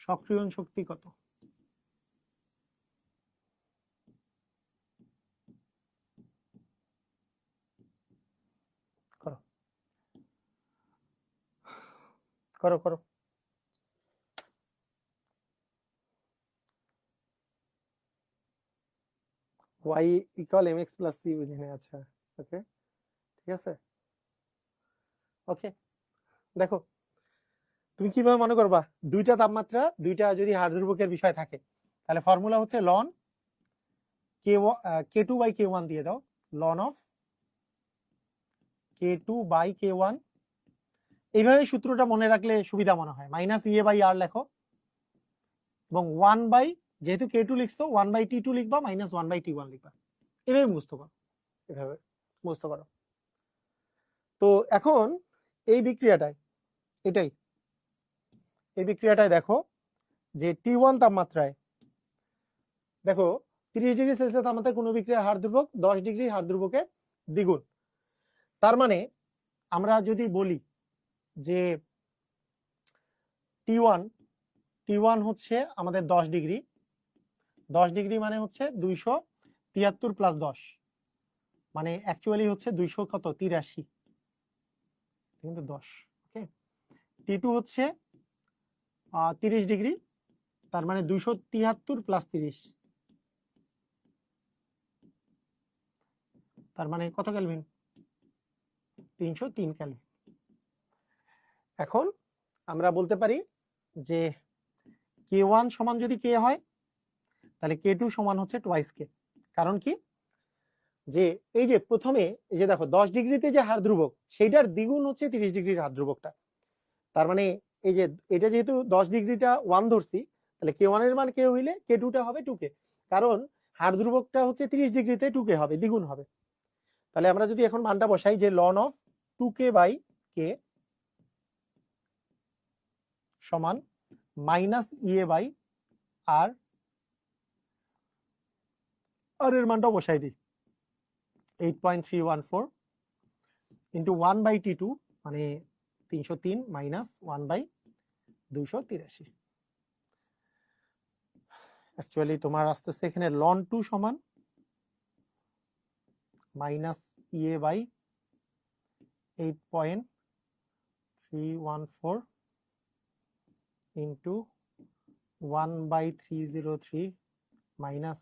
সক্রিয়ণ শক্তি কত? করো করো করো। y = mx + c বুঝিনি, আচ্ছা ওকে ঠিক আছে। ওকে, দেখো তুমি কিভাবে মনে করবা, দুইটা তাপমাত্রা দুইটা যদি হার ধ্রুবকের বিষয় থাকে, তাহলে ফর্মুলা হচ্ছে লন k2/k1 দিয়ে দাও, লন অফ k2/k1। এইভাবে সূত্রটা মনে রাখলে সুবিধা মনে হয়। মাইনাস ইয়ে বাই আর লেখো এবং 1 বাই, যেহেতু k2 লিখছো 1/t2 লিখবা, মাইনাস 1/t1 লিখবা, এভাবে মুখস্থ করো, এভাবে মুখস্থ করো। তো এখন এই বিক্রিয়াটায়, এটাই এই বিক্রিয়াটায় দেখো যে T1 তাপমাত্রায় দেখো 30°C তাপমাত্রায় কোনো বিক্রিয়ার হার ধ্রুবক 10° হার ধ্রুবকের দ্বিগুণ। তার মানে আমরা যদি বলি যে T1 হচ্ছে আমাদের 10°, 10° মানে হচ্ছে 273 + 10, মানে অ্যাকচুয়ালি হচ্ছে 200 কত 83, কিন্তু 10। ওকে, T2 হচ্ছে 30°, তার মানে 273 + 30, তার মানে কত কেলভিন? 303 কেলভিন। এখন আমরা বলতে পারি যে k1 সমান যদি k হয় তাহলে k2 সমান হচ্ছে টোয়াইস k। কারণ কি, যে এই যে প্রথমে এই যে দেখো 10 ডিগ্রিতে যে হার ধ্রুবক সেইটার দ্বিগুণ হচ্ছে 30 ডিগ্রির হার ধ্রুবকটা। তার মানে এই যে এটা যেহেতু 10 ডিগ্রিটা 1 ধরছি, তাহলে k1 এর মান k হইলে k2 টা হবে 2k, কারণ হার ধ্রুবকটা হচ্ছে 30 ডিগ্রিতে 2k হবে, দ্বিগুণ হবে। তাহলে আমরা যদি এখন মানটা বসাই যে ln of 2k by k সমান minus EA by R, R এর মানটা বসাই দিই 8.314 ইন্টু 1/t2 মানে 303 মাইনাস 1/283। অ্যাকচুয়ালি তোমার আসতেছে এখানে ln 2 সমান minus EA by 8.314 into 1/303 minus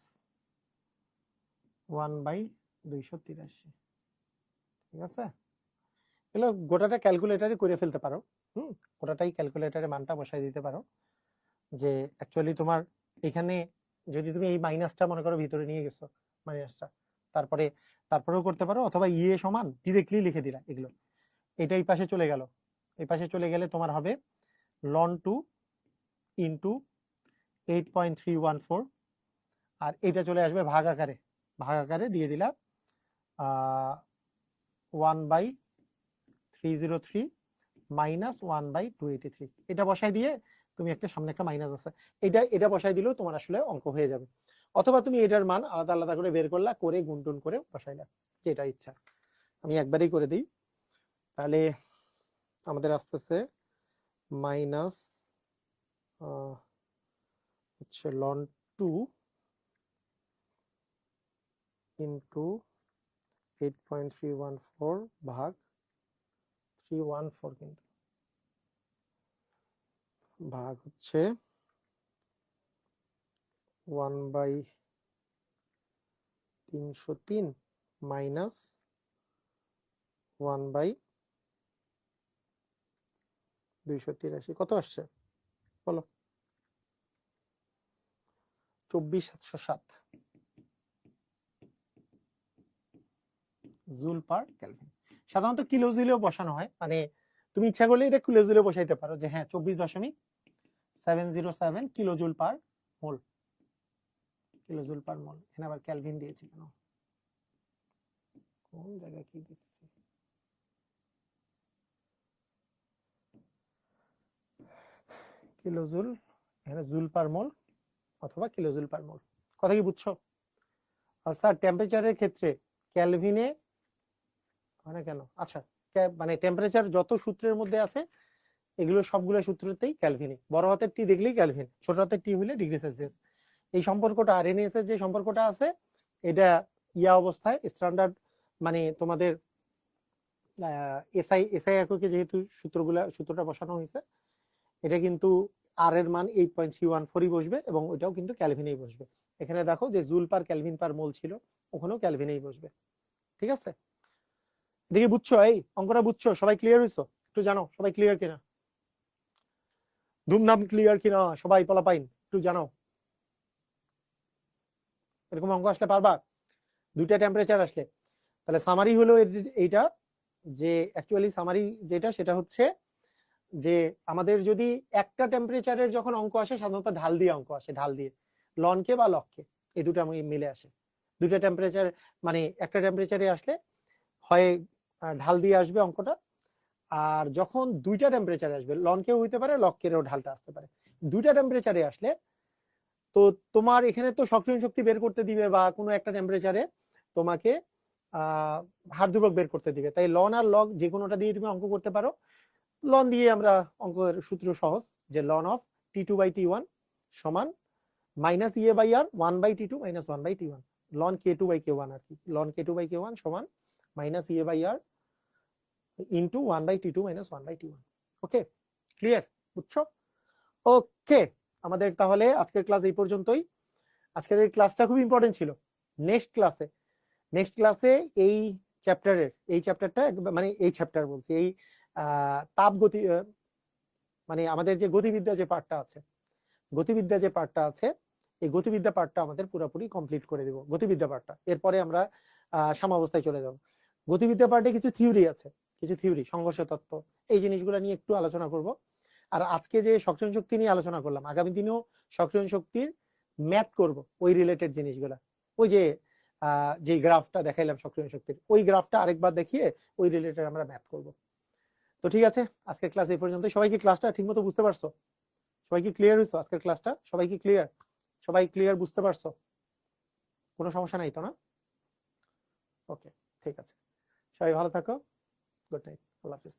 1/283। ঠিক আছে, এগুলো গোটাটা ক্যালকুলেটারে করে ফেলতে পারো। গোটাটাই ক্যালকুলেটারে মানটা বসাই দিতে পারো। যে অ্যাকচুয়ালি তোমার এখানে যদি তুমি এই মাইনাসটা মনে করো ভিতরে নিয়ে গেছো মাইনাসটা, তারপরেও করতে পারো, অথবা ইএ সমান ডিরেক্টলি লিখে দিলা এগুলো। এটা এই পাশে চলে গেল, এই পাশে চলে গেলে তোমার হবে ln 2 ইন্টু 8.314 আর এটা চলে আসবে ভাগ আকারে, ভাগ আকারে দিয়ে দিলা 1/303 মাইনাস 1/283। এটা বসাই দিয়ে তুমি একটা সামনে একটা মাইনাস আছে, এটা বসাই দিলেও তোমার আসলে অঙ্ক হয়ে যাবে। অথবা তুমি এটার মান আলাদা আলাদা করে বের করলা, করে গুণটুন করে বসাইলা, যেটা ইচ্ছা। আমি একবারেই করে দিই, তাহলে আমাদের আসতেছে মাইনাস হচ্ছে ln 2 ইন্টু 8.314 ভাগ 314, কিন্তু ভাগ হচ্ছে 1/303 মাইনাস 1/283। কত আসছে বলো? 24707 জুল পার কেলভিন। সাধারণত কিলো জুলেও বসানো হয়, মানে তুমি ইচ্ছা করলে এটা কিলো জুলে বসাইতে পারো যে হ্যাঁ 24.707 কিলো জুল পার মোল, কিলো জুল পার মোল। এখানে আবার কেলভিন দিয়েছি কেন, কোন জায়গায় কি দিচ্ছি? কিলো জুল, এখানে জুল পার মোল অথবা কিলো জুল পার মোল। কথা কি বুঝছো? আর স্যার টেম্পারেচারের ক্ষেত্রে কেলভিনে মানে কেন? আচ্ছা, মানে টেম্পারেচার যত সূত্রের মধ্যে আছে এগুলো সবগুলো সূত্রতেই ক্যালভিনে, বড় হাতের টি দেখলেই ক্যালভিন, ছোট হাতের টি হলে ডিগ্রি সেলসিয়াস। এই সম্পর্কটা আরএনএস এর যে সম্পর্কটা আছে এটা ইয়া অবস্থায় স্ট্যান্ডার্ড, মানে তোমাদের এসআই এককে যেহেতু সূত্রটা বসানো হয়েছে, এটা কিন্তু আর এর মান 8.314ই বসবে এবং ওইটাও কিন্তু ক্যালভিনেই বসবে। এখানে দেখো যে জুল পার ক্যালভিন পার মোল ছিল, ওখানেও ক্যালভিনেই বসবে। ঠিক আছে, দেখি বুঝছো? এই অঙ্কটা বুঝছো? সবাই ক্লিয়ার হইছো? একটু জানো সবাই ক্লিয়ার কিনা, ধুমধাম ক্লিয়ার কিনা সবাই? পোলাপাইন একটু জানো, এরকম অঙ্ক আসলে পারবা? দুইটা টেম্পারেচার আসলে তাহলে সামারি হলো এইটা, যে অ্যাকচুয়ালি সামারি যেটা সেটা হচ্ছে যে আমাদের যদি একটা টেম্পারেচারের যখন অঙ্ক আসে সাধারণত ঢাল দিয়ে অঙ্ক আসে, ঢাল দিয়ে লনকে বা লককে, এই দুটো মিলে আসে। দুইটা টেম্পারেচার মানে একটা টেম্পারেচারে আসলে হয় ঢাল দিয়ে আসবে অঙ্কটা, আর যখন দুইটা টেম্পারেচারে আসবে লনকেও হইতে পারে লককেরও ঢালটা আসতে পারে। দুইটা টেম্পারেচারে আসলে তো তোমার এখানে তো সক্রিয় শক্তি বের করতে দিবে বা কোনো একটা টেম্পারেচারে তোমাকে হার ধ্রুবক বের করতে দিবে, তাই লন আর লগ যে কোনোটা দিয়ে তুমি অঙ্ক করতে পারো। লন দিয়ে আমরা অঙ্কের সূত্র সহজ, যে লন অফ t2/t1 সমান minus EA by R 1/t2 minus 1/t1, ln k2/k1 আর কি, লন k2/k1 সমান minus EA by R into 1/t2 minus 1/t1। Okay, clear? বুঝছো? ওকে, আমাদের তাহলে আজকের ক্লাস এই পর্যন্তই। আজকের এই ক্লাসটা খুব ইম্পর্টেন্ট ছিল। নেক্সট ক্লাসে এই চ্যাপ্টারটা মানে এই চ্যাপ্টার বলছি, এই তাপগতি মানে আমাদের যে গতিবিদ্যা যে পার্টটা আছে, এই গতিবিদ্যা পার্টটা আমাদের পুরোপুরি কমপ্লিট করে দেব, গতিবিদ্যা পার্টটা। এরপরে আমরা সাম্যাবস্থায় চলে যাব। গতিবিদ্যা পার্টে কিছু থিওরি আছে, কিছু থিওরি, সংঘর্ষ তত্ত্ব, এই জিনিসগুলো নিয়ে একটু আলোচনা করব। আর আজকে যে সক্রিয়ণ শক্তি নিয়ে আলোচনা করলাম, আগামী দিনেও সক্রিয়ণ শক্তির ম্যাথ করব, ওই রিলেটেড জিনিসগুলা। ওই যে গ্রাফটা দেখাইলাম সক্রিয়ণ শক্তির, ওই গ্রাফটা আরেকবার দেখিয়ে ওই রিলেটেড আমরা ম্যাথ করব। তো ঠিক আছে, আজকের ক্লাস এই পর্যন্ত। সবাই কি ক্লাসটা ঠিকমতো বুঝতে পারছো? সবাই কি ক্লিয়ার হইছো আজকের ক্লাসটা? সবাই কি ক্লিয়ার? সবাই ক্লিয়ার বুঝতে পারছো? কোনো সমস্যা নাই তো না? ওকে, ঠিক আছে। সবাই ভালো থাকো। গুড নাইট, আল্লাহ হাফিজ।